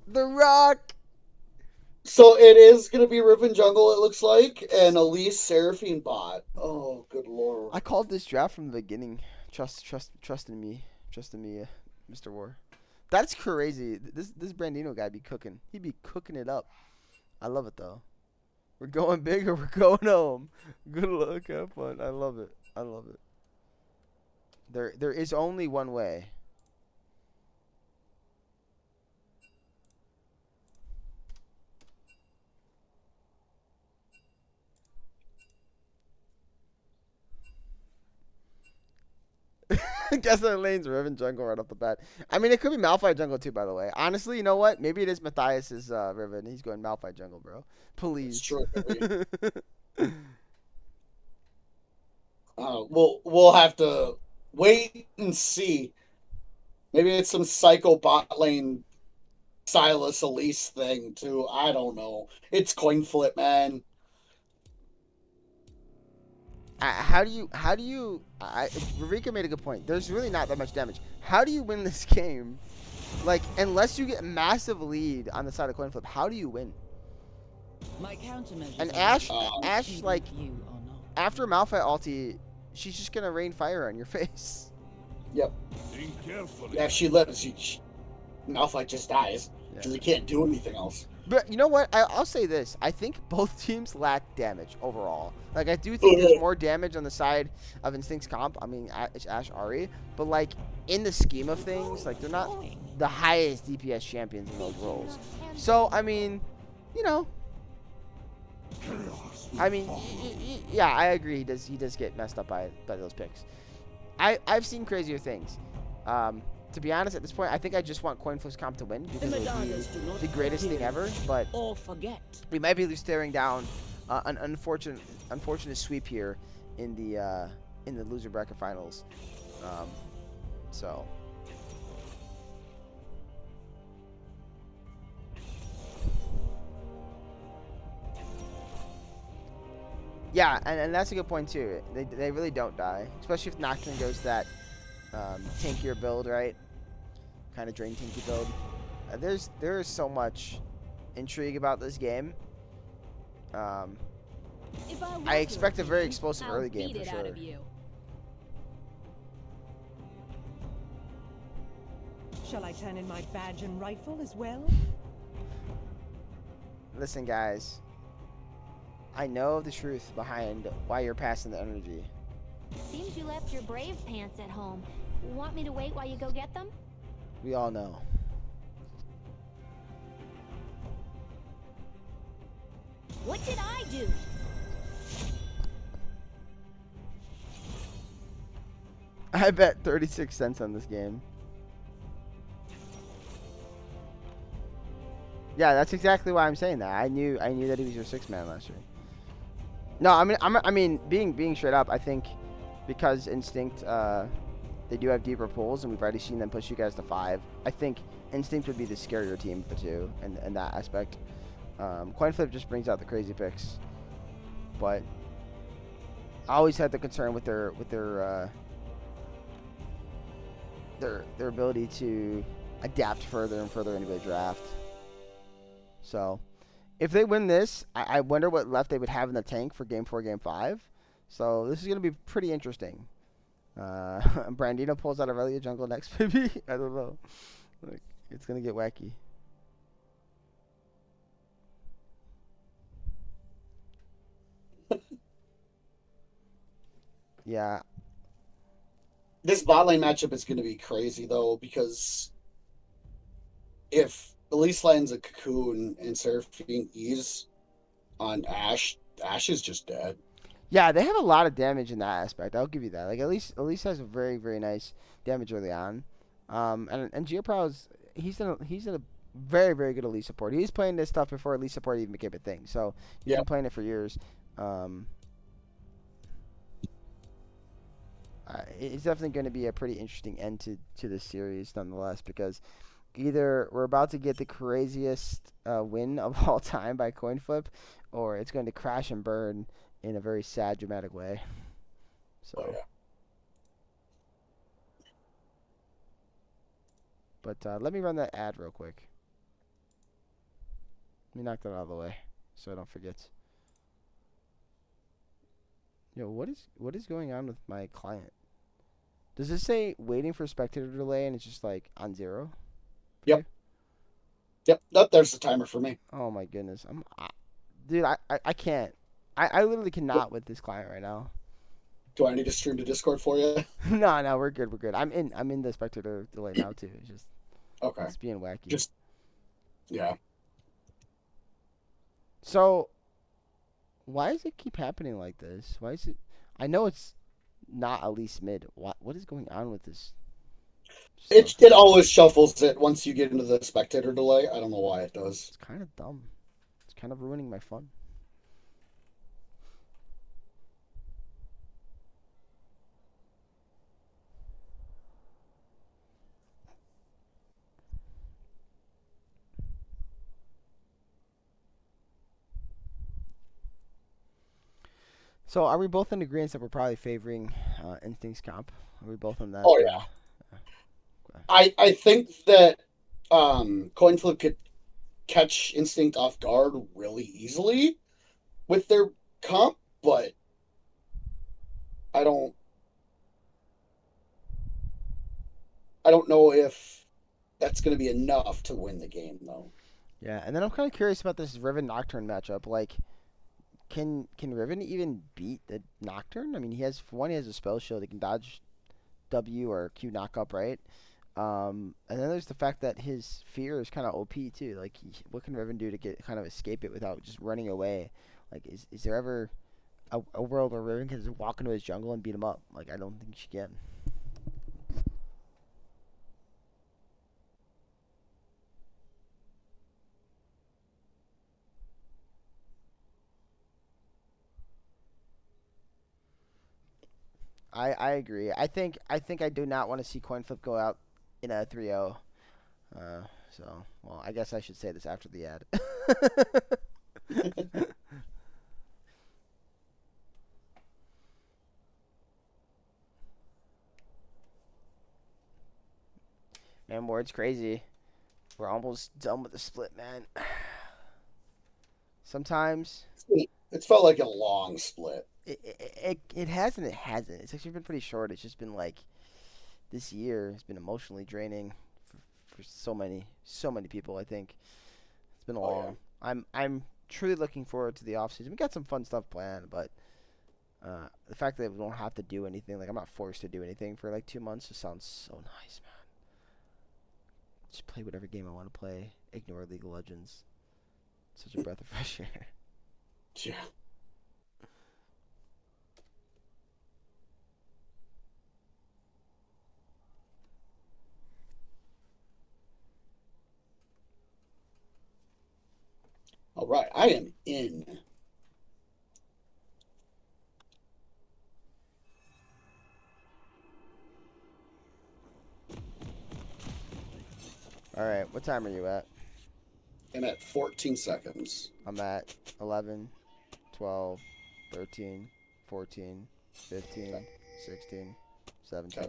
the Rock. So it is gonna be Riven Jungle, it looks like, and Elise Seraphine bot. Oh, good lord. I called this draft from the beginning. Trust in me, Mr. War. That's crazy. This Brandino guy be cooking. He be cooking it up. I love it though. We're going big or we're going home. Good luck, have fun. I love it. I love it. There is only one way. Guess that lane's Riven Jungle right off the bat. I mean, it could be Malphite Jungle too, by the way. Honestly, you know what? Maybe it is Matthias's Riven. He's going Malphite Jungle, bro. Please. It's true. We'll have to wait and see. Maybe it's some psycho bot lane Silas Elise thing too. I don't know. It's coin flip, man. How do you? Rivika made a good point. There's really not that much damage. How do you win this game? Like, unless you get a massive lead on the side of Coinflip, how do you win? My countermeasures. And are Ash, like, you or not. after Malphite ulti, she's just gonna rain fire on your face. Yep. Think carefully. Yeah, if she lives, Malphite just dies. Yeah. Because he can't do anything else. But you know what? I'll say this. I think both teams lack damage overall. Like, I do think there's more damage on the side of Instinct's comp. I mean, it's Ash Ari. But, like, in the scheme of things, like, they're not the highest DPS champions in those roles. So, I mean, you know. I mean, yeah, I agree. He does get messed up by those picks. I've seen crazier things. to be honest, at this point, I think I just want Coinflip's comp to win The because it would Madonnas do be not the greatest thing forgive ever. But or forget. we might be staring down an unfortunate sweep here in the loser bracket finals. So. Yeah, and that's a good point too. They really don't die, especially if Nocturne goes that tankier build, right? Kind of drain tanky build. There is so much intrigue about this game. If I, want I your expect a very opinion, explosive I'll early game beat for it out sure. of you. Shall I turn in my badge and rifle as well? Listen, guys. I know the truth behind why you're passing the energy. Seems you left your brave pants at home. Want me to wait while you go get them? We all know. What did I do? I bet 36 cents on this game. Yeah, that's exactly why I'm saying that. I knew that he was your 6-man last year. No, I mean, being straight up, I think because Instinct, they do have deeper pools, and we've already seen them push you guys to 5. I think Instinct would be the scarier team of the two in that aspect. Coinflip just brings out the crazy picks, but I always had the concern with their ability to adapt further and further into the draft. So, if they win this, I wonder what left they would have in the tank for Game 4, Game 5. So, this is going to be pretty interesting. Brandino pulls out Aurelia jungle next, maybe? I don't know. Like, it's going to get wacky. Yeah. This bot lane matchup is going to be crazy, though, because if Elise lands a cocoon and Seraphine E's on Ashe, Ashe is just dead. Yeah, they have a lot of damage in that aspect. I'll give you that. Like, Elise has a very, very nice damage early on. And Geoprow's, he's in a very, very good Elise support. He was playing this stuff before Elise support even became a thing. So, he's been playing it for years. It's definitely going to be a pretty interesting end to this series, nonetheless, because either we're about to get the craziest win of all time by Coinflip, or it's going to crash and burn in a very sad, dramatic way. So, Oh, yeah. But let me run that ad real quick. Let me knock that out of the way so I don't forget. Yo, what is going on with my client? Does this say waiting for spectator delay and it's just like on 0? Yep. Yep. Nope, there's the timer for me. Oh my goodness. Dude, I can't. I literally cannot with this client right now. Do I need to stream to Discord for you? No, we're good. I'm in the spectator delay now too. It's just Okay. it's being wacky. Just yeah. So why does it keep happening like this? Why is it? I know it's not at least mid. What is going on with this? It always shuffles it once you get into the spectator delay. I don't know why it does. It's kind of dumb. It's kind of ruining my fun. So, are we both in agreement that we're probably favoring Instinct's comp? Are we both on that? Oh yeah. I think that Coinflip could catch Instinct off guard really easily with their comp, but I don't know if that's going to be enough to win the game though. Yeah, and then I'm kind of curious about this Riven Nocturne matchup. Like, can Riven even beat the Nocturne? I mean, he has a spell shield. He can dodge W or Q knockup, right? And then there's the fact that his fear is kind of OP too. Like, what can Riven do to get kind of escape it without just running away? Like, is there ever a world where Riven can just walk into his jungle and beat him up? Like, I don't think she can. I agree. I do not want to see Coinflip go out in a 3-0. So, well, I guess I should say this after the ad. Man, Ward's crazy. We're almost done with the split, man. Sometimes It's felt like a long split. it hasn't. It hasn't. It's actually been pretty short. It's just been like this year has been emotionally draining for so many people. I think it's been long. Yeah. I'm truly looking forward to the off season. We got some fun stuff planned, but the fact that we don't have to do anything, like I'm not forced to do anything for like 2 months, just sounds so nice, man. Just play whatever game I want to play. Ignore League of Legends. Such a breath of fresh air. Yeah. All right, I am in. All right, what time are you at? I'm at 14 seconds. I'm at 11, 12, 13, 14, 15, 16, 17.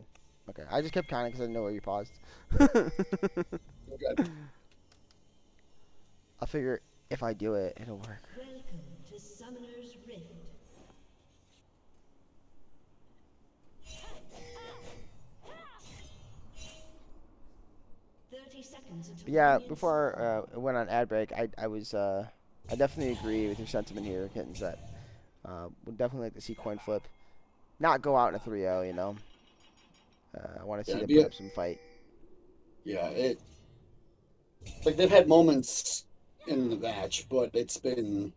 Okay, I just kept counting because I didn't know where you paused. Okay. I'll figure if I do it, it'll work. Welcome to Summoner's Rift. Yeah, before I went on ad break, I definitely agree with your sentiment here, Kittens, that would definitely like to see Coinflip not go out in a 3-0, you know. I want to see them put up some fight. Yeah, like they've had moments in the match, but it's been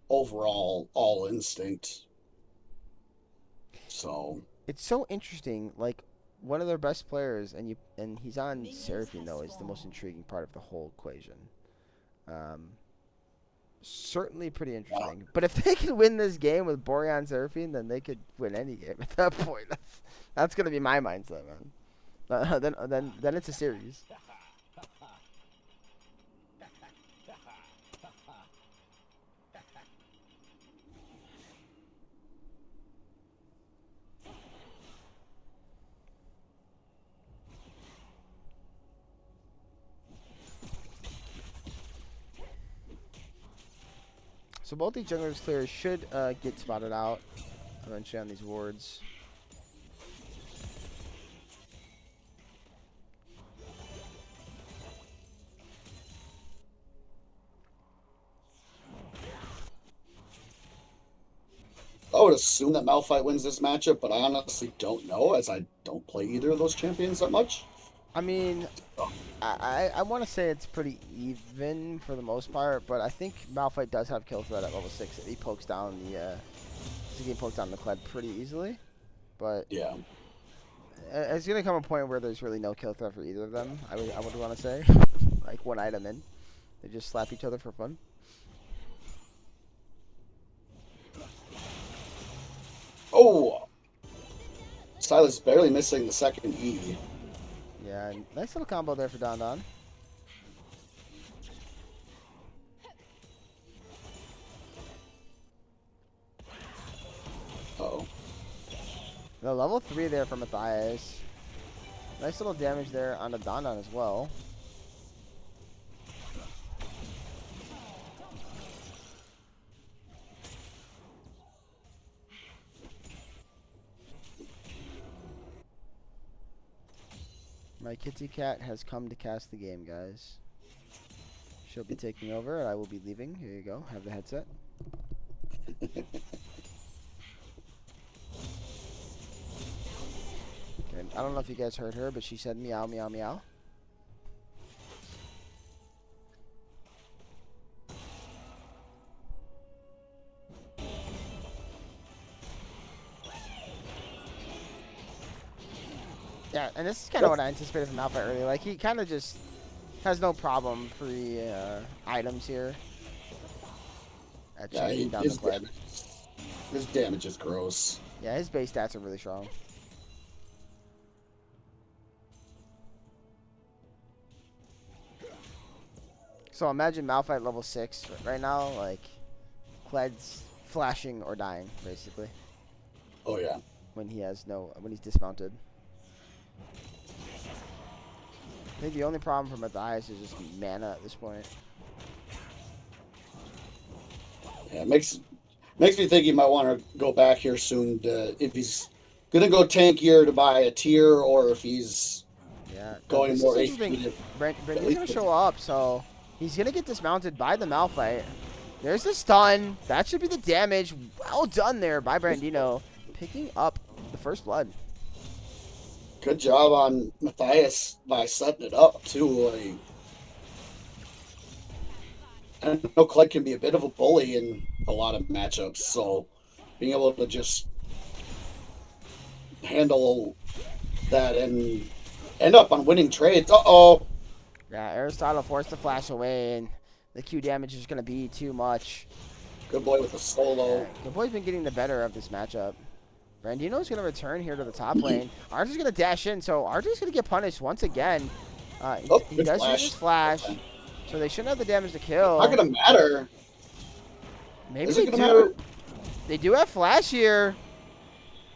overall all instinct. So it's so interesting. Like one of their best players, and he's on Seraphine though, is the most intriguing part of the whole equation. Certainly pretty interesting. But if they can win this game with Boreon Seraphine, then they could win any game at that point. That's gonna be my mindset, man. Then it's a series. So both these junglers clear should get spotted out eventually on these wards. I would assume that Malphite wins this matchup, but I honestly don't know, as I don't play either of those champions that much. I mean, I want to say it's pretty even for the most part, but I think Malphite does have kill threat at level 6. He pokes down he pokes down the Kled pretty easily, but yeah, it's gonna come a point where there's really no kill threat for either of them. I would want to say, like one item in, they just slap each other for fun. Oh, Silas barely missing the second E. Yeah, nice little combo there for Don Don. Uh-oh. The level 3 there for Matthias. Nice little damage there on the Don Don as well. My kitty cat has come to cast the game, guys. She'll be taking over, and I will be leaving. Here you go. Have the headset. Okay, I don't know if you guys heard her, but she said meow, meow, meow. Yeah, and this is kind of what I anticipated from Alpha earlier. Like, he kind of just has no problem free items here. At Yeah, chasing down the Kled. his damage is gross. Yeah, his base stats are really strong. So imagine Malphite level 6 right now, like Cled's flashing or dying, basically, Oh yeah. when he's dismounted. I think the only problem for Matthias is just mana at this point. Yeah, it makes me think he might want to go back here soon if he's gonna go tankier to buy a tier, or if he's Yeah, going this more is HP. interesting. At Brandy's least gonna show up, so he's gonna get dismounted by the Malphite. There's the stun. That should be the damage. Well done there by Brandino, picking up the first blood. Good job on Matthias by setting it up too. Like, I know Clegg can be a bit of a bully in a lot of matchups, so being able to just handle that and end up on winning trades. Uh-oh. Yeah, Aristotle forced the flash away, and the Q damage is gonna be too much. Good boy with the solo. Yeah, the boy's been getting the better of this matchup. Brandino's going to return here to the top lane. RJ's going to dash in, so RJ's going to get punished once again. He good does use his flash, so they shouldn't have the damage to kill. Not gonna matter. Maybe Is they it gonna do. matter? They do have flash here.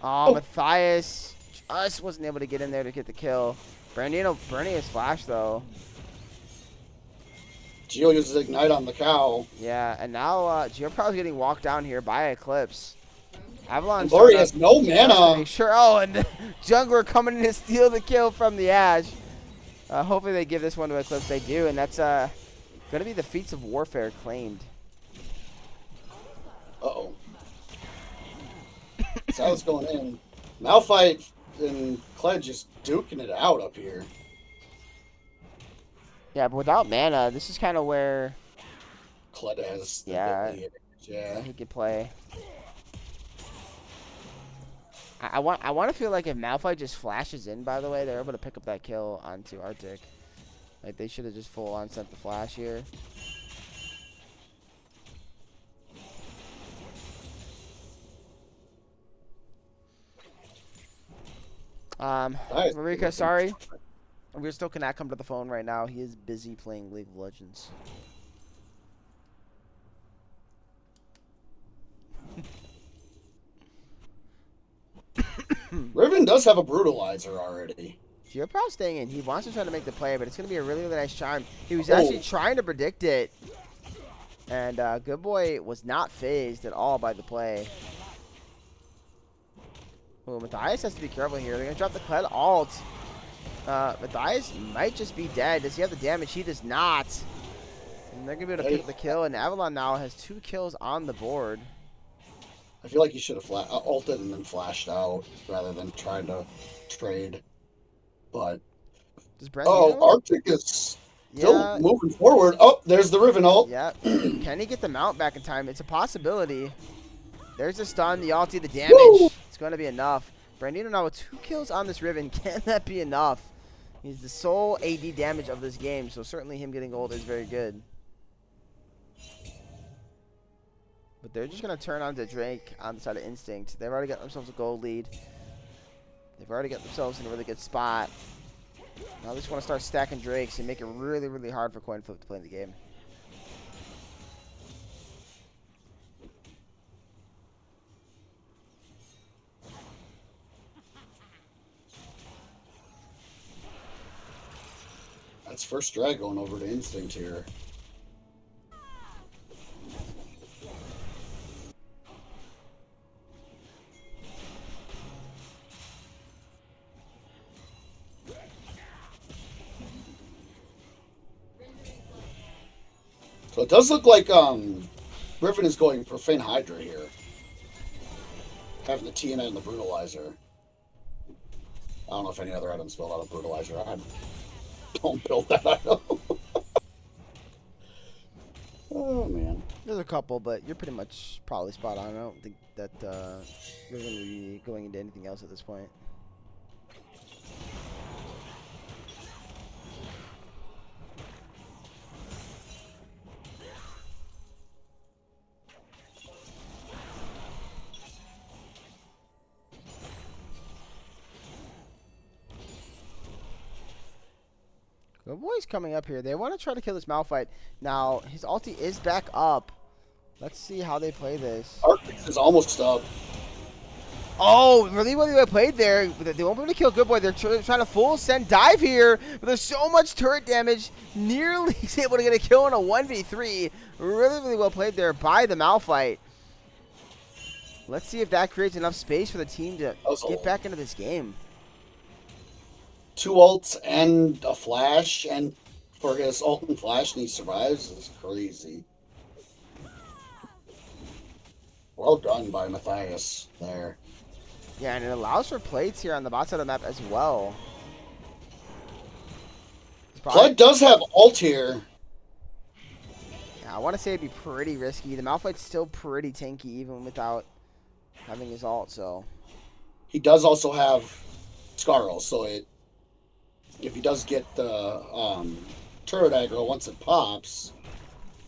Oh, Matthias just wasn't able to get in there to get the kill. Brandino burning his flash, though. Geo uses Ignite on the cow. Yeah, and now Geoprow's getting walked down here by Eclipse. Avalon Lori has no mana. Sure. Oh, and the jungler coming in to steal the kill from the Ash. Hopefully they give this one to Eclipse. They do, and that's going to be the Feats of Warfare claimed. Uh-oh. Sal's going in. Malphite and Clegg just duking it out up here. Yeah, but without mana, this is kind of where Clegg has Yeah. Yeah. he could play. I want to feel like if Malphite just flashes in, by the way, they're able to pick up that kill onto Arctic. Like, they should have just full on sent the flash here. Nice. Marika, sorry. We still cannot come to the phone right now. He is busy playing League of Legends. Riven does have a brutalizer already. Geoprow's staying in. He wants to try to make the play, but it's going to be a really, really nice charm. He was actually trying to predict it. And Good Boy was not phased at all by the play. Oh, Matthias has to be careful here. They're going to drop the Kled ult. Matthias might just be dead. Does he have the damage? He does not. And they're going to be able to pick up the kill. And Avalon now has 2 kills on the board. I feel like he should have ulted and then flashed out rather than trying to trade. But Arctic is still moving forward. Oh, there's the Riven ult. Yeah. Can he get the mount back in time? It's a possibility. There's the stun, the ulti, the damage. Woo! It's going to be enough. Brandino now with 2 kills on this Riven. Can that be enough? He's the sole AD damage of this game, so certainly him getting gold is very good. But they're just going to turn on to Drake on the side of Instinct. They've already got themselves a gold lead. They've already got themselves in a really good spot. Now they just want to start stacking Drakes and make it really, really hard for Coinflip to play in the game. That's first drag going over to Instinct here. So it does look like Griffin is going Profane Hydra here. Having the TNA and the Brutalizer. I don't know if any other items build out of Brutalizer. I don't build that item. Oh, man. There's a couple, but you're pretty much probably spot on. I don't think that you're going to be going into anything else at this point. Good boy's coming up here. They want to try to kill this Malphite. Now, his ulti is back up. Let's see how they play this. Arctic is almost up. Oh, really well played there. They won't be able to kill Good Boy. They're trying to full send dive here. But there's so much turret damage. Nearly he's able to get a kill in a 1v3. Really well played there by the Malphite. Let's see if that creates enough space for the team to get back into this game. 2 ults and a flash, and for his ult and flash, and he survives is crazy. Well done by Matthias there. Yeah, and it allows for plates here on the bot side of the map as well. Flood does have ult here. Yeah, I want to say it'd be pretty risky. The Malphite's still pretty tanky even without having his ult, so. He does also have Scarl, so if he does get the turret aggro once it pops,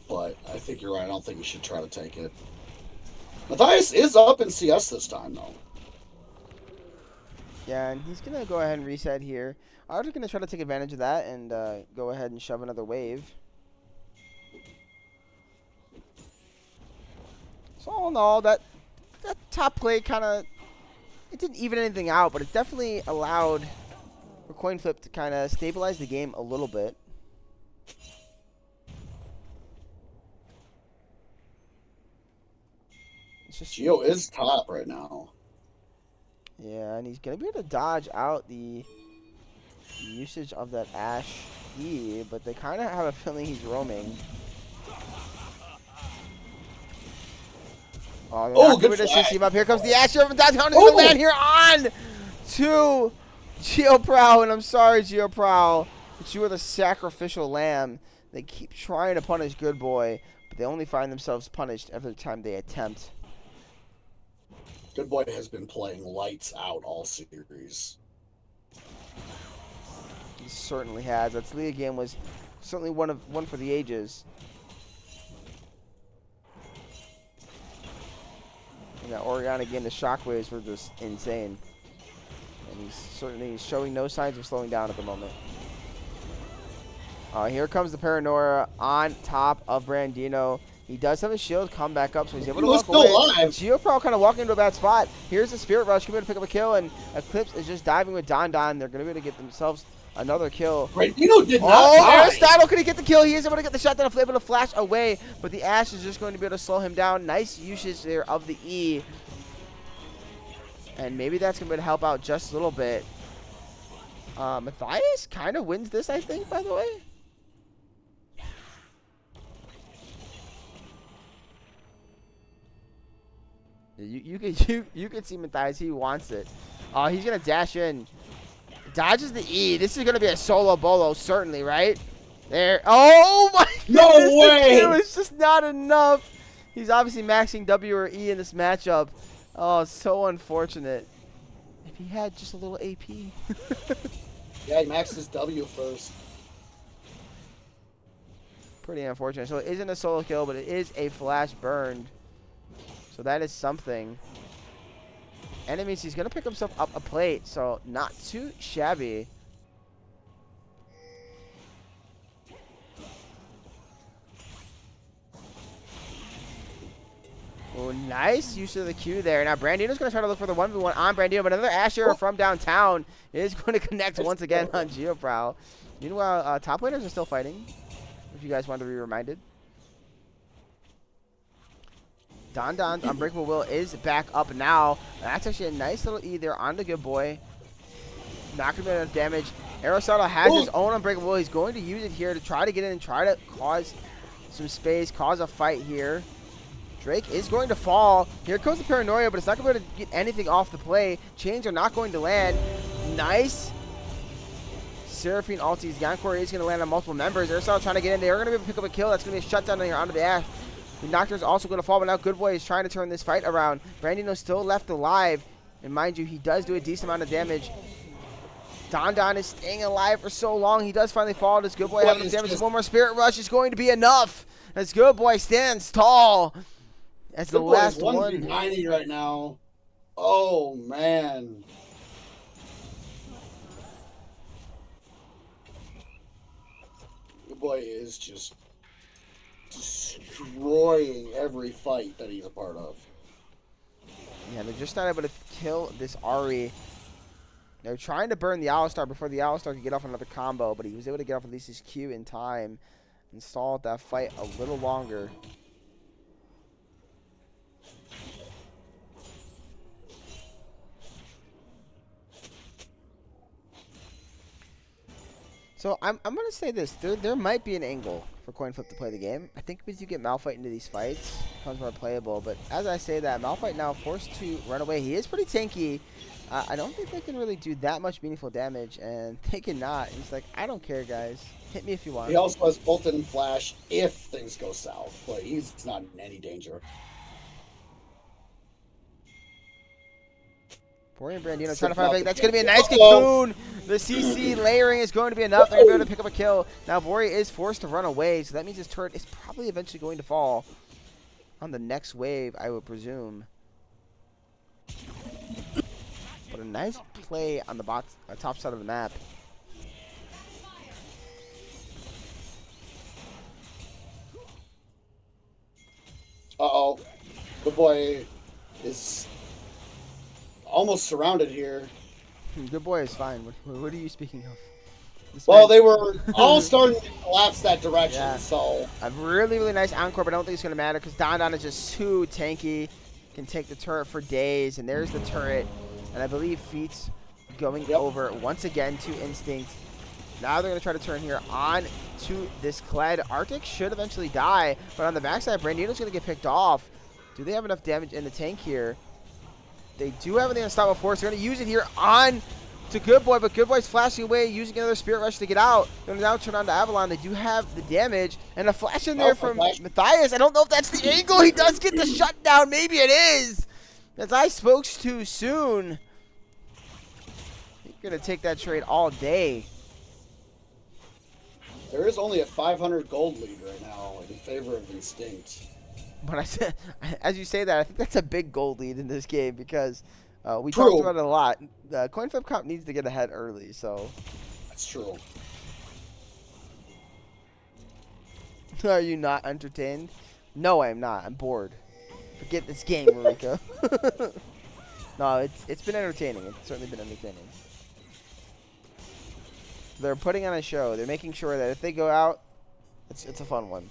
but I think you're right. I don't think he should try to take it. Matthias is up in CS this time, though. Yeah, and he's going to go ahead and reset here. I'm just going to try to take advantage of that and go ahead and shove another wave. So all in all, that top play kind of, it didn't even anything out, but it definitely allowed for Coinflip to kind of stabilize the game a little bit. Geo is top right now. Yeah, and he's going to be able to dodge out the usage of that Ashe E, but they kind of have a feeling he's roaming. Oh, good team up. Here comes the Ashe from downtown. He's going to land here on to GeoProw, and I'm sorry, GeoProw, but you are the sacrificial lamb. They keep trying to punish Good Boy, but they only find themselves punished every time they attempt. Good Boy has been playing lights out all series. He certainly has. That League game was certainly one for the ages. And that Oriana game, the shockwaves were just insane. And he's certainly showing no signs of slowing down at the moment. Here comes the Paranoia on top of Brandino. He does have a shield come back up, so he's able to walk away. GeoPro kind of walking into a bad spot. Here's the Spirit Rush, going to pick up a kill, and Eclipse is just diving with Don. They're going to be able to get themselves another kill. Brandino did not die. Aristotle couldn't get the kill. He is able to get the shotdown, able to flash away, but the Ashe is just going to be able to slow him down. Nice usage there of the E. And maybe that's going to help out just a little bit. Matthias kind of wins this, I think, by the way. You can see Matthias. He wants it. He's going to dash in. Dodges the E. This is going to be a solo bolo, certainly, right? There. Oh, my No goodness. way. The Q is just not enough. He's obviously maxing W or E in this matchup. Oh, so unfortunate. If he had just a little AP. Yeah, he maxed his W first. Pretty unfortunate. So it isn't a solo kill, but it is a flash burned. So that is something. And it means he's going to pick himself up a plate, so not too shabby. Oh, nice use of the Q there. Now Brandino's going to try to look for the 1v1 on Brandino, but another Asher from downtown is going to connect once again on GeoProw. Meanwhile, top laners are still fighting, if you guys want to be reminded. Don's Unbreakable Will is back up now. That's actually a nice little E there on the Good Boy. Not going to be enough damage. Aristotle has his own Unbreakable Will. He's going to use it here to try to get in and try to cause some space, cause a fight here. Drake is going to fall. Here comes the Paranoia, but it's not going to be able to get anything off the play. Chains are not going to land. Nice. Seraphine ultis. Yankor is going to land on multiple members. Aristotle trying to get in. They're going to be able to pick up a kill. That's going to be a shutdown here onto the Ashe. The Nocturne is also going to fall, but now Good Boy is trying to turn this fight around. Brandino still left alive. And mind you, he does do a decent amount of damage. Don is staying alive for so long. He does finally fall. Does Good Boy have enough damage? One more Spirit Rush is going to be enough. As Good Boy stands tall. As the last one. 1v90 right now. Oh, man. Boy is just destroying every fight that he's a part of. Yeah, they're just not able to kill this Ari. They're trying to burn the Alistar before the Alistar could get off another combo, but he was able to get off at least his Q in time and stall that fight a little longer. So I'm gonna say this: there might be an angle for Coinflip to play the game. I think because you get Malphite into these fights, it becomes more playable. But as I say that, Malphite now forced to run away. He is pretty tanky. I don't think they can really do that much meaningful damage, and they cannot. He's like, I don't care, guys. Hit me if you want. He also has Bolton and Flash if things go south, but he's not in any danger. Bori and Brandino trying to find a big. That's going to be a nice Uh-oh. cocoon. The CC layering is going to be enough. They're going to be able to pick up a kill. Now Bori is forced to run away, so that means his turret is probably eventually going to fall on the next wave, I would presume. But a nice play on the top side of the map. Uh-oh. Good boy is almost surrounded here. Good boy is fine. What are you speaking of? This Well, man- they were all starting to collapse that direction, Yeah. so... A really, really nice encore, but I don't think it's going to matter because Don is just too tanky. Can take the turret for days, and there's the turret. And I believe Feet's going over once again to Instinct. Now they're going to try to turn here on to this Kled. Arctic should eventually die, but on the backside, Brandino's going to get picked off. Do they have enough damage in the tank here? They do have the Unstoppable Force. They're going to use it here on to Good Boy, but Good Boy's flashing away, using another Spirit Rush to get out. They're going to now turn on to Avalon. They do have the damage, and a flash in there from Matthias. I don't know if that's the angle. He does get the shutdown. Maybe it is. As I spoke too soon. You're going to take that trade all day. There is only a 500 gold lead right now in favor of Instinct. But I said, as you say that, I think that's a big gold lead in this game because we True. talked about it a lot. The Coinflip comp needs to get ahead early, so. That's true. Are you not entertained? No, I am not. I'm bored. Forget this game, Marika. No, it's been entertaining. It's certainly been entertaining. They're putting on a show. They're making sure that if they go out, it's a fun one.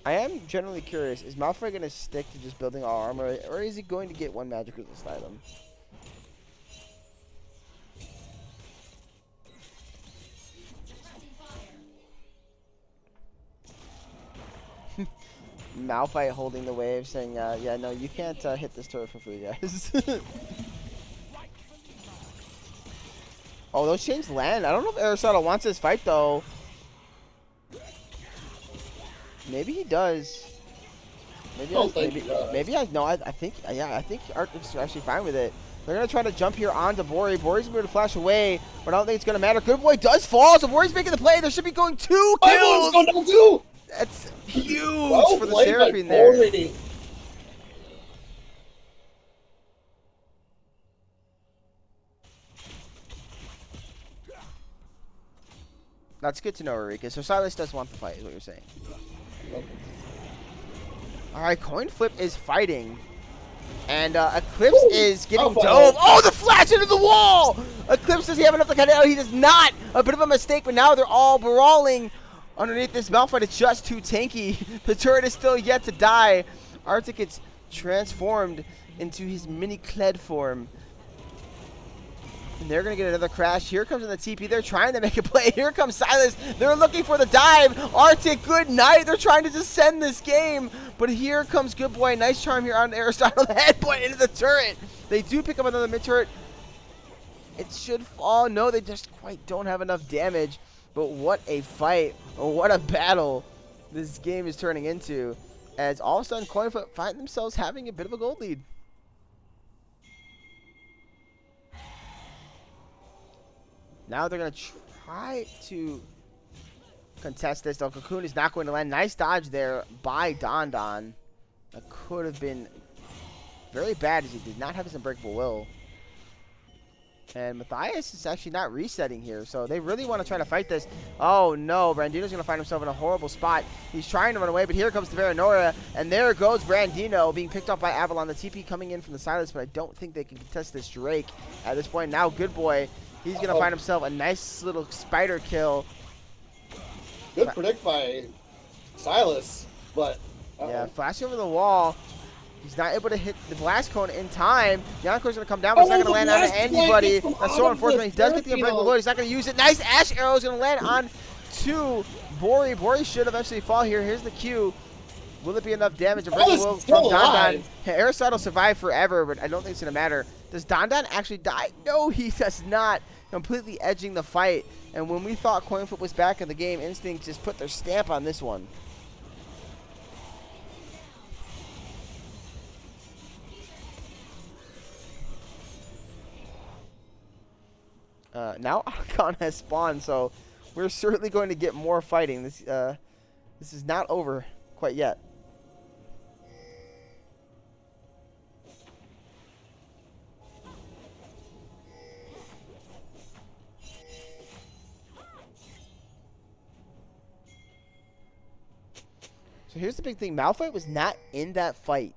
I am generally curious, is Malfoy going to stick to just building all armor, or is he going to get one magic resist item? Malphite holding the wave, saying, yeah, no, you can't hit this turret for free, guys. Oh, those chains land. I don't know if Aristotle wants this fight, though. Maybe he does. Maybe I think he does. I think Arctic's actually fine with it. They're gonna try to jump here onto Bori. Bori's going to flash away, but I don't think it's gonna matter. Good Boy does fall, so Bori's making the play. There should be going 2 kills. Going down 2. That's huge Well for the played by Seraphine there. Bori. That's good to know, Eureka. So Silas does want the fight, is what you're saying. Okay. All right, Coinflip is fighting. And Eclipse is getting Oh, dove. Oh, the flash into the wall! Eclipse does he have enough to cut it out? He does not. A bit of a mistake, but now they're all brawling underneath this Malphite. It's just too tanky. The turret is still yet to die. Arctic gets transformed into his mini Kled form. And they're going to get another crash. Here comes in the TP. They're trying to make a play. Here comes Silas. They're looking for the dive. Arctic, good night. They're trying to just send this game. But here comes Good Boy. Nice charm here on Aristotle. The head point into the turret. They do pick up another mid turret. It should fall. No, they just quite don't have enough damage. But what a fight. Or what a battle this game is turning into. As all of a sudden, Coinflip find themselves having a bit of a gold lead. Now they're going to try to contest this, though. Cocoon is not going to land. Nice dodge there by Don Don. That could have been very bad as he did not have his Unbreakable Will. And Matthias is actually not resetting here, so they really want to try to fight this. Oh, no. Brandino's going to find himself in a horrible spot. He's trying to run away, but here comes the Veranora, and there goes Brandino being picked up by Avalon. The TP coming in from the Silas, but I don't think they can contest this Drake at this point. Now, Good Boy, he's going to find himself a nice little spider kill. Good predict by Silas, but... Yeah, flashing over the wall. He's not able to hit the blast cone in time. Yanko's going to come down, but it's not going to land on anybody. That's so unfortunate. He does get the Unbreakable Will. He's not going to use it. Nice Ash Arrow is going to land on to Bori. Bori should eventually fall here. Here's the Q. Will it be enough damage? Unbreakable Will from Don Don. Aristotle survived forever, but I don't think it's going to matter. Does Don Don actually die? No, he does not. Completely edging the fight. And when we thought Coinflip was back in the game, Instinct just put their stamp on this one. Now Archon has spawned, so we're certainly going to get more fighting. This is not over quite yet. So here's the big thing. Malphite was not in that fight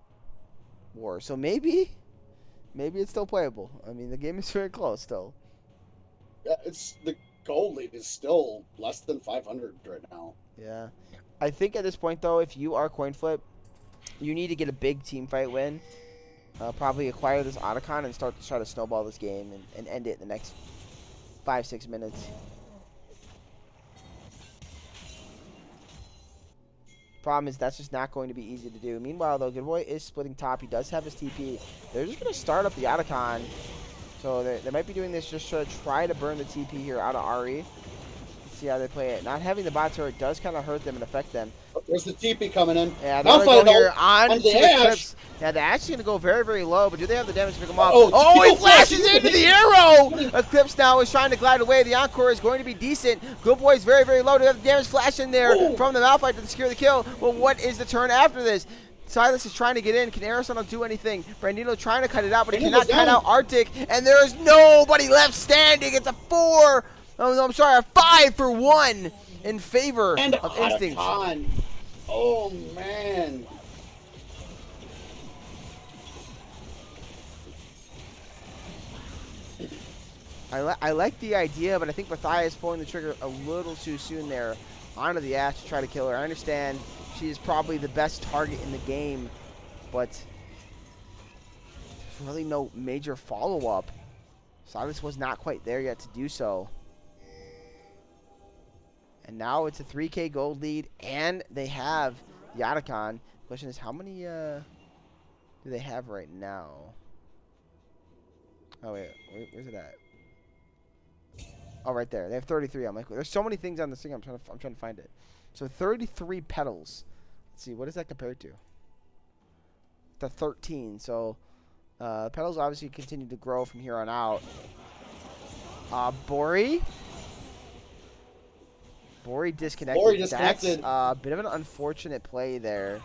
war, so maybe it's still playable. I mean, the game is very close still. Yeah, it's the gold lead is still less than 500 right now. Yeah. I think at this point, though, if you are Coinflip, you need to get a big team fight win. Probably acquire this Otacon and start to try to snowball this game and end it in the next 5-6 minutes. Problem is that's just not going to be easy to do. Meanwhile, though, Good Boy is splitting top. He does have his TP. They're just going to start up the Otacon. So they might be doing this just to try to burn the TP here out of Ari. Let's see how they play it. Not having the bot turret does kind of hurt them and affect them. There's the TP coming in. Yeah, they're going to go here on the Eclipse. Yeah, the Ash is going to go very, very low, but do they have the damage to pick them off? Oh, he flashes into the arrow! Eclipse now is trying to glide away. The Encore is going to be decent. Good Boy is very, very low. Do they have the damage flash in there from the Malphite to secure the kill? Well, what is the turn after this? Silas is trying to get in. Can Aristotle do anything? Brandino trying to cut it out, but he cannot cut out Arctic. And there is nobody left standing. It's a 4. Oh, no, I'm sorry, a 5-for-1 in favor of Instinct. Oh, man. I like the idea, but I think Matthias pulling the trigger a little too soon there onto the Ash to try to kill her. I understand she is probably the best target in the game, but there's really no major follow-up. Silas was not quite there yet to do so. And now it's a 3K gold lead, and they have the Otacon. The question is, how many do they have right now? Oh, wait, where's it at? Oh, right there. They have 33. I'm like, there's so many things on this thing. I'm trying to find it. So 33 petals. Let's see, what is that compared to? To 13. So petals obviously continue to grow from here on out. Bori disconnected. Bori disconnected. That's a bit of an unfortunate play there.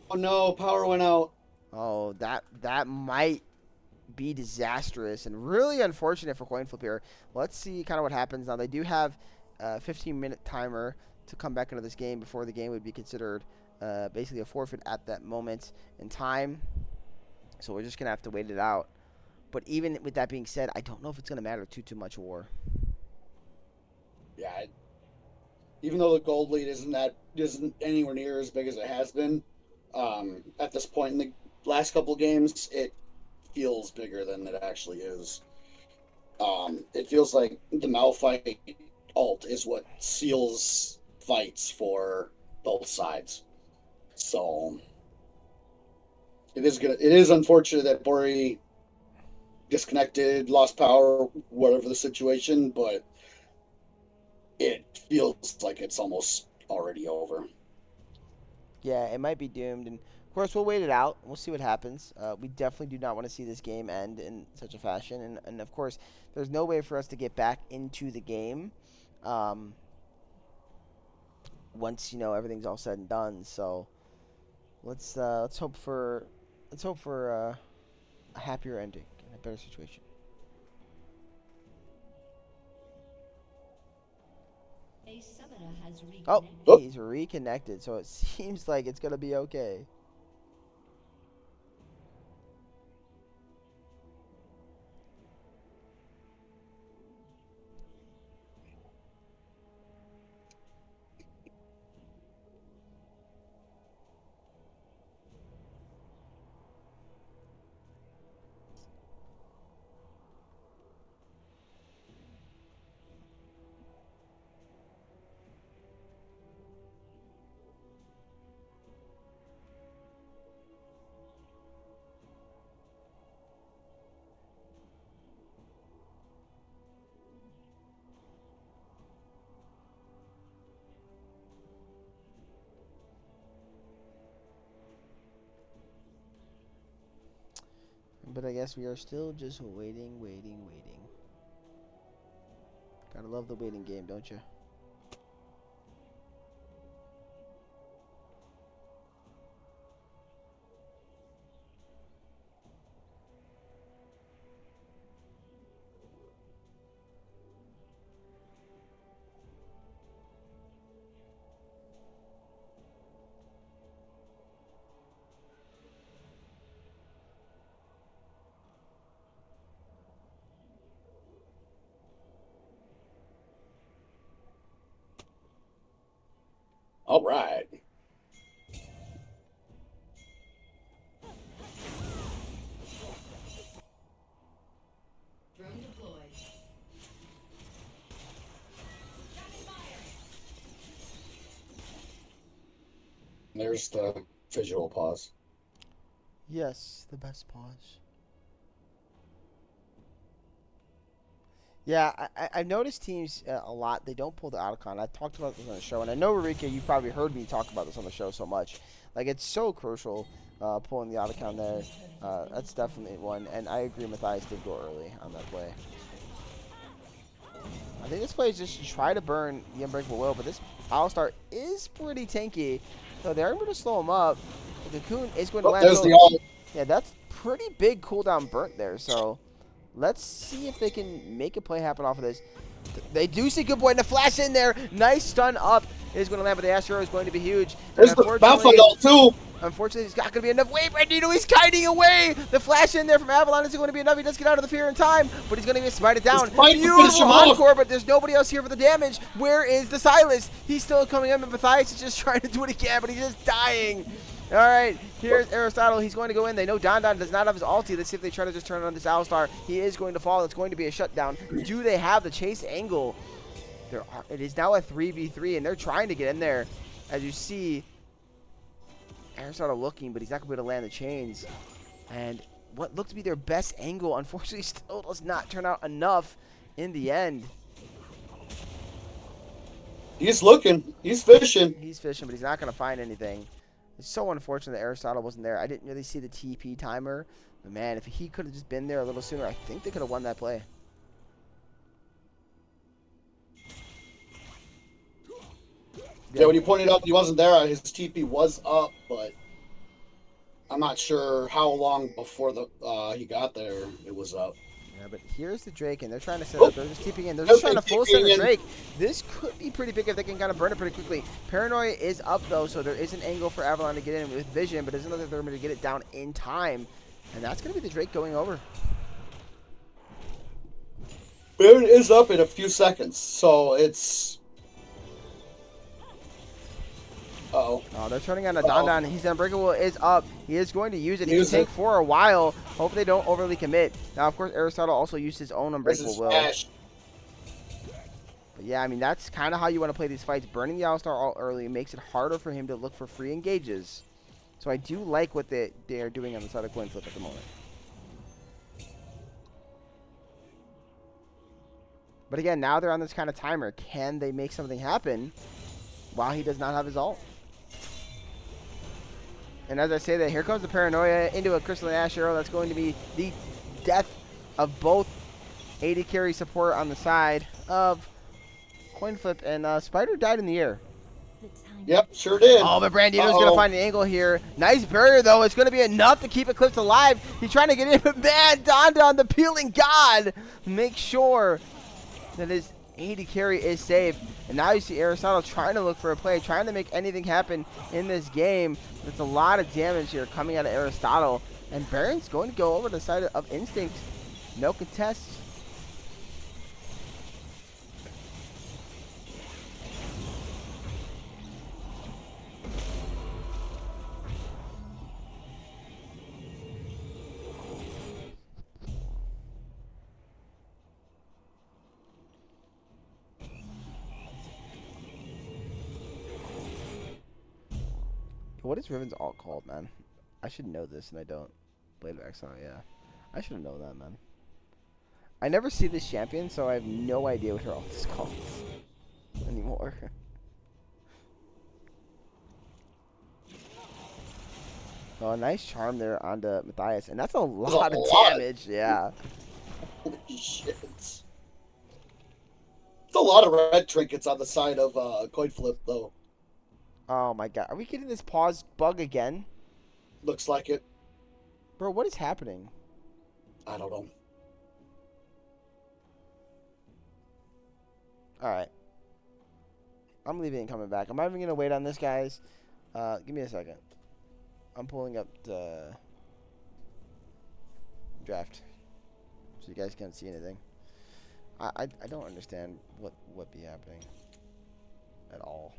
Oh no, power went out. Oh, that might be disastrous and really unfortunate for Coinflip here. Let's see kind of what happens now. They do have a 15-minute timer to come back into this game before the game would be considered basically a forfeit at that moment in time. So we're just going to have to wait it out. But even with that being said, I don't know if it's going to matter too much war. Yeah, even though the gold lead isn't anywhere near as big as it has been, at this point in the last couple of games, it feels bigger than it actually is. It feels like the Malphite ult is what seals fights for both sides. So it is unfortunate that Bori disconnected, lost power, whatever the situation, but it feels like it's almost already over. Yeah, it might be doomed, and of course we'll wait it out. We'll see what happens. We definitely do not want to see this game end in such a fashion, and of course there's no way for us to get back into the game um, once everything's all said and done. So let's hope for a happier ending and a better situation. A summoner has Oh, reconnected. he's reconnected, so it seems like it's gonna be okay. But I guess we are still just waiting. Gotta love the waiting game, don't you? All right. Drone deployed. There's the visual pause. Yes, the best pause. Yeah, I've noticed teams a lot. They don't pull the Otacon. I talked about this on the show, and I know, Rika, you probably heard me talk about this on the show so much. Like, it's so crucial pulling the Otacon there. That's definitely one, and I agree Matthias did go early on that play. I think this play is just to try to burn the Unbreakable Will, but this Alistar is pretty tanky, so they're able to slow him up. The Cocoon is going to land. There's the all. Yeah, that's pretty big cooldown burnt there, so let's see if they can make a play happen off of this. They do see Good Boy, and a flash in there. Nice stun up is going to land, but the Astro is going to be huge. There's the Malphite ult too. Unfortunately, it's not going to be enough. Wait, Bandito, he's kiting away. The flash in there from Avalon isn't going to be enough. He does get out of the fear in time, but he's going to get smited down. Beautiful encore, but there's nobody else here for the damage. Where is the Silas? He's still coming in, but Matthias is just trying to do it again, but he's just dying. All right, here's Aristotle. He's going to go in. They know Don does not have his ulti. Let's see if they try to just turn on this Alistar. He is going to fall. It's going to be a shutdown. Do they have the chase angle? It is now a 3v3, and they're trying to get in there. As you see, Aristotle looking, but he's not going to be able to land the chains. And what looked to be their best angle, unfortunately, still does not turn out enough in the end. He's looking. He's fishing. He's fishing, but he's not going to find anything. It's so unfortunate that Aristotle wasn't there. I didn't really see the TP timer. But man, if he could have just been there a little sooner, I think they could have won that play. Yeah, when you pointed out he wasn't there, his TP was up, but I'm not sure how long before he got there it was up. Yeah, but here's the Drake, and they're trying to set up. They're just TPing in. They're just trying to full send the Drake. This could be pretty big if they can kind of burn it pretty quickly. Paranoia is up, though, so there is an angle for Avalon to get in with Vision, but there's another they're going to get it down in time. And that's going to be the Drake going over. Baron is up in a few seconds, so it's... Uh-oh. Oh, they're turning on a Don. He's unbreakable is up. He is going to use it. He can take for a while. Hope they don't overly commit. Now, of course, Aristotle also used his own unbreakable will. But yeah, I mean, that's kind of how you want to play these fights. Burning the Alistar all early makes it harder for him to look for free engages. So I do like what they are doing on the side of Coinflip at the moment. But again, now they're on this kind of timer. Can they make something happen while he does not have his ult? And as I say that, here comes the paranoia into a Crystalline Ash arrow. That's going to be the death of both AD carry support on the side of Coinflip. And Spider died in the air. Yep, sure did. Oh, but Brandino's going to find an angle here. Nice barrier, though. It's going to be enough to keep Eclipse alive. He's trying to get in, but man, Don, the peeling god, make sure that his AD carry is safe. And now you see Aristotle trying to look for a play, trying to make anything happen in this game. There's a lot of damage here coming out of Aristotle. And Baron's going to go over to the side of Instinct. No contests. What is Riven's alt called, man? I should know this, and I don't. Blade of Exile, yeah. I should have known that, man. I never see this champion, so I have no idea what her alt is called anymore. Oh, nice charm there onto Matthias, and that's a lot of damage, yeah. Holy shit. It's a lot of red trinkets on the side of Coinflip, though. Oh my god, are we getting this pause bug again? Looks like it. Bro, what is happening? I don't know. Alright. I'm leaving and coming back. I'm not even going to wait on this, guys. Give me a second. I'm pulling up the draft so you guys can't see anything. I don't understand what be happening at all.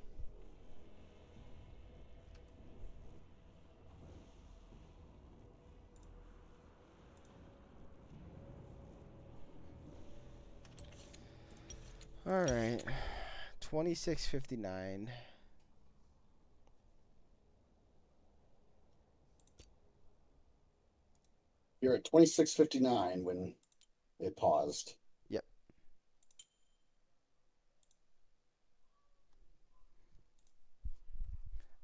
All right, 26:59. You're at 26:59 when it paused. Yep.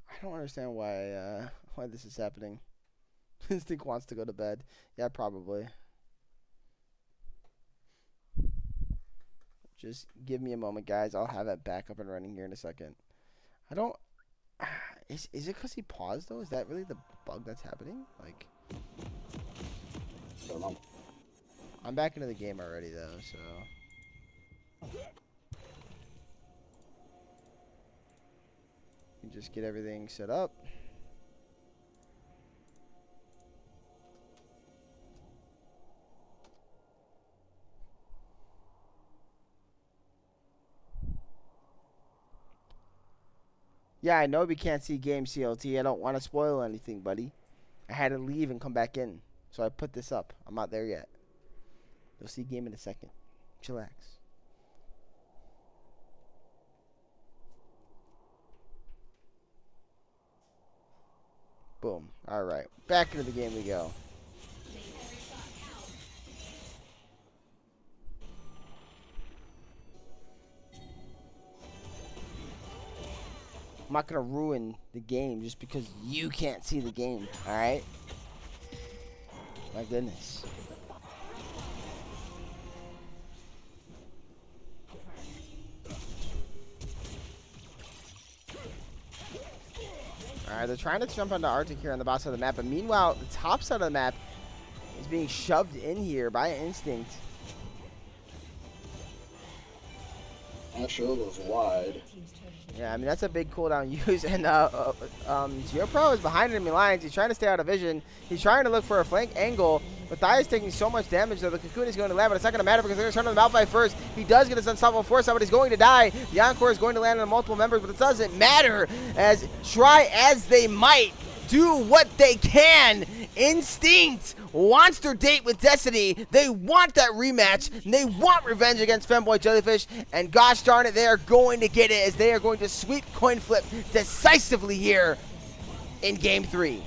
I don't understand why this is happening. Instinct wants to go to bed. Yeah, probably. Just give me a moment, guys. I'll have it back up and running here in a second. I don't... Is it because he paused, though? Is that really the bug that's happening? Like... I don't know. I'm back into the game already, though, so... You just get everything set up. Yeah, I know we can't see game CLT. I don't want to spoil anything, buddy. I had to leave and come back in. So I put this up. I'm not there yet. You'll see game in a second. Chillax. Boom. Alright. Back into the game we go. I'm not going to ruin the game just because you can't see the game, alright? My goodness. Alright, they're trying to jump onto Arctic here on the bottom side of the map, but meanwhile, the top side of the map is being shoved in here by Instinct. Asher was wide. Yeah, I mean, that's a big cooldown use, and GeoPro is behind enemy lines. He's trying to stay out of vision. He's trying to look for a flank angle. Matthias taking so much damage, though. The Cocoon is going to land, but it's not going to matter because they're going to turn on the Malphite first. He does get his unstoppable force out, but he's going to die. The Encore is going to land on multiple members, but it doesn't matter, as try as they might, do what they can. Instinct wants their date with Destiny. They want that rematch. And they want revenge against Femboy Jellyfish. And gosh darn it, they are going to get it, as they are going to sweep Coinflip decisively here in Game 3.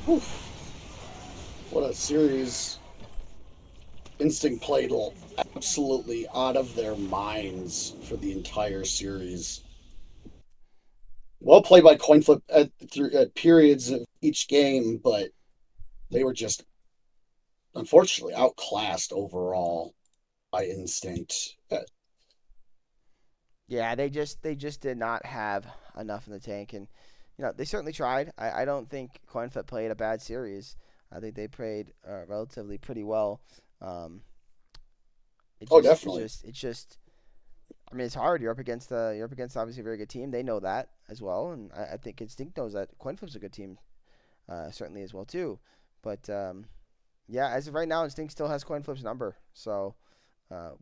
Oof. What a series. Instinct played absolutely out of their minds for the entire series. well played by Coinflip at periods of each game, but they were just unfortunately outclassed overall by Instinct. Yeah, they just did not have enough in the tank, and they certainly tried. I don't think CoinFlip played a bad series. I think they played relatively pretty well. Um, it Oh, just it's definitely. just it's just I mean, it's hard. You're up against obviously a very good team. They know that as well, and I think Instinct knows that CoinFlip's a good team, certainly as well too. But yeah, as of right now, Instinct still has CoinFlip's number. So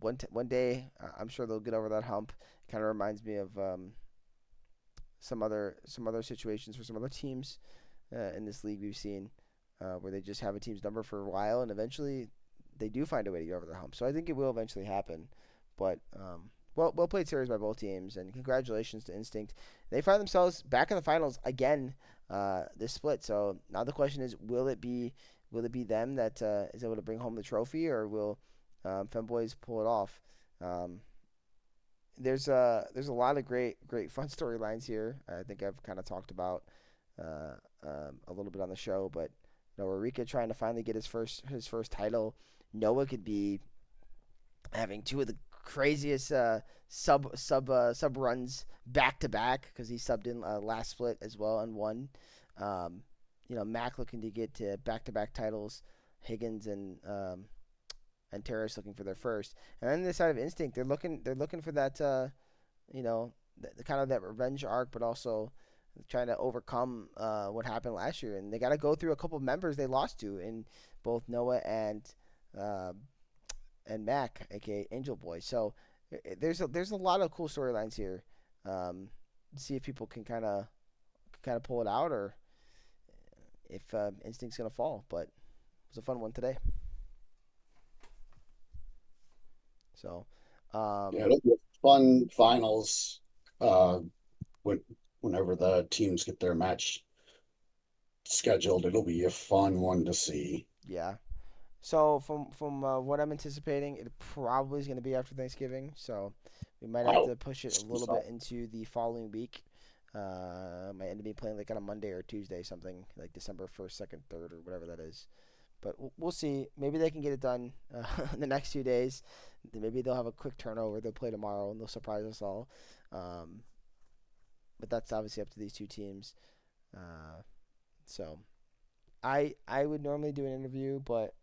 one day, I'm sure they'll get over that hump. Kind of reminds me of some other situations for some other teams in this league we've seen where they just have a team's number for a while, and eventually they do find a way to get over the hump. So I think it will eventually happen. But well played series by both teams, and congratulations to Instinct. They find themselves back in the finals again this split. So now the question is, will it be them that is able to bring home the trophy, or will Femboys pull it off? Um, there's a lot of great fun storylines here. I think I've kind of talked about a little bit on the show, but Rika trying to finally get his first title. Noah could be having two of the craziest sub runs back to back because he subbed in last split as well and won. Um, Mac looking to get to back to back titles. Higgins and Terrace looking for their first. And then the side of Instinct, they're looking for that the kind of that revenge arc, but also trying to overcome what happened last year. And they got to go through a couple of members they lost to in both Noah uh, and Mac, aka Angel Boy. So there's a lot of cool storylines here. See if people can kind of pull it out, or if Instinct's gonna fall. But it was a fun one today. So, Yeah, it'll be a fun finals uh, when, whenever the teams get their match scheduled. It'll be a fun one to see. yeah. So from what I'm anticipating, it probably is going to be after Thanksgiving. So we might have Wow. to push it a little bit into the following week. Might end up being playing like on a Monday or Tuesday, something like December 1st, 2nd, 3rd, or whatever that is. But we'll see. Maybe they can get it done in the next few days. Maybe they'll have a quick turnover. They'll play tomorrow and they'll surprise us all. Um, but that's obviously up to these two teams. So I would normally do an interview, but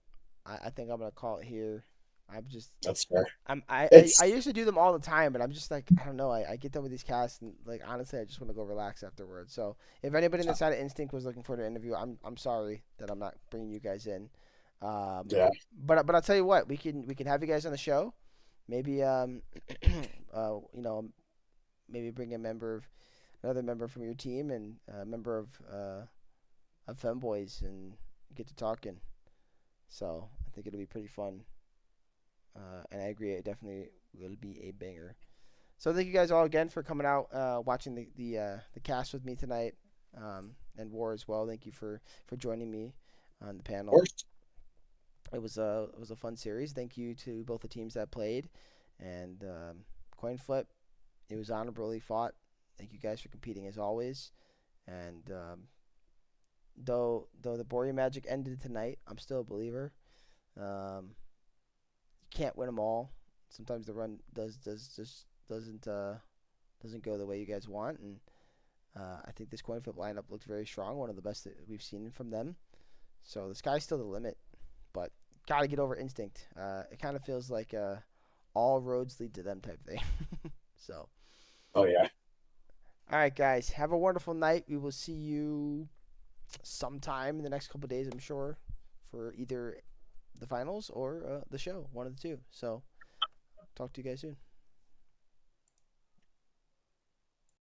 I think I'm gonna call it here. I'm just That's fair. I It's used to do them all the time, but I'm just like I don't know. I get done with these casts and like honestly, I just want to go relax afterwards. So if anybody in the side of Instinct was looking for an interview, I'm sorry that I'm not bringing you guys in. Um, yeah, but I'll tell you what, we can have you guys on the show. Maybe maybe bring another member from your team and a member of Femboys and get to talking. So I think it'll be pretty fun. And I agree, it definitely will be a banger. So thank you guys all again for coming out, watching the cast with me tonight, and War as well. Thank you for joining me on the of panel. course. It was a fun series. Thank you to both the teams that played, and coin flip. It was honorably fought. Thank you guys for competing as always. And though the Boreal Magic ended tonight, I'm still a believer. Um, you can't win them all. Sometimes the run just doesn't go the way you guys want, and I think this coin flip lineup looked very strong, one of the best that we've seen from them. So the sky's still the limit, but gotta get over instinct. It kind of feels like all roads lead to them type thing. So, Oh yeah. all right, guys, have a wonderful night. We will see you sometime in the next couple of days, I'm sure, for either the finals or the show, one of the two. So, talk to you guys soon.